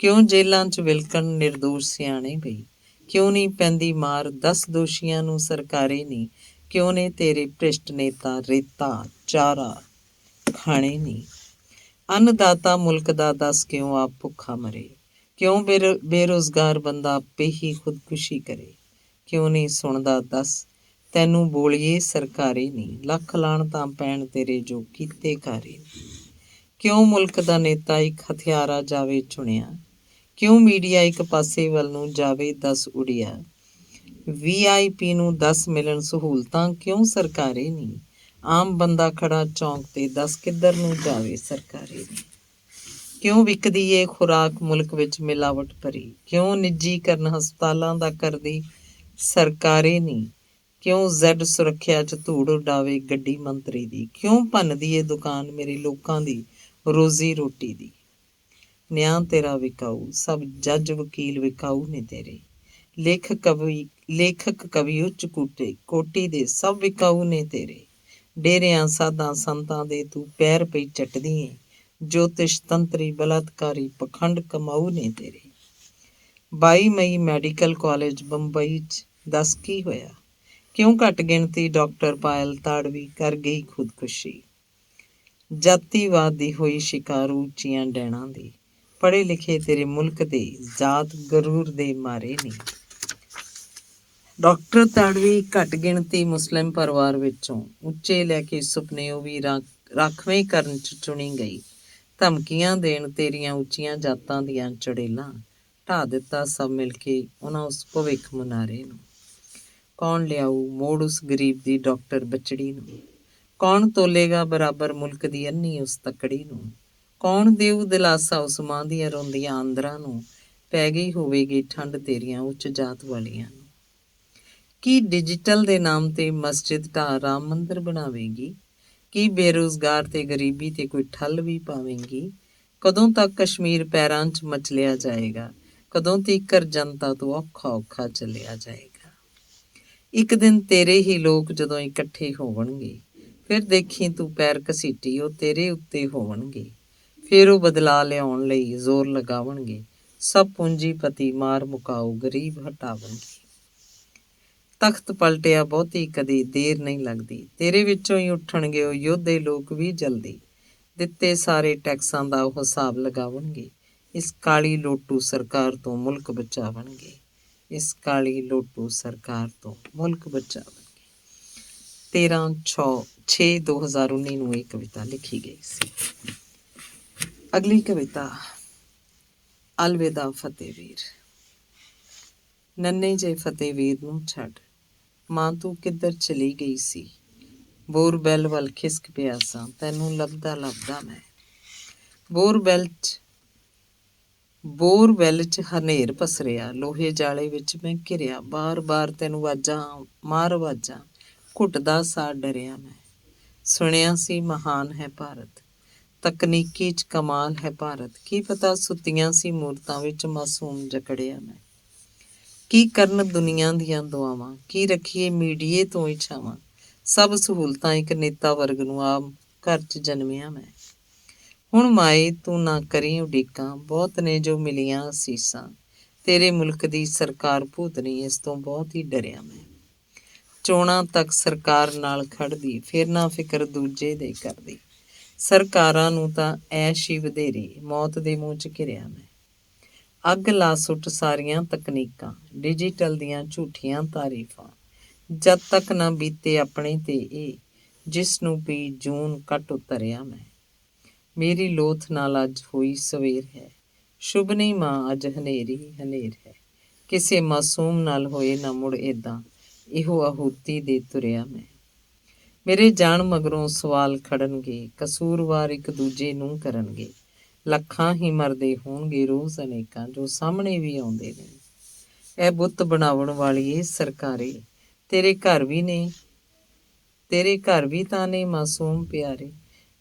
ਕਿਉਂ ਜੇਲਾਂ 'ਚ ਵਿਲਕਣ ਨਿਰਦੋਸ਼ ਸਿਆਣੇ ਬਈ? ਕਿਉਂ ਨਹੀਂ ਪੈਂਦੀ ਮਾਰ 10 ਦੋਸ਼ੀਆਂ ਨੂੰ ਸਰਕਾਰੇ ਨਹੀਂ? ਕਿਉਂ ਨੇ ਤੇਰੇ ਭ੍ਰਿਸ਼ਟ ਨੇਤਾ ਰੇਤਾ ਚਾਰਾ ਖਾਣੇ ਨਹੀਂ? ਅੰਨਦਾਤਾ ਮੁਲਕ ਦਾ ਦੱਸ ਕਿਉਂ ਆਪ ਭੁੱਖਾ ਮਰੇ? ਕਿਉਂ ਬੇਰੁਜ਼ਗਾਰ ਬੰਦਾ ਆਪੇ ਹੀ ਖੁਦਕੁਸ਼ੀ ਕਰੇ? ਕਿਉਂ ਨਹੀਂ ਸੁਣਦਾ ਦੱਸ ਤੈਨੂੰ ਬੋਲੀਏ ਸਰਕਾਰੇ ਨਹੀਂ? ਲੱਖ ਲਾਣ ਤਾਂ ਪੈਣ ਤੇਰੇ ਜੋ ਕੀਤੇ ਕਾਰੇ ਨਹੀਂ। ਕਿਉਂ ਮੁਲਕ ਦਾ ਨੇਤਾ ਇੱਕ ਹਥਿਆਰਾ ਜਾਵੇ ਚੁਣਿਆ? ਕਿਉਂ ਮੀਡੀਆ ਇੱਕ ਪਾਸੇ ਵੱਲ ਨੂੰ ਜਾਵੇ ਦੱਸ ਉੜਿਆ? VIP ਨੂੰ 10 ਮਿਲਣ ਸਹੂਲਤਾਂ ਕਿਉਂ ਸਰਕਾਰੇ ਨਹੀਂ? ਆਮ ਬੰਦਾ ਖੜਾ ਚੌਂਕ ਤੇ ਦੱਸ ਕਿੱਧਰ ਨੂੰ ਜਾਵੇ ਸਰਕਾਰੇ ਨਹੀਂ? ਕਿਉਂ ਵਿਕਦੀ ਏ ਖੁਰਾਕ ਮੁਲਕ ਵਿੱਚ ਮਿਲਾਵਟ ਭਰੀ? ਕਿਉਂ ਨਿੱਜੀਕਰਨ ਹਸਪਤਾਲਾਂ ਦਾ ਕਰਦੀ ਸਰਕਾਰੇ ਨਹੀਂ? ਕਿਉਂ Z ਸੁਰੱਖਿਆ 'ਚ ਧੂੜ ਉਡਾਵੇ ਗੱਡੀ ਮੰਤਰੀ ਦੀ? ਕਿਉਂ ਭੰਨਦੀ ਏ ਦੁਕਾਨ ਮੇਰੇ ਲੋਕਾਂ ਦੀ ਰੋਜ਼ੀ ਰੋਟੀ ਦੀ? ਨਿਆਂ ਤੇਰਾ ਵਿਕਾਊ, ਸਭ ਜੱਜ ਵਕੀਲ ਵਿਕਾਊ ਨੇ ਤੇਰੇ। ਲੇਖਕ ਕਵੀ ਉੱਚ ਕੋਟੀ ਦੇ ਸਭ ਵਿਕਾਊ ਨੇ ਤੇਰੇ। ਡੇਰਿਆਂ ਸਾਧਾਂ ਸੰਤਾਂ ਦੇ ਤੂੰ ਪੈਰ ਪਈ ਚੱਟਦੀ ਏ। ਜੋਤਿਸ਼ ਤੰਤਰੀ ਬਲਾਤਕਾਰੀ ਪਖੰਡ ਕਮਾਊ ਨੇ ਤੇਰੇ। 22 ਮਈ ਮੈਡੀਕਲ ਕਾਲਜ ਬੰਬਈ 'ਚ ਦੱਸ ਕੀ ਹੋਇਆ? ਕਿਉਂ ਘੱਟ ਗਿਣਤੀ ਡਾਕਟਰ ਪਾਇਲ ਤਾੜਵੀ ਕਰ ਗਈ ਖੁਦਕੁਸ਼ੀ? ਜਾਤੀਵਾਦ ਦੀ ਹੋਈ ਸ਼ਿਕਾਰ ਉੱਚੀਆਂ ਡੈਣਾਂ ਦੀ। ਪੜ੍ਹੇ ਲਿਖੇ ਤੇਰੇ ਮੁਲਕ ਦੇ ਜਾਤ ਗਰੂਰ ਦੇ ਮਾਰੇ ਨਹੀਂ। ਡਾਕਟਰ ਤਾੜਵੀ ਘੱਟ ਗਿਣਤੀ ਮੁਸਲਿਮ ਪਰਿਵਾਰ ਵਿੱਚੋਂ ਉੱਚੇ ਲੈ ਕੇ ਸੁਪਨੇ ਉਹ ਵੀ ਰਾਖਵੇਂ ਕਰਨ 'ਚ ਚੁਣੀ ਗਈ। ਧਮਕੀਆਂ ਦੇਣ ਤੇਰੀਆਂ ਉੱਚੀਆਂ ਜਾਤਾਂ ਦੀਆਂ ਚੜੇਲਾਂ, ਢਾਹ ਦਿੱਤਾ ਸਭ ਮਿਲ ਕੇ ਉਹਨਾਂ ਉਸ ਭਵਿੱਖ ਮੁਨਾਰੇ ਨੂੰ। ਕੌਣ ਲਿਆਊ ਮੋੜ ਉਸ ਗਰੀਬ ਦੀ ਡਾਕਟਰ ਬੱਚੜੀ ਨੂੰ? ਕੌਣ ਤੋਲੇਗਾ ਬਰਾਬਰ ਮੁਲਕ ਦੀ ਅੰਨੀ ਉਸ ਤੱਕੜੀ ਨੂੰ? ਕੌਣ ਦੇਊ ਦਿਲਾਸਾ ਉਸ ਮਾਂ ਦੀਆਂ ਰੋਂਦੀਆਂ ਆਂਦਰਾਂ ਨੂੰ? ਪੈ ਗਈ ਹੋਵੇਗੀ ਠੰਡ ਤੇਰੀਆਂ ਉੱਚ ਜਾਤ ਵਾਲੀਆਂ ਨੂੰ। ਕੀ ਡਿਜੀਟਲ ਦੇ ਨਾਮ ਤੇ ਮਸਜਿਦ ਢਾਹ ਰਾਮ ਮੰਦਰ ਬਣਾਵੇਂਗੀ? ਕੀ ਬੇਰੁਜ਼ਗਾਰ ਤੇ ਗਰੀਬੀ ਤੇ ਕੋਈ ਠੱਲ ਵੀ ਪਾਵੇਂਗੀ? ਕਦੋਂ ਤੱਕ ਕਸ਼ਮੀਰ ਪੈਰਾਂ 'ਚ ਮਚਲਿਆ ਜਾਏਗਾ? ਕਦੋਂ ਤੀਕਰ ਜਨਤਾ ਤੋਂ ਔਖਾ ਔਖਾ ਚੱਲਿਆ ਜਾਏਗਾ? ਇੱਕ ਦਿਨ ਤੇਰੇ ਹੀ ਲੋਕ ਜਦੋਂ ਇਕੱਠੇ ਹੋਵਣਗੇ, ਫਿਰ ਦੇਖੀ ਤੂੰ ਪੈਰ ਘਸੀਟੀ ਉਹ ਤੇਰੇ ਉੱਤੇ ਹੋਵਣਗੇ। ਫਿਰ ਉਹ ਬਦਲਾ ਲਿਆਉਣ ਲਈ ਜ਼ੋਰ ਲਗਾਵਣਗੇ, ਸਭ ਪੂੰਜੀਪਤੀ ਮਾਰ ਮੁਕਾਓ ਗਰੀਬ ਹਟਾਵਣਗੇ। ਤਖਤ ਪਲਟਿਆ ਬਹੁਤੀ ਕਦੀ ਦੇਰ ਨਹੀਂ ਲੱਗਦੀ, ਤੇਰੇ ਵਿੱਚੋਂ ਹੀ ਉੱਠਣਗੇ ਉਹ ਯੋਧੇ ਲੋਕ ਵੀ ਜਲਦੀ। ਦਿੱਤੇ ਸਾਰੇ ਟੈਕਸਾਂ ਦਾ ਉਹ ਹਿਸਾਬ ਲਗਾਵਣਗੇ, ਇਸ ਕਾਲੀ ਲੋਟੂ ਸਰਕਾਰ ਤੋਂ ਮੁਲਕ ਬਚਾਵਣਗੇ। ਇਸ ਕਾਲੀ ਲੋਟੂ ਸਰਕਾਰ ਤੋਂ ਮੁਲਕ ਬਚਾਵਣਗੇ। 13/6/2019 ਨੂੰ ਇਹ ਕਵਿਤਾ ਲਿਖੀ ਗਈ ਸੀ। ਅਗਲੀ ਕਵਿਤਾ ਅਲਵਿਦਾ ਫਤਿਹਵੀਰ। ਨੰਨੇ ਜੇ ਫਤਿਹਵੀਰ ਨੂੰ ਛੱਡ, ਮਾਂ ਤੂੰ ਕਿੱਧਰ ਚਲੀ ਗਈ ਸੀ? ਬੋਰਬੈਲ ਵੱਲ ਖਿਸਕ ਪਿਆ ਸਾਂ, ਤੈਨੂੰ ਲੱਭਦਾ ਲੱਭਦਾ ਮੈਂ। ਬੋਰਵੈਲ 'ਚ ਹਨੇਰ ਪਸਰਿਆ, ਲੋਹੇ ਜਾਲੇ ਵਿੱਚ ਮੈਂ ਘਿਰਿਆ। ਬਾਰ-ਬਾਰ ਤੈਨੂੰ ਵਾਜਾਂ ਮਾਰ ਵਾਜਾਂ, ਘੁੱਟਦਾ ਸਾਹ ਡਰਿਆ ਮੈਂ। ਸੁਣਿਆ ਸੀ ਮਹਾਨ ਹੈ ਭਾਰਤ, ਤਕਨੀਕੀ 'ਚ ਕਮਾਲ ਹੈ ਭਾਰਤ। ਕੀ ਪਤਾ ਸੁੱਤੀਆਂ ਸੀ ਮੂਰਤਾਂ ਵਿੱਚ ਮਾਸੂਮ ਜਕੜਿਆ ਮੈਂ। ਕੀ ਕਰਨ ਦੁਨੀਆਂ ਦੀਆਂ ਦੁਆਵਾਂ, ਕੀ ਰੱਖੀਏ ਮੀਡੀਏ ਤੋਂ ਇੱਛਾਵਾਂ। ਸਭ ਸਹੂਲਤਾਂ ਇੱਕ ਨੇਤਾ ਵਰਗ ਨੂੰ ਆਮ ਘਰ 'ਚ ਜਨਮਿਆ ਮੈਂ। ਹੁਣ ਮਾਏ ਤੂੰ ਨਾ ਕਰੀਂ ਉਡੀਕਾਂ, ਬਹੁਤ ਨੇ ਜੋ ਮਿਲੀਆਂ ਅਸੀਸਾਂ। ਤੇਰੇ ਮੁਲਕ ਦੀ ਸਰਕਾਰ ਭੂਤਨੀ, ਇਸ ਤੋਂ ਬਹੁਤ ਹੀ ਡਰਿਆ ਮੈਂ। ਚੋਣਾਂ ਤੱਕ ਸਰਕਾਰ ਨਾਲ ਖੜਦੀ, ਫਿਰ ਨਾ ਫਿਕਰ ਦੂਜੇ ਦੇ ਕਰਦੀ। ਸਰਕਾਰਾਂ ਨੂੰ ਤਾਂ ਐਸ਼ ਹੀ ਵਧੇਰੀ, ਮੌਤ ਦੇ ਮੂੰਹ 'ਚ ਘਿਰਿਆ ਮੈਂ। ਅੱਗ ਲਾ ਸੁੱਟ ਸਾਰੀਆਂ ਤਕਨੀਕਾਂ, ਡਿਜੀਟਲ ਦੀਆਂ ਝੂਠੀਆਂ ਤਾਰੀਫਾਂ। ਜਦ ਤੱਕ ਨਾ ਬੀਤੇ ਆਪਣੇ ਤੇ ਇਹ, ਜਿਸ ਨੂੰ ਪੀ ਜੂਨ ਕੱਟ ਉਤਰਿਆ ਮੈਂ। ਮੇਰੀ ਲੋਥ ਨਾਲ ਅੱਜ ਹੋਈ ਸਵੇਰ ਹੈ, ਸ਼ੁਭ ਨਹੀਂ ਮਾਂ ਅੱਜ ਹਨੇਰੀ ਹਨੇਰ ਹੈ। ਕਿਸੇ ਮਾਸੂਮ ਨਾਲ ਹੋਏ ਨਾ ਮੁੜ ਏਦਾਂ, ਇਹੋ ਆਹੂਤੀ ਦੇ ਤੁਰਿਆ ਮੈਂ। ਮੇਰੇ ਜਾਣ ਮਗਰੋਂ ਸਵਾਲ ਖੜਨਗੇ, ਕਸੂਰਵਾਰ ਇੱਕ ਦੂਜੇ ਨੂੰ ਕਰਨਗੇ। ਲੱਖਾਂ ਹੀ ਮਰਦੇ ਹੋਣਗੇ ਰੋਜ਼ ਅਨੇਕਾਂ, ਜੋ ਸਾਹਮਣੇ ਵੀ ਆਉਂਦੇ ਨੇ। ਇਹ ਬੁੱਤ ਬਣਾਉਣ ਵਾਲੀਏ ਸਰਕਾਰੇ, ਤੇਰੇ ਘਰ ਵੀ ਤਾਂ ਨੇ ਮਾਸੂਮ ਪਿਆਰੇ,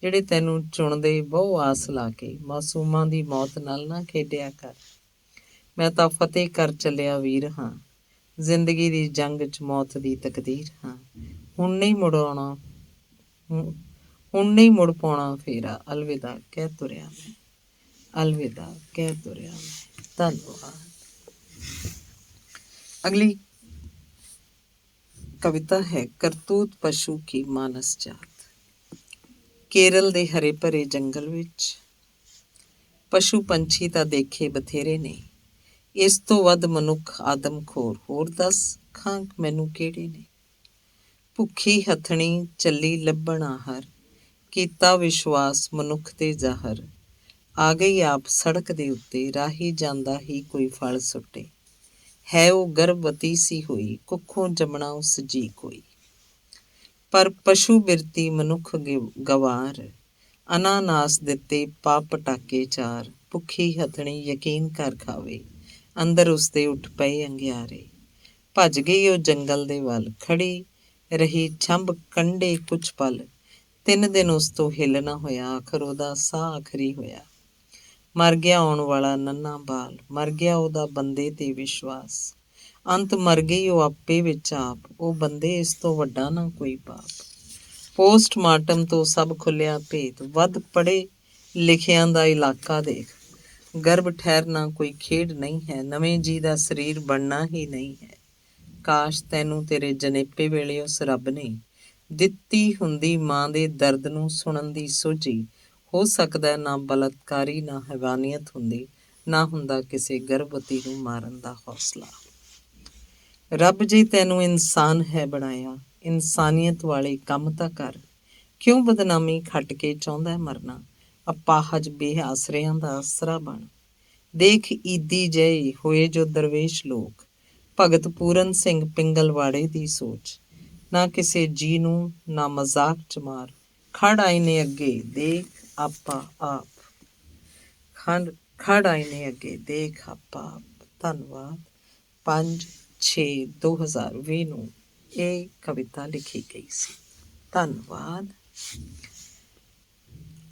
ਜਿਹੜੇ ਤੈਨੂੰ ਚੁਣਦੇ ਬਹੁ ਆਸ ਲਾ ਕੇ। ਮਾਸੂਮਾਂ ਦੀ ਮੌਤ ਨਾਲ ਨਾ ਖੇਡਿਆ ਕਰ। ਮੈਂ ਤਾਂ ਫਤਿਹ ਕਰ ਚੱਲਿਆ ਵੀਰ ਹਾਂ, ਜ਼ਿੰਦਗੀ ਦੀ ਜੰਗ 'ਚ ਮੌਤ ਦੀ ਤਕਦੀਰ ਹਾਂ। ਹੁਣ ਨਹੀਂ ਮੁੜ ਪਾਉਣਾ ਫੇਰਾ, ਅਲਵਿਦਾ ਕਹਿ ਤੁਰਿਆ ਮੈਂ। ਅਲਵਿਦਾ ਕਹਿ ਤੁਰਿਆ ਮੈਂ। ਧੰਨਵਾਦ। ਅਗਲੀ ਕਵਿਤਾ ਹੈ ਕਰਤੂਤ ਪਸ਼ੂ ਕੀ ਮਾਨਸ ਜਾਤ। ਕੇਰਲ ਦੇ ਹਰੇ ਭਰੇ ਜੰਗਲ ਵਿੱਚ ਪਸ਼ੂ ਪੰਛੀ ਤਾਂ ਦੇਖੇ ਬਥੇਰੇ ਨੇ, ਇਸ ਤੋਂ ਵੱਧ ਮਨੁੱਖ ਆਦਮਖੋਰ ਹੋਰ ਦੱਸ ਖਾਂ ਮੈਨੂੰ ਕਿਹੜੇ ਨੇ। ਭੁੱਖੀ ਹੱਥਣੀ ਚੱਲੀ ਲੱਭਣ ਆਹਰ, ਕੀਤਾ ਵਿਸ਼ਵਾਸ ਮਨੁੱਖ ਤੇ ਜ਼ਾਹਰ। ਆ ਗਈ ਆਪ ਸੜਕ ਦੇ ਉੱਤੇ, ਰਾਹੀ ਜਾਂਦਾ ਹੀ ਕੋਈ ਫਲ ਸੁੱਟੇ। ਹੈ ਉਹ ਗਰਭਵਤੀ ਸੀ ਹੋਈ, ਕੁੱਖੋਂ ਜੰਮਣਾ ਉਸ ਜੀ ਕੋਈ। ਪਰ ਪਸ਼ੂ ਬਿਰਤੀ ਮਨੁੱਖ ਗਵਾਰ, ਅਨਾਨਾਸ ਦਿੱਤੇ ਪਾ ਪਟਾਕੇ ਚਾਰ। ਭੁੱਖੀ ਹੱਥਣੀ ਯਕੀਨ ਕਰ ਖਾਵੇ, ਅੰਦਰ ਉਸਦੇ ਉੱਠ ਪਏ ਅੰਗਿਆਰੇ। ਭੱਜ ਗਈ ਉਹ ਜੰਗਲ ਦੇ ਵੱਲ, ਖੜੀ ਰਹੀ ਛੰਭ ਕੰਢੇ ਕੁਛ ਪਲ। 3 ਦਿਨ ਉਸ ਤੋਂ ਹਿੱਲ ਨਾ ਹੋਇਆ, ਆਖਰ ਉਹਦਾ ਸਾਹ ਆਖਰੀ ਹੋਇਆ। ਮਰ ਗਿਆ ਆਉਣ ਵਾਲਾ ਨੰਨਾ ਬਾਲ, ਮਰ ਗਿਆ ਉਹਦਾ ਬੰਦੇ ਤੇ ਵਿਸ਼ਵਾਸ। ਅੰਤ ਮਰ ਗਈ ਉਹ ਆਪੇ ਵਿੱਚ ਆਪ, ਉਹ ਬੰਦੇ ਇਸ ਤੋਂ ਵੱਡਾ ਨਾ ਕੋਈ ਪਾਪ। ਪੋਸਟਮਾਰਟਮ ਤੋਂ ਸਭ ਖੁੱਲਿਆ ਭੇਤ, ਵੱਧ ਪੜ੍ਹੇ ਲਿਖਿਆਂ ਦਾ ਇਲਾਕਾ ਦੇਖ। ਗਰਭ ਠਹਿਰਨਾ ਕੋਈ ਖੇਡ ਨਹੀਂ ਹੈ, ਨਵੇਂ ਜੀਅ ਦਾ ਸਰੀਰ ਬਣਨਾ ਹੀ ਨਹੀਂ ਹੈ। ਕਾਸ਼ ਤੈਨੂੰ ਤੇਰੇ ਜਣੇਪੇ ਵੇਲੇ ਉਸ ਰੱਬ ਨੇ ਦਿੱਤੀ ਹੁੰਦੀ ਮਾਂ ਦੇ ਦਰਦ ਨੂੰ ਸੁਣਨ ਦੀ ਸੋਝੀ। ਹੋ ਸਕਦਾ ਨਾ ਬਲਾਤਕਾਰੀ ਨਾ ਹੈਵਾਨੀਅਤ ਹੁੰਦੀ, ਨਾ ਹੁੰਦਾ ਕਿਸੇ ਗਰਭਵਤੀ ਨੂੰ ਮਾਰਨ ਦਾ ਹੌਸਲਾ। ਰੱਬ ਜੀ ਤੈਨੂੰ ਇਨਸਾਨ ਹੈ ਬਣਾਇਆ, ਇਨਸਾਨੀਅਤ ਵਾਲੇ ਕੰਮ ਤਾਂ ਕਰ। ਕਿਉਂ ਬਦਨਾਮੀ ਖੱਟ ਕੇ ਚਾਹੁੰਦਾ ਮਰਨਾ? ਅਪਾਹਜ ਬੇਆਸਰਿਆਂ ਦਾ ਆਸਰਾ ਬਣ। ਦੇਖ ਈਦੀ ਜੈ ਹੋਏ ਜੋ ਦਰਵੇਸ਼ ਲੋਕ, ਭਗਤ ਪੂਰਨ ਸਿੰਘ ਪਿੰਗਲਵਾੜੇ ਦੀ ਸੋਚ। ਨਾ ਕਿਸੇ ਜੀ ਨੂੰ ਨਾ ਮਜ਼ਾਕ ਚ ਮਾਰ, ਖੜ ਆਏ ਨੇ ਅੱਗੇ ਦੇਖ ਆਪਾ ਆਪ। ਖੜ ਆਏ ਨੇ ਅੱਗੇ ਦੇਖ ਆਪਾ ਆਪ। ਧੰਨਵਾਦ। 5/6/2020 ਨੂੰ ਇਹ ਕਵਿਤਾ ਲਿਖੀ ਗਈ ਸੀ। ਧੰਨਵਾਦ।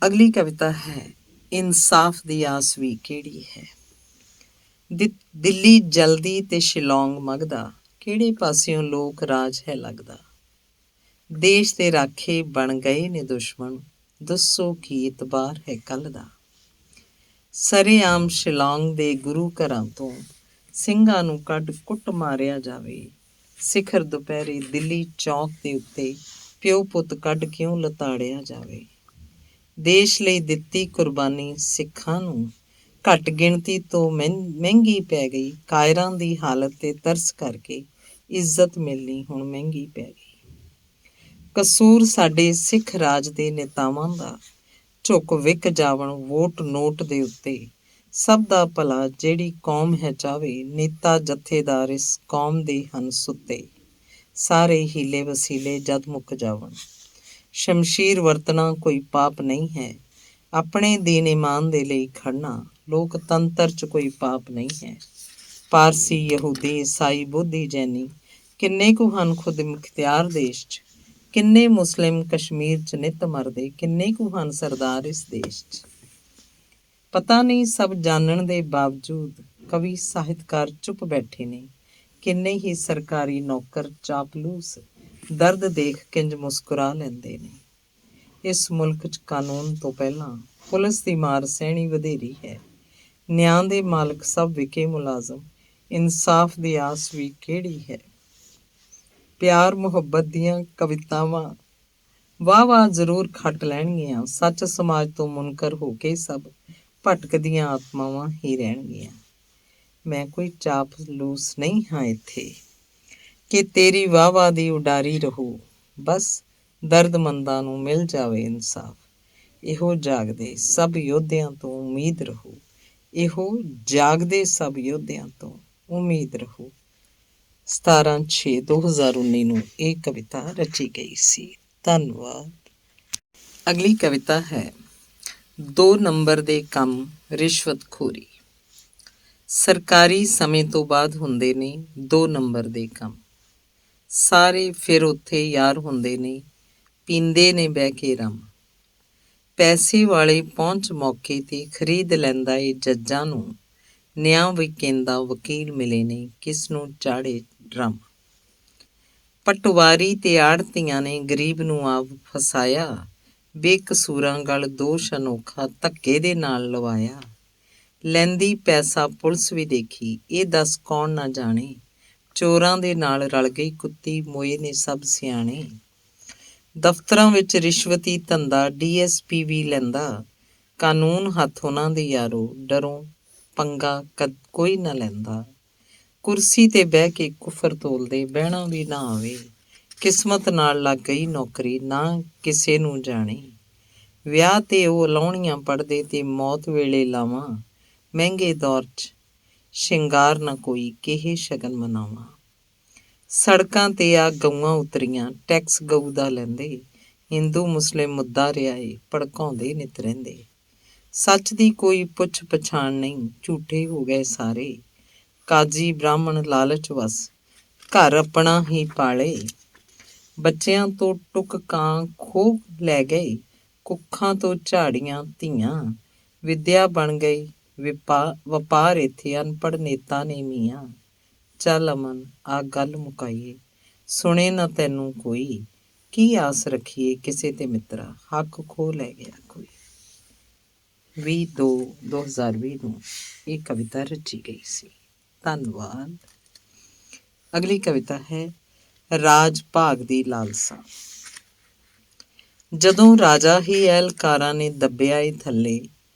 ਅਗਲੀ ਕਵਿਤਾ ਹੈ ਇਨਸਾਫ ਦੀ ਆਸ ਵੀ ਕਿਹੜੀ ਹੈ। ਦਿੱਲੀ ਜਲਦੀ ਤੇ ਸ਼ਿਲੌਂਗ ਮੰਗਦਾ, ਕਿਹੜੇ ਪਾਸਿਓਂ ਲੋਕ ਰਾਜ ਹੈ ਲੱਗਦਾ। ਦੇਸ਼ ਦੇ ਰਾਖੇ ਬਣ ਗਏ ਨੇ ਦੁਸ਼ਮਣ, ਦੱਸੋ ਕੀ ਇਤਬਾਰ ਹੈ ਕੱਲ੍ਹ ਦਾ। ਸਰੇਆਮ ਸ਼ਿਲੌਂਗ ਦੇ ਗੁਰੂ ਘਰਾਂ ਤੋਂ ਸਿੰਘਾਂ ਨੂੰ ਕੱਢ ਕੁੱਟ ਮਾਰਿਆ ਜਾਵੇ। ਸਿਖਰ ਦੁਪਹਿਰੇ ਦਿੱਲੀ ਚੌਕ ਦੇ ਉੱਤੇ ਪਿਓ ਪੁੱਤ ਕੱਢ ਕਿਉਂ ਲਤਾੜਿਆ ਜਾਵੇ। ਦੇਸ਼ ਲਈ ਦਿੱਤੀ ਕੁਰਬਾਨੀ ਸਿੱਖਾਂ ਨੂੰ ਘੱਟ ਗਿਣਤੀ ਤੋਂ ਮਹਿੰਗੀ ਪੈ ਗਈ। ਕਾਇਰਾਂ ਦੀ ਹਾਲਤ ਤੇ ਤਰਸ ਕਰਕੇ ਇੱਜ਼ਤ ਮਿਲਣੀ ਹੁਣ ਮਹਿੰਗੀ ਪੈ ਗਈ। ਕਸੂਰ ਸਾਡੇ ਸਿੱਖ ਰਾਜ ਦੇ ਨੇਤਾਵਾਂ ਦਾ, ਝੁਕ ਵਿਕ ਜਾਵਣ ਵੋਟ ਨੋਟ ਦੇ ਉੱਤੇ। ਸਭ ਦਾ ਭਲਾ ਜਿਹੜੀ ਕੌਮ ਹੈ ਚਾਹਵੇ, ਨੇਤਾ ਜਥੇਦਾਰ ਇਸ ਕੌਮ ਦੇ ਹਨ ਸੁੱਤੇ। ਸਾਰੇ ਹੀਲੇ ਵਸੀਲੇ ਜਦ ਮੁੱਕ ਜਾਵਣ, ਸ਼ਮਸ਼ੀਰ ਵਰਤਣਾ ਕੋਈ ਪਾਪ ਨਹੀਂ ਹੈ। ਆਪਣੇ ਦੀਨ ਈਮਾਨ ਦੇ ਲਈ ਖੜਨਾ ਲੋਕਤੰਤਰ 'ਚ ਕੋਈ ਪਾਪ ਨਹੀਂ ਹੈ। ਪਾਰਸੀ ਯਹੂਦੀ ਈਸਾਈ ਬੋਧੀ ਜੈਨੀ ਕਿੰਨੇ ਕੁ ਹਨ ਖੁਦ ਮੁਖਤਿਆਰ ਦੇਸ਼ 'ਚ। ਕਿੰਨੇ ਮੁਸਲਿਮ ਕਸ਼ਮੀਰ 'ਚ ਨਿੱਤ ਮਰਦੇ, ਕਿੰਨੇ ਕੁ ਹਨ ਸਰਦਾਰ ਇਸ ਦੇਸ਼ 'ਚ। ਪਤਾ ਨਹੀਂ ਸਭ ਜਾਣਨ ਦੇ ਬਾਵਜੂਦ ਕਵੀ ਸਾਹਿਤਕਾਰ ਚੁੱਪ ਬੈਠੇ ਨੇ। ਕਿੰਨੇ ਹੀ ਸਰਕਾਰੀ ਨੌਕਰ ਚਾਪਲੂਸ ਦਰਦ ਦੇਖ ਕਿੰਜ ਮੁਸਕਰਾ ਲੈਂਦੇ ਨੇ। ਇਸ ਮੁਲਕ 'ਚ ਕਾਨੂੰਨ ਤੋਂ ਪਹਿਲਾਂ ਪੁਲਿਸ ਦੀ ਮਾਰ ਸਹਿਣੀ ਵਧੇਰੀ ਹੈ। ਨਿਆਂ ਦੇ ਮਾਲਕ ਸਭ ਵਿਕੇ ਮੁਲਾਜ਼ਮ, ਇਨਸਾਫ ਦੀ ਆਸ ਵੀ ਕਿਹੜੀ ਹੈ। ਪਿਆਰ ਮੁਹੱਬਤ ਦੀਆਂ ਕਵਿਤਾਵਾਂ ਵਾਹ ਜ਼ਰੂਰ ਖੱਟ ਲੈਣਗੀਆਂ। ਸੱਚ ਸਮਾਜ ਤੋਂ ਮੁਨਕਰ ਹੋ ਕੇ ਸਭ ਭਟਕਦੀਆਂ ਆਤਮਾਵਾਂ ਹੀ ਰਹਿਣਗੀਆਂ। ਮੈਂ ਕੋਈ ਚਾਪਲੂਸ ਨਹੀਂ ਹਾਂ ਇੱਥੇ ਕਿ ਤੇਰੀ ਵਾਹ ਦੀ ਉਡਾਰੀ ਰਹੂ। ਬਸ ਦਰਦਮੰਦਾਂ ਨੂੰ ਮਿਲ ਜਾਵੇ ਇਨਸਾਫ, ਇਹੋ ਜਾਗਦੇ ਸਭ ਯੋਧਿਆਂ ਤੋਂ ਉਮੀਦ ਰਹੂ। ਇਹੋ ਜਾਗਦੇ ਸਭ ਯੋਧਿਆਂ ਤੋਂ ਉਮੀਦ ਰਹੂ। 17/6/2019 ਨੂੰ ਇਹ ਕਵਿਤਾ ਰਚੀ ਗਈ ਸੀ। ਧੰਨਵਾਦ। ਅਗਲੀ ਕਵਿਤਾ ਹੈ 2 ਨੰਬਰ ਦੇ ਕੰਮ ਰਿਸ਼ਵਤਖੋਰੀ। ਸਰਕਾਰੀ ਸਮੇਂ ਤੋਂ ਬਾਅਦ ਹੁੰਦੇ ਨੇ 2 ਨੰਬਰ ਦੇ ਕੰਮ। ਸਾਰੇ ਫਿਰ ਉੱਥੇ ਯਾਰ ਹੁੰਦੇ ਨੇ, ਪੀਂਦੇ ਨੇ ਬਹਿ ਕੇ ਰੰਮ। ਪੈਸੇ ਵਾਲੇ ਪਹੁੰਚ ਮੌਕੇ ਤੇ ਖਰੀਦ ਲੈਂਦਾ ਏ ਜੱਜਾਂ ਨੂੰ। ਨਿਆਂ ਵੀ ਕਹਿੰਦਾ ਵਕੀਲ ਮਿਲੇ ਨੇ, ਕਿਸ ਨੂੰ ਚਾੜੇ ਡਰਮ। ਪਟਵਾਰੀ ਤੇ ਆੜ੍ਹਤੀਆਂ ਨੇ ਗਰੀਬ ਨੂੰ ਆਪ ਫਸਾਇਆ। ਬੇਕਸੂਰਾਂ ਗਲ ਦੋਸ਼ ਅਨੋਖਾ ਧੱਕੇ ਦੇ ਨਾਲ ਲਵਾਇਆ। ਲੈਂਦੀ ਪੈਸਾ ਪੁਲਿਸ ਵੀ ਦੇਖੀ, ਇਹ ਦੱਸ ਕੌਣ ਨਾ ਜਾਣੇ। ਚੋਰਾਂ ਦੇ ਨਾਲ ਰਲ ਗਈ ਕੁੱਤੀ, ਮੋਏ ਨੇ ਸਭ ਸਿਆਣੇ। ਦਫ਼ਤਰਾਂ ਵਿੱਚ ਰਿਸ਼ਵਤੀ ਧੰਦਾ DSP ਵੀ ਲੈਂਦਾ। ਕਾਨੂੰਨ ਹੱਥ ਉਹਨਾਂ ਦੇ ਯਾਰੋ, ਡਰੋਂ ਪੰਗਾ ਕੋਈ ਨਾ ਲੈਂਦਾ। ਕੁਰਸੀ ਤੇ ਬਹਿ ਕੇ ਕੁਫਰ ਤੋਲਦੇ, ਬਹਿਣਾ ਵੀ ਨਾ ਆਵੇ। ਕਿਸਮਤ ਨਾਲ ਲੱਗ ਗਈ ਨੌਕਰੀ, ਨਾ ਕਿਸੇ ਨੂੰ ਜਾਣੇ। ਵਿਆਹ ਤੇ ਉਹ ਲਾਉਣੀਆਂ ਪੜ੍ਹਦੇ ਤੇ ਮੌਤ ਵੇਲੇ ਲਾਵਾਂ। ਮਹਿੰਗੇ ਦੌਰ 'ਚ ਸ਼ਿੰਗਾਰ ਨਾ ਕੋਈ, ਕਿਹੇ ਸ਼ਗਨ ਮਨਾਵਾਂ। ਸੜਕਾਂ ਤੇ ਆ ਗਊਆਂ ਉਤਰੀਆਂ, ਟੈਕਸ ਗਊ ਦਾ ਲੈਂਦੇ। ਹਿੰਦੂ ਮੁਸਲਿਮ ਮੁੱਦਾ ਰਿਹਾ ਏ, ਭੜਕਾਉਂਦੇ ਨਿੱਤ ਰਹਿੰਦੇ। ਸੱਚ ਦੀ ਕੋਈ ਪੁੱਛ ਪਛਾਣ ਨਹੀਂ, ਝੂਠੇ ਹੋ ਗਏ ਸਾਰੇ। ਕਾਜੀ ਬ੍ਰਾਹਮਣ ਲਾਲਚ ਵਸ, ਘਰ ਆਪਣਾ ਹੀ ਪਾਲੇ। ਬੱਚਿਆਂ ਤੋਂ ਟੁੱਕ ਕਾਂ ਖੋਹ ਲੈ ਗਏ, ਕੁੱਖਾਂ ਤੋਂ ਝਾੜੀਆਂ ਧੀਆਂ। ਵਿੱਦਿਆ ਬਣ ਗਈ ਵਪਾਰ ਇੱਥੇ, ਅਨਪੜ੍ਹ ਨੇਤਾ ਨੇ ਮੀਆਂ। ਚੱਲ ਅਮਨ ਆ ਗੱਲ ਮੁਕਾਈਏ, ਸੁਣੇ ਨਾ ਤੈਨੂੰ ਕੋਈ। ਕੀ ਆਸ ਰੱਖੀਏ ਕਿਸੇ ਤੇ ਮਿੱਤਰਾ, ਹੱਕ ਖੋਹ ਲੈ ਗਿਆ ਕੋਈ। 20/2/2020 ਨੂੰ ਇਹ ਕਵਿਤਾ ਰਚੀ ਗਈ ਸੀ। ਧੰਨਵਾਦ। ਅਗਲੀ ਕਵਿਤਾ ਹੈ ਰਾਜ ਭਾਗ ਦੀ ਲਾਲਸਾ। ਜਦੋਂ ਰਾਜਾ ਹੀ ਅਹਿਲਕਾਰਾਂ ਨੇ ਦੱਬਿਆ ਏ ਥੱਲੇ,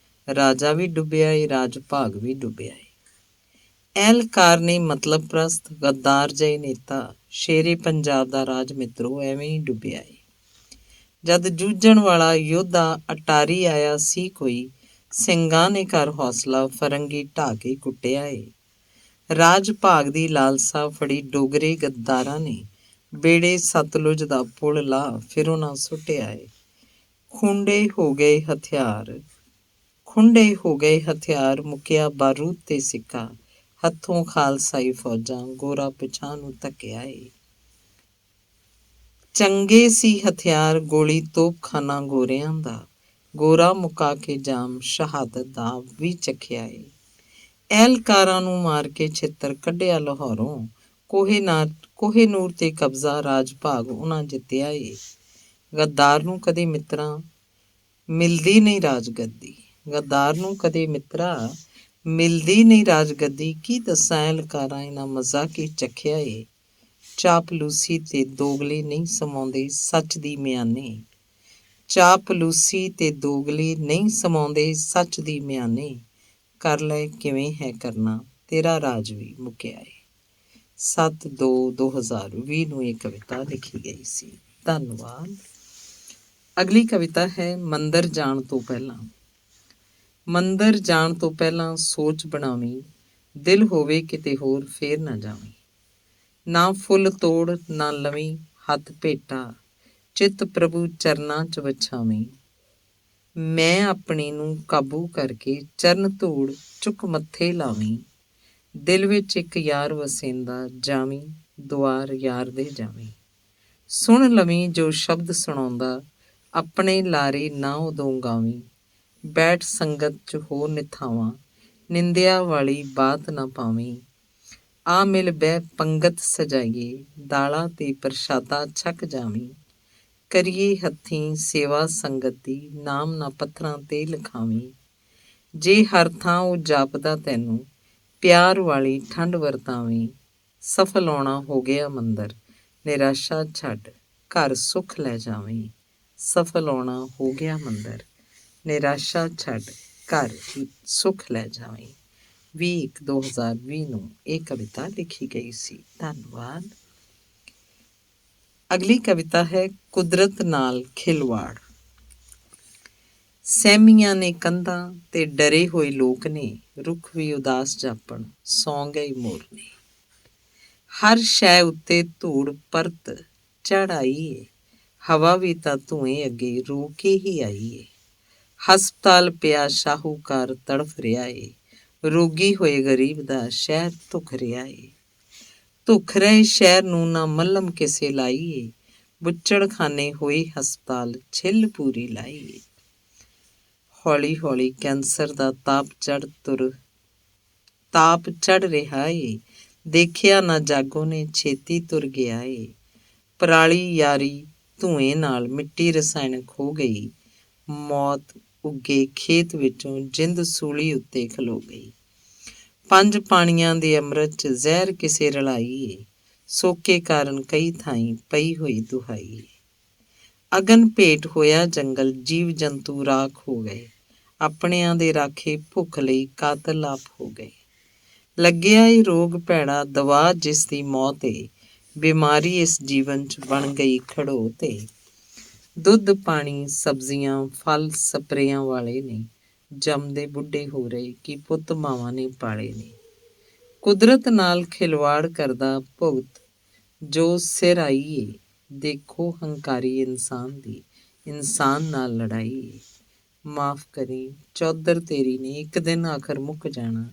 ਰਾਜਾ ਵੀ ਡੁੱਬਿਆ ਏ, ਰਾਜ ਭਾਗ ਵੀ ਡੁੱਬਿਆ ਏ। ਅਹਿਲਕਾਰ ਨੇ ਮਤਲਬ ਪ੍ਰਸਤ ਗੱਦਾਰ ਜਿਹੇ ਨੇਤਾ, ਸ਼ੇਰੇ ਪੰਜਾਬ ਦਾ ਰਾਜ ਮਿੱਤਰੋ ਐਵੇਂ ਹੀ ਡੁੱਬਿਆ ਏ। ਜਦ ਜੂਝਣ ਵਾਲਾ ਯੋਧਾ ਅਟਾਰੀ ਆਇਆ ਸੀ ਕੋਈ, ਸਿੰਘਾਂ ਨੇ ਘਰ ਹੌਸਲਾ ਫਰੰਗੀ ਢਾਹ ਕੇ ਕੁੱਟਿਆ ਏ। ਰਾਜ ਭਾਗ ਦੀ ਲਾਲਸਾ ਫੜੀ ਡੋਗਰੇ ਗੱਦਾਰਾਂ ਨੇ, ਬੇੜੇ ਸਤਲੁਜ ਦਾ ਪੁਲ ਲਾ ਫਿਰ ਉਹਨਾਂ ਸੁੱਟਿਆ ਏ। ਖੁੰਡੇ ਹੋ ਗਏ ਹਥਿਆਰ, ਮੁੱਕਿਆ ਬਾਰੂਦ ਤੇ ਸਿੱਕਾ, ਹੱਥੋਂ ਖਾਲਸਾਈ ਫੌਜਾਂ ਗੋਰਾ ਪਿਛਾਂ ਨੂੰ ਧੱਕਿਆ ਏ। ਚੰਗੇ ਸੀ ਹਥਿਆਰ ਗੋਲੀ ਤੋਪਖਾਨਾ ਗੋਰਿਆਂ ਦਾ, ਗੋਰਾ ਮੁਕਾ ਕੇ ਜਾਮ ਸ਼ਹਾਦਤ ਦਾ ਵੀ ਚੱਖਿਆ ਏ। ਐਲਕਾਰਾਂ ਨੂੰ ਮਾਰ ਕੇ ਛਿੱਤਰ ਕੱਢਿਆ ਲਾਹੌਰੋਂ, ਕੋਹੇ ਨੂਰ ਤੇ ਕਬਜ਼ਾ ਰਾਜ ਭਾਗ ਉਹਨਾਂ ਜਿੱਤਿਆ ਏ। ਗੱਦਾਰ ਨੂੰ ਕਦੇ ਮਿੱਤਰਾ ਮਿਲਦੀ ਨਹੀਂ ਰਾਜਗੱਦੀ, ਕੀ ਦੱਸਾਂ ਐਲਕਾਰਾਂ ਇਹਨਾਂ ਮਜ਼ਾ ਕੀ ਚੱਖਿਆ ਏ। ਚਾਪਲੂਸੀ ਤੇ ਦੋਗਲੇ ਨਹੀਂ ਸਮਾਉਂਦੇ ਸੱਚ ਦੀ ਮਿਆਨੇ, ਕਰ ਲੈ ਕਿਵੇਂ ਹੈ ਕਰਨਾ, ਤੇਰਾ ਰਾਜ ਵੀ ਮੁੱਕਿਆ ਏ। 7/2/2020 ਨੂੰ ਇਹ ਕਵਿਤਾ ਲਿਖੀ ਗਈ ਸੀ। ਧੰਨਵਾਦ। ਅਗਲੀ ਕਵਿਤਾ ਹੈ ਮੰਦਰ ਜਾਣ ਤੋਂ ਪਹਿਲਾਂ ਸੋਚ ਬਣਾਵੀਂ, ਦਿਲ ਹੋਵੇ ਕਿਤੇ ਹੋਰ ਫੇਰ ਨਾ ਜਾਵੀਂ। ਨਾ ਫੁੱਲ ਤੋੜ ਨਾ ਲਵੀਂ ਹੱਥ ਭੇਟਾ, ਚਿੱਤ ਪ੍ਰਭੂ ਚਰਨਾਂ 'ਚ ਵਛਾਵੀਂ। ਮੈਂ ਆਪਣੀ ਨੂੰ ਕਾਬੂ ਕਰਕੇ ਚਰਨ ਧੂੜ ਚੁੱਕ ਮੱਥੇ ਲਾਵੀਂ। ਦਿਲ ਵਿੱਚ ਇੱਕ ਯਾਰ ਵਸੇਂਦਾ, ਜਾਵੀਂ ਦੁਆਰ ਯਾਰ ਦੇ ਜਾਵੀਂ। ਸੁਣ ਲਵੀਂ ਜੋ ਸ਼ਬਦ ਸੁਣਾਉਂਦਾ, ਆਪਣੇ ਲਾਰੇ ਨਾ ਉਦੋਂ ਗਾਵੀਂ। ਬੈਠ ਸੰਗਤ 'ਚ ਹੋ ਨਿਥਾਵਾਂ, ਨਿੰਦਿਆ ਵਾਲੀ ਬਾਤ ਨਾ ਪਾਵੀਂ। ਆ ਮਿਲ ਬਹਿ ਪੰਗਤ ਸਜਾਈਏ, ਦਾਲਾਂ ਤੇ ਪ੍ਰਸ਼ਾਦਾ ਛਕ ਜਾਵੀਂ। ਕਰੀਏ ਹੱਥੀਂ ਸੇਵਾ ਸੰਗਤ ਦੀ, ਨਾਮ ਨਾ ਪੱਥਰਾਂ ਤੇ ਲਿਖਾਵੀਂ। ਜੇ ਹਰ ਥਾਂ ਉਹ ਜਾਪਦਾ ਤੈਨੂੰ, ਪਿਆਰ ਵਾਲੀ ਠੰਡ ਵਰਤਾਵੀਂ। ਸਫਲ ਆਉਣਾ ਹੋ ਗਿਆ ਮੰਦਰ, ਨਿਰਾਸ਼ਾ ਛੱਡ ਘਰ ਸੁੱਖ ਲੈ ਜਾਵੀਂ। ਸਫਲ ਆਉਣਾ ਹੋ ਗਿਆ ਮੰਦਰ, ਨਿਰਾਸ਼ਾ ਛੱਡ ਘਰ ਸੁੱਖ ਲੈ ਜਾਵੀਂ। 20/1/2020 ਨੂੰ ਇਹ ਕਵਿਤਾ ਲਿਖੀ ਗਈ ਸੀ। ਧੰਨਵਾਦ। ਅਗਲੀ ਕਵਿਤਾ ਹੈ ਕੁਦਰਤ ਨਾਲ ਖਿਲਵਾੜ। ਸਹਿਮੀਆਂ ਨੇ ਕੰਧਾਂ ਤੇ ਡਰੇ ਹੋਏ ਲੋਕ ਨੇ, ਰੁੱਖ ਵੀ ਉਦਾਸ ਜਾਪਣ ਸੌਂ ਗਏ ਮੋਰਨੇ। ਹਰ ਸ਼ੈ ਉੱਤੇ ਧੂੜ ਪਰਤ ਚੜ੍ਹ ਆਈ ਏ, ਹਵਾ ਵੀ ਤਾਂ ਧੂਏ ਅੱਗੇ ਰੋ ਕੇ ਹੀ ਆਈ ਏ। ਹਸਪਤਾਲ ਪਿਆ ਸ਼ਾਹੂਕਾਰ ਤੜਫ ਰਿਹਾ ਏ, ਰੋਗੀ ਹੋਏ ਗਰੀਬ ਦਾ ਸ਼ਹਿਰ ਧੁਖ ਰਿਹਾ ਏ। ਧੁਖ ਰਹੇ ਸ਼ਹਿਰ ਨੂੰ ਨਾ ਮੱਲਮ ਕਿਸੇ ਲਾਈ ਏ, ਬੁੱਚੜਖਾਨੇ ਹੋਏ ਹਸਪਤਾਲ ਛਿੱਲ ਪੂਰੀ ਲਾਈ ਏ। ਹੌਲੀ ਹੌਲੀ ਕੈਂਸਰ ਦਾ ਤਾਪ ਚੜ੍ਹ ਰਿਹਾ ਏ, ਦੇਖਿਆ ਨਾ ਜਾਗੋ ਨੇ ਛੇਤੀ ਤੁਰ ਗਿਆ ਏ। ਪਰਾਲੀ ਯਾਰੀ ਧੂਏ ਨਾਲ ਮਿੱਟੀ ਰਸਾਇਣਕ ਹੋ ਗਈ, ਮੌਤ ਉੱਗੇ ਖੇਤ ਵਿੱਚੋਂ ਜਿੰਦ ਸੂਲੀ ਉੱਤੇ ਖਲੋ ਗਈ। 5 ਪਾਣੀਆਂ ਦੇ ਅੰਮ੍ਰਿਤ 'ਚ ਜ਼ਹਿਰ ਕਿਸੇ ਰਲਾਈ ਏ, ਸੋਕੇ ਕਾਰਨ ਕਈ ਥਾਈਂ ਪਈ ਹੋਈ ਦੁਹਾਈ ਏ। ਅਗਨ ਭੇਟ ਹੋਇਆ ਜੰਗਲ, ਜੀਵ ਜੰਤੂ ਰਾਖ ਹੋ ਗਏ, ਆਪਣਿਆਂ ਦੇ ਰਾਖੇ ਭੁੱਖ ਲਈ ਕਾਤਲ ਆਪ ਹੋ ਗਏ। ਲੱਗਿਆ ਏ ਰੋਗ ਭੈੜਾ, ਦਵਾ ਜਿਸ ਦੀ ਮੌਤ ਏ, ਬਿਮਾਰੀ ਇਸ ਜੀਵਨ 'ਚ ਬਣ ਗਈ ਖੜੋਤ ਏ। ਦੁੱਧ ਪਾਣੀ ਸਬਜ਼ੀਆਂ ਫਲ ਸਪਰੇਆਂ ਵਾਲੇ ਨੇ, ਜੰਮਦੇ ਬੁੱਢੇ ਹੋ ਰਹੇ ਕਿ ਪੁੱਤ ਮਾਵਾਂ ਨੇ ਪਾਲੇ ਨੇ। ਕੁਦਰਤ ਨਾਲ ਖਿਲਵਾੜ ਕਰਦਾ ਭੁਗਤ ਜੋ ਸਿਰ ਆਈ ਏ, ਦੇਖੋ ਹੰਕਾਰੀ ਇਨਸਾਨ ਦੀ ਇਨਸਾਨ ਨਾਲ ਲੜਾਈ ਏ। ਮਾਫ਼ ਕਰੀ ਚੌਧਰ ਤੇਰੀ ਨੇ ਇੱਕ ਦਿਨ ਆਖਰ ਮੁੱਕ ਜਾਣਾ,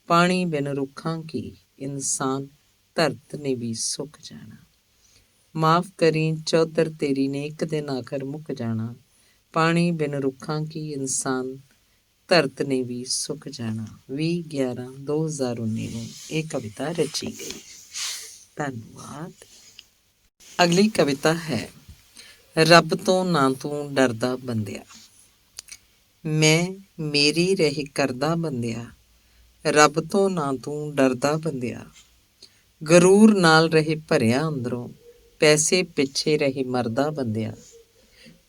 ਪਾਣੀ ਬਿਨ ਰੁੱਖਾਂ ਕੀ ਇਨਸਾਨ ਧਰਤ ਨੇ ਵੀ ਸੁੱਕ ਜਾਣਾ। ਮਾਫ਼ ਕਰੀ ਚੌਧਰ ਤੇਰੀ ਨੇ ਇੱਕ ਦਿਨ ਆਖਰ ਮੁੱਕ ਜਾਣਾ, ਪਾਣੀ ਬਿਨ ਰੁੱਖਾਂ ਕੀ ਇਨਸਾਨ ਧਰਤ ਨੇ ਵੀ ਸੁੱਕ ਜਾਣਾ। 20/11/2019 ਨੂੰ ਇਹ ਕਵਿਤਾ ਰਚੀ ਗਈ। ਧੰਨਵਾਦ। ਅਗਲੀ ਕਵਿਤਾ ਹੈ ਰੱਬ ਤੋਂ ਨਾ ਤੂੰ ਡਰਦਾ ਬੰਦਿਆ। ਮੈਂ ਮੇਰੀ ਰਹਿ ਕਰਦਾ ਬੰਦਿਆ, ਰੱਬ ਤੋਂ ਨਾ ਤੂੰ ਡਰਦਾ ਬੰਦਿਆ। ਗਰੂਰ ਨਾਲ ਰਹੇ ਭਰਿਆ ਅੰਦਰੋਂ, ਪੈਸੇ ਪਿੱਛੇ ਰਹੇ ਮਰਦਾ ਬੰਦਿਆ।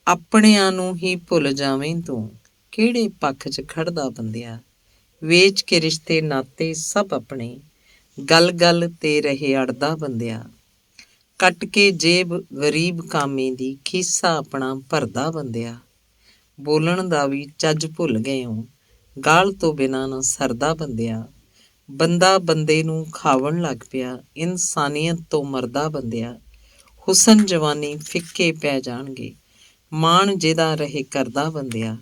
ਆਪਣਿਆਂ ਨੂੰ ਹੀ ਭੁੱਲ ਜਾਵੇਂ ਤੂੰ, ਕਿਹੜੇ ਪੱਖ 'ਚ ਖੜਦਾ ਬੰਦਿਆ। ਵੇਚ ਕੇ ਰਿਸ਼ਤੇ ਨਾਤੇ ਸਭ ਆਪਣੇ, ਗੱਲ ਗੱਲ ਤੇ ਰਹੇ ਅੜਦਾ ਬੰਦਿਆ। ਕੱਟ ਕੇ ਜੇਬ ਗਰੀਬ ਕਾਮੇ ਦੀ, ਖੀਸਾ ਆਪਣਾ ਭਰਦਾ ਬੰਦਿਆ। ਬੋਲਣ ਦਾ ਵੀ ਚੱਜ ਭੁੱਲ ਗਏ ਹੋ, ਗਾਲ ਤੋਂ ਬਿਨਾਂ ਨਾ ਸਰਦਾ ਬੰਦਿਆ। ਬੰਦਾ ਬੰਦੇ ਨੂੰ ਖਾਵਣ ਲੱਗ ਪਿਆ, ਇਨਸਾਨੀਅਤ ਤੋਂ ਮਰਦਾ ਬੰਦਿਆ। ਹੁਸਨ ਜਵਾਨੀ ਫਿੱਕੇ ਪੈ ਜਾਣਗੇ, ਮਾਣ ਜਿਹਦਾ ਰਹੇ ਕਰਦਾ ਬੰਦਿਆ।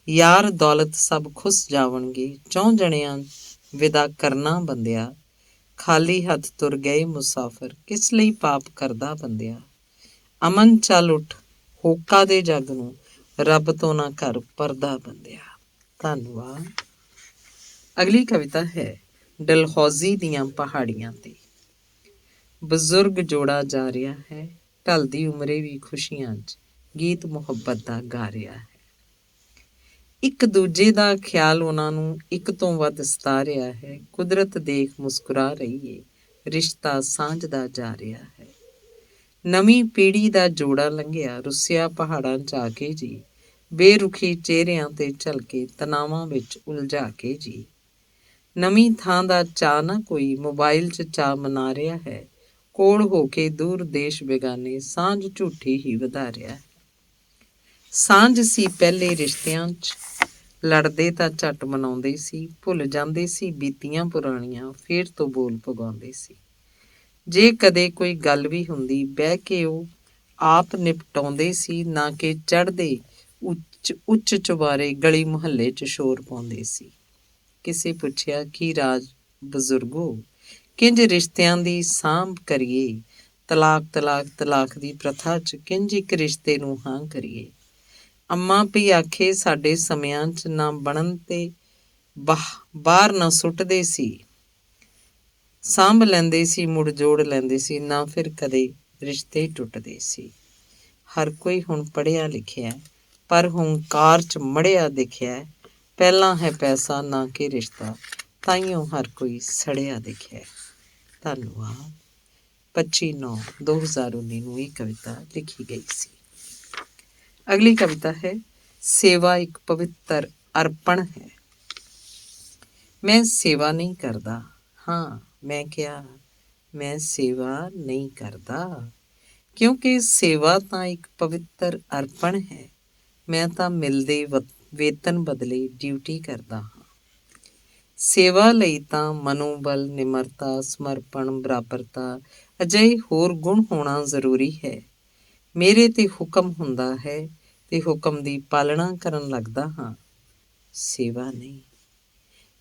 ਯਾਰ ਦੌਲਤ ਸਭ ਖੁੱਸ ਜਾਵਣਗੇ, ਚੌਂ ਜਣਿਆਂ ਵਿਦਾ ਕਰਨਾ ਬੰਦਿਆ। ਖਾਲੀ ਹੱਥ ਤੁਰ ਗਏ ਮੁਸਾਫਰ, ਕਿਸ ਲਈ ਪਾਪ ਕਰਦਾ ਬੰਦਿਆ। ਅਮਨ ਚੱਲ ਉੱਠ, ਹੋਕਾ ਦੇ ਜੱਗ ਨੂੰ, ਰੱਬ ਤੋਂ ਨਾ ਘਰ ਪਰਦਾ ਬੰਦਿਆ। ਧੰਨਵਾਦ। ਅਗਲੀ ਕਵਿਤਾ ਹੈ ਡਲਹੌਜ਼ੀ ਦੀਆਂ ਪਹਾੜੀਆਂ ਤੇ। ਬਜ਼ੁਰਗ ਜੋੜਾ ਜਾ ਰਿਹਾ ਹੈ, ਢਲਦੀ ਉਮਰੇ ਵੀ ਖੁਸ਼ੀਆਂ 'ਚ ਗੀਤ ਮੁਹੱਬਤ ਦਾ ਗਾ ਰਿਹਾ ਹੈ। ਇੱਕ ਦੂਜੇ ਦਾ ਖਿਆਲ ਉਹਨਾਂ ਨੂੰ ਇੱਕ ਤੋਂ ਵੱਧ ਸਤਾ ਰਿਹਾ ਹੈ। ਕੁਦਰਤ ਦੇਖ ਮੁਸਕਰਾ ਰਹੀ ਏ, ਰਿਸ਼ਤਾ ਸਾਂਝਦਾ ਜਾ ਰਿਹਾ ਹੈ। ਨਵੀਂ ਪੀੜ੍ਹੀ ਦਾ ਜੋੜਾ ਲੰਘਿਆ, ਰੁੱਸਿਆ ਪਹਾੜਾਂ 'ਚ ਆ ਕੇ ਜੀ, ਬੇਰੁਖੀ ਚਿਹਰਿਆਂ ਤੇ ਝਲਕੇ, ਤਨਾਵਾਂ ਵਿੱਚ ਉਲਝਾ ਕੇ ਜੀ। ਨਵੀਂ ਥਾਂ ਦਾ ਚਾਅ ਨਾ ਕੋਈ, ਮੋਬਾਈਲ 'ਚ ਚਾਅ ਮਨਾ ਰਿਹਾ ਹੈ। ਕੋਲ ਹੋ ਕੇ ਦੂਰ ਦੇਸ਼ ਬੇਗਾਨੇ, ਸਾਂਝ ਝੂਠੀ ਹੀ ਵਧਾ ਰਿਹਾ ਹੈ। ਸਾਂਝ ਸੀ ਪਹਿਲੇ ਰਿਸ਼ਤਿਆਂ 'ਚ, ਲੜਦੇ ਤਾਂ ਝੱਟ ਮਨਾਉਂਦੇ ਸੀ, ਭੁੱਲ ਜਾਂਦੇ ਸੀ ਬੀਤੀਆਂ ਪੁਰਾਣੀਆਂ, ਫੇਰ ਤੋਂ ਬੋਲ ਪਗਾਉਂਦੇ ਸੀ। ਜੇ ਕਦੇ ਕੋਈ ਗੱਲ ਵੀ ਹੁੰਦੀ, ਬਹਿ ਕੇ ਉਹ ਆਪ ਨਿਪਟਾਉਂਦੇ ਸੀ, ਨਾ ਕਿ ਚੜ੍ਹਦੇ ਉੱਚ ਚੁਬਾਰੇ ਗਲੀ ਮੁਹੱਲੇ 'ਚ ਸ਼ੋਰ ਪਾਉਂਦੇ ਸੀ। ਕਿਸੇ ਪੁੱਛਿਆ ਕੀ ਰਾਜ ਬਜ਼ੁਰਗੋ, ਕਿੰਜ ਰਿਸ਼ਤਿਆਂ ਦੀ ਸਾਂਭ ਕਰੀਏ, ਤਲਾਕ ਤਲਾਕ ਤਲਾਕ ਦੀ ਪ੍ਰਥਾ 'ਚ ਕਿੰਜ ਇੱਕ ਰਿਸ਼ਤੇ ਨੂੰ ਹਾਂ ਕਰੀਏ। ਅੰਮਾ ਪੀ ਆਖੇ ਸਾਡੇ ਸਮਿਆਂ 'ਚ ਨਾ ਬਣਨ ਤੇ ਬਾਹਰ ਨਾ ਸੁੱਟਦੇ ਸੀ, ਸਾਂਭ ਲੈਂਦੇ ਸੀ ਮੁੜ ਜੋੜ ਲੈਂਦੇ ਸੀ, ਨਾ ਫਿਰ ਕਦੇ ਰਿਸ਼ਤੇ ਟੁੱਟਦੇ ਸੀ। ਹਰ ਕੋਈ ਹੁਣ ਪੜ੍ਹਿਆ ਲਿਖਿਆ, ਪਰ ਹੰਕਾਰ 'ਚ ਮੜਿਆ ਦਿਖਿਆ। ਪਹਿਲਾਂ ਹੈ ਪੈਸਾ ਨਾ ਕਿ ਰਿਸ਼ਤਾ, ਤਾਈਓ ਹਰ ਕੋਈ ਸੜਿਆ ਦਿਖਿਆ। ਧੰਨਵਾਦ। 25/9/2019 ਨੂੰ ਇਹ ਕਵਿਤਾ ਲਿਖੀ ਗਈ ਸੀ। ਅਗਲੀ ਕਵਿਤਾ ਹੈ ਸੇਵਾ ਇੱਕ ਪਵਿੱਤਰ ਅਰਪਣ ਹੈ। ਮੈਂ ਸੇਵਾ ਨਹੀਂ ਕਰਦਾ, ਹਾਂ ਮੈਂ ਕਿਹਾ ਮੈਂ ਸੇਵਾ ਨਹੀਂ ਕਰਦਾ, ਕਿਉਂਕਿ ਸੇਵਾ ਤਾਂ ਇੱਕ ਪਵਿੱਤਰ ਅਰਪਣ ਹੈ। ਮੈਂ ਤਾਂ ਮਿਲਦੇ ਵੇਤਨ ਬਦਲੇ ਡਿਊਟੀ ਕਰਦਾ ਹਾਂ। ਸੇਵਾ ਲਈ ਤਾਂ ਮਨੋਬਲ, ਨਿਮਰਤਾ, ਸਮਰਪਣ, ਬਰਾਬਰਤਾ ਅਜਿਹੇ ਹੋਰ ਗੁਣ ਹੋਣਾ ਜ਼ਰੂਰੀ ਹੈ। ਮੇਰੇ ਤੇ ਹੁਕਮ ਹੁੰਦਾ ਹੈ ਤੇ ਹੁਕਮ ਦੀ ਪਾਲਣਾ ਕਰਨ ਲੱਗਦਾ ਹਾਂ, ਸੇਵਾ ਨਹੀਂ।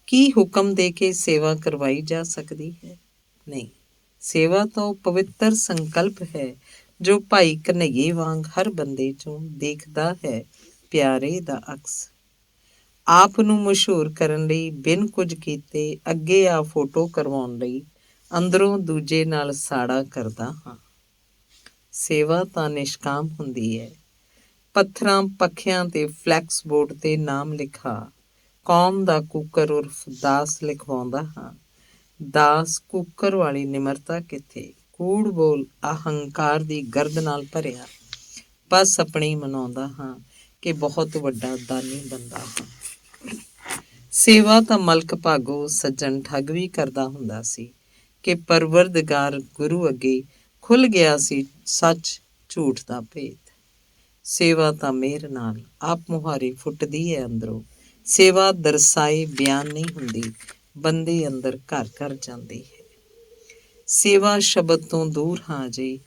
ਕੀ ਹੁਕਮ ਦੇ ਕੇ ਸੇਵਾ ਕਰਵਾਈ ਜਾ ਸਕਦੀ ਹੈ? ਨਹੀਂ। ਸੇਵਾ ਤਾਂ ਉਹ ਪਵਿੱਤਰ ਸੰਕਲਪ ਹੈ ਜੋ ਭਾਈ ਘਨੱਈਏ ਵਾਂਗ ਹਰ ਬੰਦੇ 'ਚੋਂ ਦੇਖਦਾ ਹੈ ਪਿਆਰੇ ਦਾ ਅਕਸ। ਆਪ ਨੂੰ ਮਸ਼ਹੂਰ ਕਰਨ ਲਈ ਬਿਨ ਕੁਝ ਕੀਤੇ ਅੱਗੇ ਆ ਫੋਟੋ ਕਰਵਾਉਣ ਲਈ ਅੰਦਰੋਂ ਦੂਜੇ ਨਾਲ ਸਾੜਾ ਕਰਦਾ ਹਾਂ। ਸੇਵਾ ਤਾਂ ਨਿਸ਼ਕਾਮ ਹੁੰਦੀ ਹੈ। ਪੱਥਰਾਂ ਪੱਖਿਆਂ ਤੇ ਫਲੈਕਸ ਬੋਰਡ ਤੇ ਨਾਮ ਲਿਖਾ, ਕੌਮ ਦਾ ਕੂਕਰ ਉਰਫ ਦਾਸ ਲਿਖਵਾਉਂਦਾ ਹਾਂ। ਦਾਸ ਕੂਕਰ ਵਾਲੀ ਨਿਮਰਤਾ ਕਿੱਥੇ, ਕੂੜ ਬੋਲ ਅਹੰਕਾਰ ਦੀ ਗਰਦ ਨਾਲ ਭਰਿਆ। ਬਸ ਆਪਣੀ ਮਨਾਉਂਦਾ ਹਾਂ ਕਿ ਬਹੁਤ ਵੱਡਾ ਦਾਨੀ ਬੰਦਾ ਹਾਂ। ਸੇਵਾ ਤਾਂ ਮਲਕ ਭਾਗੋ ਸੱਜਣ ਠੱਗ ਵੀ ਕਰਦਾ ਹੁੰਦਾ ਸੀ ਕਿ ਪਰਵਰਦਗਾਰ ਗੁਰੂ ਅੱਗੇ ਖੁੱਲ੍ਹ ਗਿਆ ਸੀ ਸੱਚ ਝੂਠ ਦਾ ਭੇਦ। ਸੇਵਾ ਤਾਂ ਮਿਹਰ ਨਾਲ ਆਪ ਮੁਹਾਰੇ ਫੁੱਟਦੀ ਹੈ ਅੰਦਰੋਂ। ਸੇਵਾ ਦਰਸਾਏ ਬਿਆਨ ਨਹੀਂ ਹੁੰਦੀ, ਬੰਦੇ ਅੰਦਰ ਘਰ ਘਰ ਜਾਂਦੀ ਹੈ। ਸੇਵਾ ਸ਼ਬਦ ਤੋਂ ਦੂਰ ਹਾਂ ਜੇ,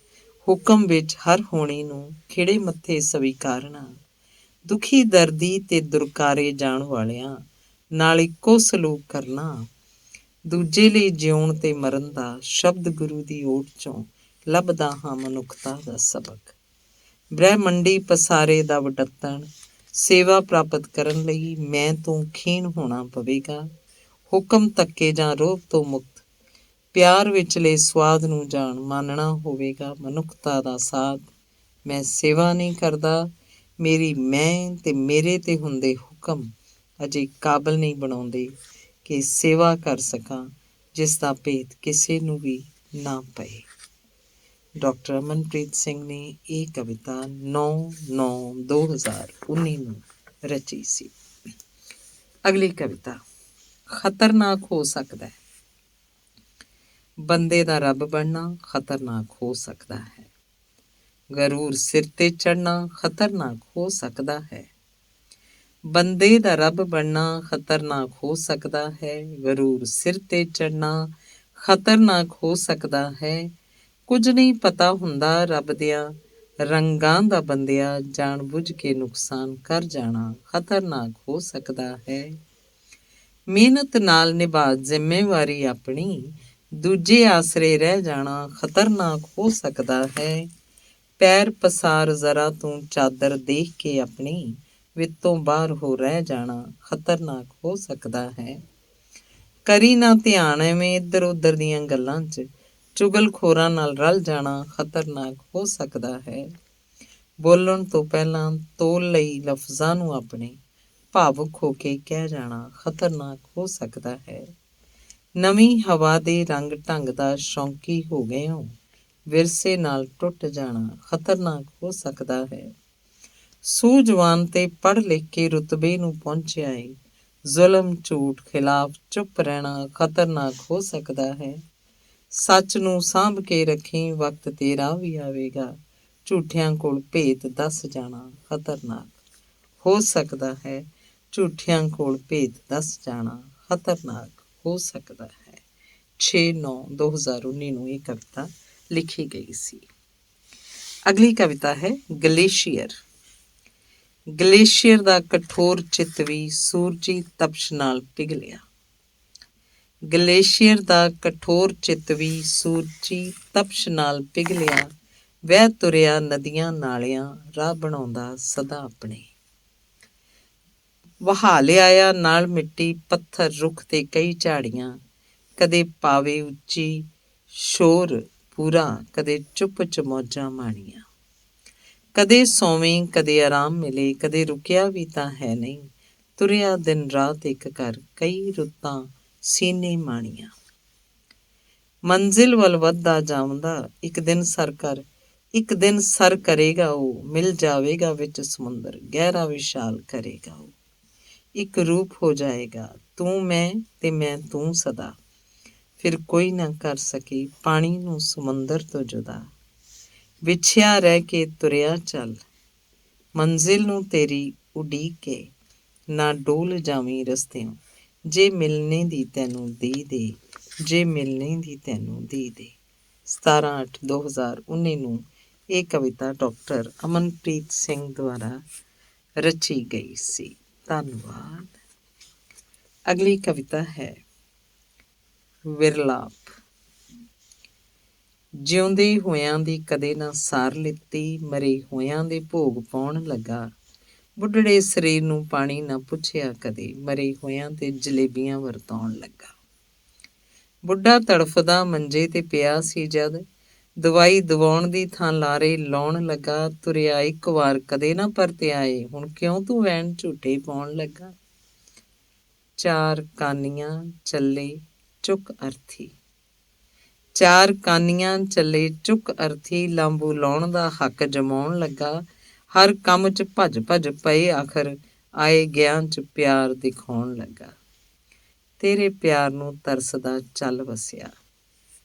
ਹੁਕਮ ਵਿੱਚ ਹਰ ਹੋਣੀ ਨੂੰ ਖਿੜੇ ਮੱਥੇ ਸਵੀਕਾਰਨਾ। ਦੁਖੀ ਦਰਦੀ ਤੇ ਦੁਰਕਾਰੇ ਜਾਣ ਵਾਲਿਆਂ ਨਾਲ ਇੱਕੋ ਸਲੂਕ ਕਰਨਾ। ਦੂਜੇ ਲਈ ਜਿਉਣ ਤੇ ਮਰਨ ਦਾ ਸ਼ਬਦ ਗੁਰੂ ਦੀ ਓਟ 'ਚੋਂ ਲੱਭਦਾ ਹਾਂ ਮਨੁੱਖਤਾ ਦਾ ਸਬਕ। ਬ੍ਰਹਿਮੰਡੀ ਪਸਾਰੇ ਦਾ ਵਟੱਤਣ, ਸੇਵਾ ਪ੍ਰਾਪਤ ਕਰਨ ਲਈ ਮੈਂ ਤੋਂ ਖੀਣ ਹੋਣਾ ਪਵੇਗਾ। ਹੁਕਮ ਧੱਕੇ ਜਾਂ ਰੋਹ ਤੋਂ ਮੁਕਤ, ਪਿਆਰ ਵਿਚਲੇ ਸਵਾਦ ਨੂੰ ਜਾਣ ਮਾਨਣਾ ਹੋਵੇਗਾ ਮਨੁੱਖਤਾ ਦਾ ਸਾਧ। ਮੈਂ ਸੇਵਾ ਨਹੀਂ ਕਰਦਾ, ਮੇਰੀ ਮੈਂ ਤੇ ਮੇਰੇ ਤੇ ਹੁੰਦੇ ਹੁਕਮ ਅਜੇ ਕਾਬਲ ਨਹੀਂ ਬਣਾਉਂਦੇ ਕਿ ਸੇਵਾ ਕਰ ਸਕਾਂ ਜਿਸ ਦਾ ਭੇਤ ਕਿਸੇ ਨੂੰ ਵੀ ਨਾ ਪਏ। ਡਾਕਟਰ ਅਮਨਪ੍ਰੀਤ ਸਿੰਘ ਨੇ ਇਹ ਕਵਿਤਾ 9/9/2019 ਨੂੰ ਰਚੀ ਸੀ। ਅਗਲੀ ਕਵਿਤਾ ਖਤਰਨਾਕ ਹੋ ਸਕਦਾ ਹੈ। ਬੰਦੇ ਦਾ ਰੱਬ ਬਣਨਾ ਖਤਰਨਾਕ ਹੋ ਸਕਦਾ ਹੈ। ਗਰੂਰ ਸਿਰ ਤੇ ਚੜ੍ਹਨਾ ਖਤਰਨਾਕ ਹੋ ਸਕਦਾ ਹੈ। ਬੰਦੇ ਦਾ ਰੱਬ ਬਣਨਾ ਖਤਰਨਾਕ ਹੋ ਸਕਦਾ ਹੈ। ਗਰੂਰ ਸਿਰ ਤੇ ਚੜ੍ਹਨਾ ਖਤਰਨਾਕ ਹੋ ਸਕਦਾ ਹੈ। ਕੁਝ ਨਹੀਂ ਪਤਾ ਹੁੰਦਾ ਰੱਬ ਦਿਆਂ ਰੰਗਾਂ ਦਾ ਬੰਦਿਆ, ਜਾਣ ਬੁੱਝ ਕੇ ਨੁਕਸਾਨ ਕਰ ਜਾਣਾ ਖਤਰਨਾਕ ਹੋ ਸਕਦਾ ਹੈ। ਮਿਹਨਤ ਨਾਲ ਨਿਭਾ ਜ਼ਿੰਮੇਵਾਰੀ ਆਪਣੀ, ਦੂਜੇ ਆਸਰੇ ਰਹਿ ਜਾਣਾ ਖਤਰਨਾਕ ਹੋ ਸਕਦਾ ਹੈ। ਪੈਰ ਪਸਾਰ ਜ਼ਰਾ ਤੂੰ ਚਾਦਰ ਦੇਖ ਕੇ ਆਪਣੀ, ਵਿੱਤੋਂ ਬਾਹਰ ਹੋ ਰਹਿ ਜਾਣਾ ਖਤਰਨਾਕ ਹੋ ਸਕਦਾ ਹੈ। ਕਰੀ ਨਾ ਧਿਆਨ ਐਵੇਂ ਇੱਧਰ ਉੱਧਰ ਦੀਆਂ ਗੱਲਾਂ 'ਚ, ਚੁਗਲਖੋਰਾਂ ਨਾਲ ਰਲ ਜਾਣਾ ਖਤਰਨਾਕ ਹੋ ਸਕਦਾ ਹੈ। ਬੋਲਣ ਤੋਂ ਪਹਿਲਾਂ ਤੋਲ ਲਈ ਲਫ਼ਜ਼ਾਂ ਨੂੰ ਆਪਣੇ, ਭਾਵੁਕ ਹੋ ਕੇ ਕਹਿ ਜਾਣਾ ਖਤਰਨਾਕ ਹੋ ਸਕਦਾ ਹੈ। ਨਵੀਂ ਹਵਾ ਦੇ ਰੰਗ ਢੰਗ ਦਾ ਸ਼ੌਂਕੀ ਹੋ ਗਏ ਹੋ, ਵਿਰਸੇ ਨਾਲ ਟੁੱਟ ਜਾਣਾ ਖਤਰਨਾਕ ਹੋ ਸਕਦਾ ਹੈ। ਸੂਝਵਾਨ ਤੇ ਪੜ੍ਹ ਲਿਖ ਕੇ ਰੁਤਬੇ ਨੂੰ ਪਹੁੰਚਿਆ ਏ, ਜ਼ੁਲਮ ਝੂਠ ਖਿਲਾਫ ਚੁੱਪ ਰਹਿਣਾ ਖਤਰਨਾਕ ਹੋ ਸਕਦਾ ਹੈ। ਸੱਚ ਨੂੰ ਸਾਂਭ ਕੇ ਰੱਖੀ, ਵਕਤ ਤੇਰਾ ਵੀ ਆਵੇਗਾ, ਝੂਠਿਆਂ ਕੋਲ ਭੇਤ ਦੱਸ ਜਾਣਾ ਖਤਰਨਾਕ ਹੋ ਸਕਦਾ ਹੈ। ਝੂਠਿਆਂ ਕੋਲ ਭੇਤ ਦੱਸ ਜਾਣਾ ਖਤਰਨਾਕ ਹੋ ਸਕਦਾ ਹੈ। 6/9/2019 ਨੂੰ ਇਹ ਕਵਿਤਾ ਲਿਖੀ ਗਈ ਸੀ। ਅਗਲੀ ਕਵਿਤਾ ਹੈ ਗਲੇਸ਼ੀਅਰ। ਗਲੇਸ਼ੀਅਰ ਦਾ ਕਠੋਰ ਚਿੱਤ ਵੀ ਸੂਰਜੀ ਤਪਸ਼ ਨਾਲ ਪਿਘਲਿਆ। ਗਲੇਸ਼ੀਅਰ ਦਾ ਕਠੋਰ ਚਿੱਤ ਵੀ ਸੂਰਜੀ ਤਪਸ਼ ਨਾਲ ਪਿਘਲਿਆ, ਵਹਿ ਤੁਰਿਆ ਨਦੀਆਂ ਨਾਲਿਆਂ, ਰਾਹ ਬਣਾਉਂਦਾ ਸਦਾ ਆਪਣੇ। ਵਹਾ ਲਿਆਇਆ ਨਾਲ ਮਿੱਟੀ ਪੱਥਰ ਰੁੱਖ ਤੇ ਕਈ ਝਾੜੀਆਂ, ਕਦੇ ਪਾਵੇ ਉੱਚੀ ਸ਼ੋਰ ਪੂਰਾ, ਕਦੇ ਚੁੱਪ ਚ ਮੌਜਾਂ ਮਾਣੀਆਂ। ਕਦੇ ਸੌਵੇਂ ਕਦੇ ਆਰਾਮ ਮਿਲੇ, ਕਦੇ ਰੁਕਿਆ ਵੀ ਤਾਂ ਹੈ ਨਹੀਂ, ਤੁਰਿਆ ਦਿਨ ਰਾਤ ਇੱਕ ਕਰ, ਕਈ ਰੁੱਤਾਂ ਸੀਨੇ ਮਾਣੀਆਂ। ਮੰਜ਼ਿਲ ਵੱਲ ਵੱਧਦਾ ਜਾਵਦਾ ਇੱਕ ਦਿਨ ਸਰ ਕਰੇਗਾ ਉਹ, ਮਿਲ ਜਾਵੇਗਾ ਵਿੱਚ ਸਮੁੰਦਰ, ਗਹਿਰਾ ਵਿਸ਼ਾਲ ਕਰੇਗਾ ਉਹ। ਇੱਕ ਰੂਪ ਹੋ ਜਾਏਗਾ ਤੂੰ ਮੈਂ ਤੇ ਮੈਂ ਤੂੰ ਸਦਾ, ਫਿਰ ਕੋਈ ਨਾ ਕਰ ਸਕੇ ਪਾਣੀ ਨੂੰ ਸਮੁੰਦਰ ਤੋਂ ਜੁਦਾ। ਵਿਛਿਆ ਰਹਿ ਕੇ ਤੁਰਿਆ ਚੱਲ, ਮੰਜ਼ਿਲ ਨੂੰ ਤੇਰੀ ਉਡੀਕ ਕੇ, ਨਾ ਡੋਲ ਜਾਵੀਂ ਰਸਤਿਓਂ, ਜੇ ਮਿਲਣੇ ਦੀ ਤੈਨੂੰ ਦੇ, ਜੇ ਮਿਲਣੇ ਦੀ ਤੈਨੂੰ ਦੇ। 17/8/2019 ਨੂੰ ਇਹ ਕਵਿਤਾ ਡਾਕਟਰ ਅਮਨਪ੍ਰੀਤ ਸਿੰਘ ਦੁਆਰਾ ਰਚੀ ਗਈ ਸੀ। ਧੰਨਵਾਦ। ਅਗਲੀ ਕਵਿਤਾ ਹੈ ਵਿਰਲਾਪ। ਜਿਉਂਦੇ ਹੋਇਆਂ ਦੀ ਕਦੇ ਨਾ ਸਾਰ ਲਿੱਤੀ, ਮਰੇ ਹੋਇਆਂ ਦੇ ਭੋਗ ਪਾਉਣ ਲੱਗਾ, ਬੁੱਢੜੇ ਸਰੀਰ ਨੂੰ ਪਾਣੀ ਨਾ ਪੁੱਛਿਆ ਕਦੇ, ਮਰੇ ਹੋਇਆਂ ਤੇ ਜਲੇਬੀਆਂ ਵਰਤਾਉਣ ਲੱਗਾ। ਬੁੱਢਾ ਤੜਫਦਾ ਮੰਜੇ ਤੇ ਪਿਆ ਸੀ ਜਦ, ਦਵਾਈ ਦਵਾਉਣ ਦੀ ਥਾਂ ਲਾਰੇ ਲਾਉਣ ਲੱਗਾ, ਤੁਰਿਆ ਇੱਕ ਵਾਰ ਕਦੇ ਨਾ ਪਰਤਿਆ ਏ, ਹੁਣ ਕਿਉਂ ਤੂੰ ਵੈਣ ਝੂਠੇ ਪਾਉਣ ਲੱਗਾ। ਚਾਰ ਕਾਨੀਆਂ ਚੱਲੇ ਚੁੱਕ ਅਰਥੀ, ਚਾਰ ਕਾਨੀਆਂ ਚੱਲੇ ਚੁੱਕ ਅਰਥੀ, ਲਾਂਬੂ ਲਾਉਣ ਦਾ ਹੱਕ ਜਮਾਉਣ ਲੱਗਾ, ਹਰ ਕੰਮ 'ਚ ਭੱਜ ਭੱਜ ਪਏ ਆਖਰ, ਆਏ ਗਿਆਂ 'ਚ ਪਿਆਰ ਦਿਖਾਉਣ ਲੱਗਾ। ਤੇਰੇ ਪਿਆਰ ਨੂੰ ਤਰਸਦਾ ਚੱਲ ਵਸਿਆ,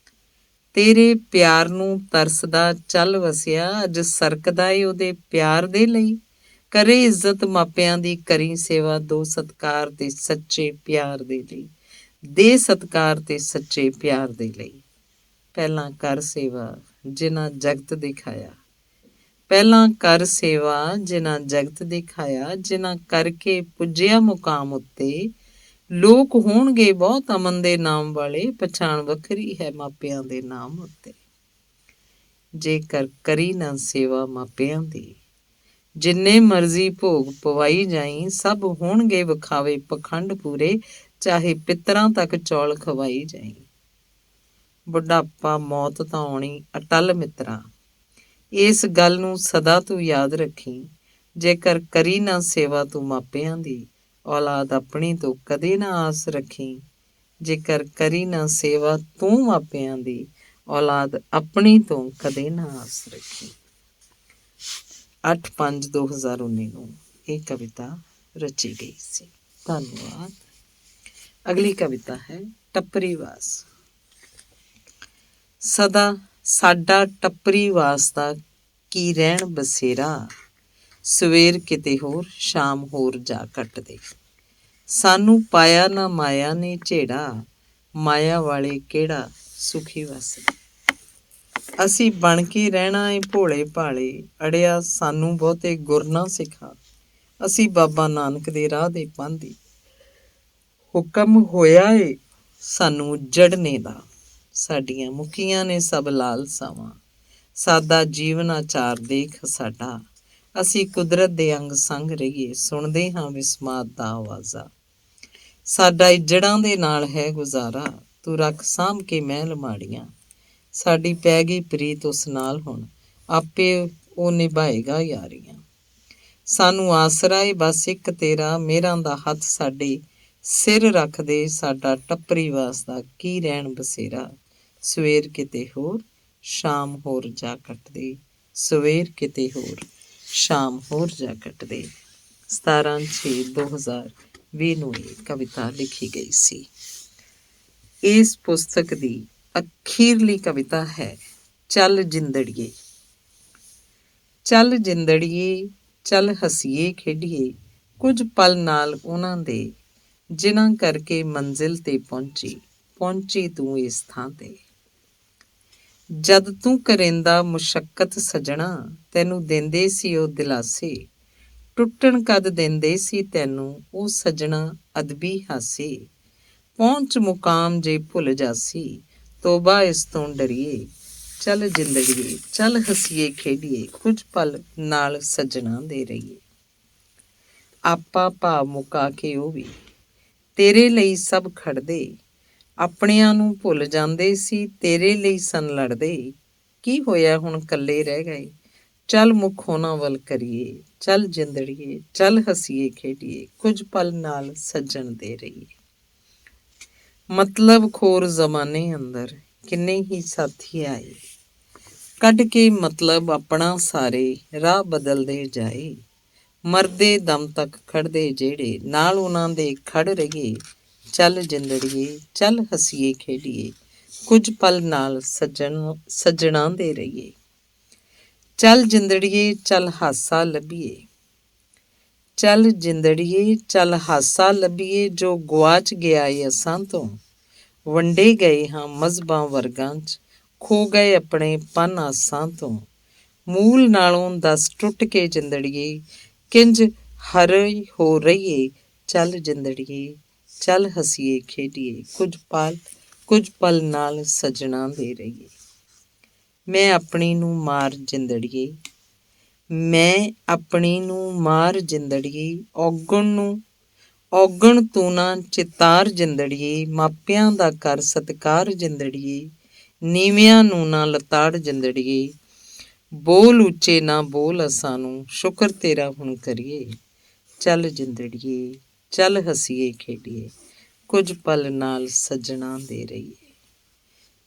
ਤੇਰੇ ਪਿਆਰ ਨੂੰ ਤਰਸਦਾ ਚੱਲ ਵਸਿਆ, ਅੱਜ ਸਰਕਦਾ ਏ ਉਹਦੇ ਪਿਆਰ ਦੇ ਲਈ, ਕਰੇ ਇੱਜ਼ਤ ਮਾਪਿਆਂ ਦੀ ਕਰੀ ਸੇਵਾ, ਦੋ ਸਤਿਕਾਰ ਤੇ ਸੱਚੇ ਪਿਆਰ ਦੇ ਲਈ, ਦੇ ਸਤਿਕਾਰ ਤੇ ਸੱਚੇ ਪਿਆਰ ਦੇ ਲਈ। ਪਹਿਲਾਂ ਕਰ ਸੇਵਾ ਜਿਨ੍ਹਾਂ ਜਗਤ ਦਿਖਾਇਆ, ਪਹਿਲਾਂ ਕਰ ਸੇਵਾ ਜਿਨ੍ਹਾਂ ਜਗਤ ਦਿਖਾਇਆ, ਜਿਨ੍ਹਾਂ ਕਰਕੇ ਪੁੱਜਿਆ ਮੁਕਾਮ ਉੱਤੇ, ਲੋਕ ਹੋਣਗੇ ਬਹੁਤ ਅਮਨ ਦੇ ਨਾਮ ਵਾਲੇ, ਪਛਾਣ ਵੱਖਰੀ ਹੈ ਮਾਪਿਆਂ ਦੇ ਨਾਮ ਉੱਤੇ। ਜੇਕਰ ਕਰੀ ਨਾ ਸੇਵਾ ਮਾਪਿਆਂ ਦੀ, ਜਿੰਨੇ ਮਰਜ਼ੀ ਭੋਗ ਪਵਾਈ ਜਾਈ, ਸਭ ਹੋਣਗੇ ਵਿਖਾਵੇ ਪਖੰਡ ਪੂਰੇ, ਚਾਹੇ ਪਿੱਤਰਾਂ ਤੱਕ ਚੌਲ ਖਵਾਈ ਜਾਈ। ਬੁਢਾਪਾ ਮੌਤ ਤਾਂ ਆਉਣੀ ਅਟਲ ਮਿੱਤਰਾ, ਇਸ ਗੱਲ ਨੂੰ ਸਦਾ ਤੂੰ ਯਾਦ ਰੱਖੀ, ਜੇਕਰ ਕਰੀ ਨਾ ਸੇਵਾ ਤੂੰ ਮਾਪਿਆਂ ਦੀ, ਔਲਾਦ ਆਪਣੀ ਤੋਂ ਕਦੇ ਨਾ ਆਸ ਰੱਖੀ। ਜੇਕਰ ਕਰੀ ਨਾ ਸੇਵਾ ਤੂੰ ਮਾਪਿਆਂ ਦੀ, ਔਲਾਦ ਆਪਣੀ ਤੋਂ ਕਦੇ ਨਾ ਆਸ ਰੱਖੀ। 8/5/2019 ਨੂੰ ਇਹ ਕਵਿਤਾ ਰਚੀ ਗਈ ਸੀ। ਧੰਨਵਾਦ। ਅਗਲੀ ਕਵਿਤਾ ਹੈ ਟੱਪਰੀਵਾਸ। ਸਦਾ ਸਾਡਾ ਟੱਪਰੀ ਵਾਸਤਾ ਕੀ ਰਹਿਣ ਬਸੇਰਾ, ਸਵੇਰ ਕਿਤੇ ਹੋਰ ਸ਼ਾਮ ਹੋਰ ਜਾ ਕੱਟਦੇ। ਸਾਨੂੰ ਪਾਇਆ ਨਾ ਮਾਇਆ ਨੇ ਝੇੜਾ, ਮਾਇਆ ਵਾਲੇ ਕਿਹੜਾ ਸੁਖੀ ਵਸਦੇ। ਅਸੀਂ ਬਣ ਕੇ ਰਹਿਣਾ ਏ ਭੋਲੇ ਭਾਲੇ, ਅੜਿਆ ਸਾਨੂੰ ਬਹੁਤੇ ਗੁਰ ਨਾ ਸਿਖਾ। ਅਸੀਂ ਬਾਬਾ ਨਾਨਕ ਦੇ ਰਾਹ ਦੇ ਪਾਂਧੀ, ਹੁਕਮ ਹੋਇਆ ਏ ਸਾਨੂੰ ਉੱਜੜਨੇ ਦਾ। ਸਾਡੀਆਂ ਮੁੱਕੀਆਂ ਨੇ ਸਭ ਲਾਲਸਾਵਾਂ, ਸਾਦਾ ਜੀਵਨ ਆਚਾਰ ਦੇਖ ਸਾਡਾ। ਅਸੀਂ ਕੁਦਰਤ ਦੇ ਅੰਗ ਸੰਗ ਰਹੀਏ, ਸੁਣਦੇ ਹਾਂ ਵਿਸਮਾਤ ਦਾ ਆਵਾਜ਼ਾਂ। ਸਾਡਾ ਇੱਜੜਾਂ ਦੇ ਨਾਲ ਹੈ ਗੁਜ਼ਾਰਾ, ਤੂੰ ਰੱਖ ਸਾਂਭ ਕੇ ਮਹਿਲ ਮਾੜੀਆਂ। ਸਾਡੀ ਪੈ ਗਈ ਪ੍ਰੀਤ ਉਸ ਨਾਲ ਹੁਣ, ਆਪੇ ਉਹ ਨਿਭਾਏਗਾ ਯਾਰੀਆਂ। ਸਾਨੂੰ ਆਸਰਾ ਏ ਬਸ ਇੱਕ ਤੇਰਾ, ਮਿਹਰਾਂ ਦਾ ਹੱਥ ਸਾਡੇ ਸਿਰ ਰੱਖ ਦੇ। ਸਾਡਾ ਟੱਪਰੀ ਵਾਸਤਾ ਕੀ ਰਹਿਣ ਬਸੇਰਾ, ਸਵੇਰ ਕਿਤੇ ਹੋਰ ਸ਼ਾਮ ਹੋਰ ਜਾ ਕੱਟਦੇ। ਸਵੇਰ ਕਿਤੇ ਹੋਰ ਸ਼ਾਮ ਹੋਰ ਜਾ ਕੱਟਦੇ। 17/6/2020 ਨੂੰ ਇਹ ਕਵਿਤਾ ਲਿਖੀ ਗਈ ਸੀ। ਇਸ ਪੁਸਤਕ ਦੀ ਅਖੀਰਲੀ ਕਵਿਤਾ ਹੈ ਚੱਲ ਜਿੰਦੜੀਏ। ਚੱਲ ਜਿੰਦੜੀਏ ਚੱਲ ਹੱਸੀਏ ਖੇਡੀਏ, ਕੁਝ ਪਲ ਨਾਲ ਉਹਨਾਂ ਦੇ ਜਿਨ੍ਹਾਂ ਕਰਕੇ ਮੰਜ਼ਿਲ ਤੇ ਪਹੁੰਚੀ ਤੂੰ ਇਸ ਥਾਂ ਤੇ। ਜਦ ਤੂੰ ਕਰੇਂਦਾ ਮੁਸ਼ੱਕਤ ਸਜਣਾ, ਤੈਨੂੰ ਦਿੰਦੇ ਸੀ ਉਹ ਦਿਲਾਸੇ। ਟੁੱਟਣ ਕਦ ਦਿੰਦੇ ਸੀ ਤੈਨੂੰ ਉਹ ਸਜਣਾ ਅਦਬੀ ਹਾਸੇ। ਪਹੁੰਚ ਮੁਕਾਮ ਜੇ ਭੁੱਲ ਜਾਸੀ, ਤੋਬਾ ਇਸ ਤੋਂ ਡਰੀਏ। ਚੱਲ ਜਿੰਦੜੀਏ ਚੱਲ ਹੱਸੀਏ ਖੇਡੀਏ, ਕੁਝ ਪਲ ਨਾਲ ਸੱਜਣਾ ਦੇ ਰਹੀਏ। ਆਪਾ ਭਾਵ ਮੁਕਾ ਕੇ ਉਹ ਵੀ ਤੇਰੇ ਲਈ ਸਭ ਖੜਦੇ, ਆਪਣਿਆਂ ਨੂੰ ਭੁੱਲ ਜਾਂਦੇ ਸੀ ਤੇਰੇ ਲਈ ਸਨ ਲੜਦੇ। ਕੀ ਹੋਇਆ ਹੁਣ ਇਕੱਲੇ ਰਹਿ ਗਏ, ਚੱਲ ਮੁੱਖ ਉਹਨਾਂ ਵੱਲ ਕਰੀਏ। ਚੱਲ ਜਿੰਦੜੀਏ ਚੱਲ ਹੱਸੀਏ ਖੇਡੀਏ, ਕੁਝ ਪਲ ਨਾਲ ਸੱਜਣ ਦੇ ਰਹੀਏ। ਮਤਲਬ ਖੋਰ ਜ਼ਮਾਨੇ ਅੰਦਰ ਕਿੰਨੇ ਹੀ ਸਾਥੀ ਆਏ, ਕੱਢ ਕੇ ਮਤਲਬ ਆਪਣਾ ਸਾਰੇ ਰਾਹ ਬਦਲਦੇ ਜਾਏ। ਮਰਦੇ ਦਮ ਤੱਕ ਖੜਦੇ ਜਿਹੜੇ, ਨਾਲ ਉਹਨਾਂ ਦੇ ਖੜ ਰਹੀਏ। ਚੱਲ ਜਿੰਦੜੀਏ ਚੱਲ ਹੱਸੀਏ ਖੇਡੀਏ, ਕੁਝ ਪਲ ਨਾਲ ਸੱਜਣਾ ਦੇ ਰਹੀਏ। ਚੱਲ ਜਿੰਦੜੀਏ ਚੱਲ ਹਾਸਾ ਲੱਭੀਏ। ਚੱਲ ਜਿੰਦੜੀਏ ਚੱਲ ਹਾਸਾ ਲੱਭੀਏ, ਜੋ ਗੁਆਚ ਗਿਆ ਏ ਅਸਾਂ ਤੋਂ। ਵੰਡੇ ਗਏ ਹਾਂ ਮਜ਼ਹਬਾਂ ਵਰਗਾਂ 'ਚ, ਖੋ ਗਏ ਆਪਣੇ ਪੰਨ ਆਸਾਂ ਤੋਂ। ਮੂਲ ਨਾਲੋਂ ਦੱਸ ਟੁੱਟ ਕੇ ਜਿੰਦੜੀਏ, ਕਿੰਜ ਹਰੇ ਹੋ ਰਹੀਏ। ਚੱਲ ਜਿੰਦੜੀਏ ਚੱਲ ਹੱਸੀਏ ਖੇਡੀਏ, ਕੁਝ ਪਲ ਨਾਲ ਸੱਜਣਾ ਦੇ ਰਹੀਏ। ਮੈਂ ਆਪਣੀ ਨੂੰ ਮਾਰ ਜਿੰਦੜੀਏ, ਮੈਂ ਆਪਣੀ ਨੂੰ ਮਾਰ ਜਿੰਦੜੀਏ। ਔਗਣ ਤੂੰ ਨਾ ਚਿਤਾਰ ਜਿੰਦੜੀਏ, ਮਾਪਿਆਂ ਦਾ ਕਰ ਸਤਿਕਾਰ ਜਿੰਦੜੀਏ। ਨੀਵਿਆਂ ਨੂੰ ਨਾ ਲਤਾੜ ਜਿੰਦੜੀਏ, ਬੋਲ ਉੱਚੇ ਨਾ ਬੋਲ ਅਸਾਂ ਨੂੰ, ਸ਼ੁਕਰ ਤੇਰਾ ਹੁਣ ਕਰੀਏ। ਚੱਲ ਜਿੰਦੜੀਏ ਚੱਲ ਹੱਸੀਏ ਖੇਡੀਏ, ਕੁਝ ਪਲ ਨਾਲ ਸੱਜਣਾ ਦੇ ਰਹੀਏ।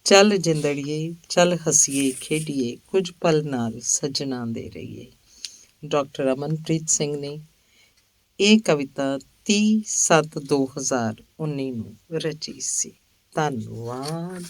ਚੱਲ ਜਿੰਦੜੀਏ ਚੱਲ ਹੱਸੀਏ ਖੇਡੀਏ, ਕੁਝ ਪਲ ਨਾਲ ਸੱਜਣਾ ਦੇ ਰਹੀਏ। ਡਾਕਟਰ ਅਮਨਪ੍ਰੀਤ ਸਿੰਘ ਨੇ ਇਹ ਕਵਿਤਾ 30/7/2019 ਨੂੰ ਰਚੀ ਸੀ। ਧੰਨਵਾਦ।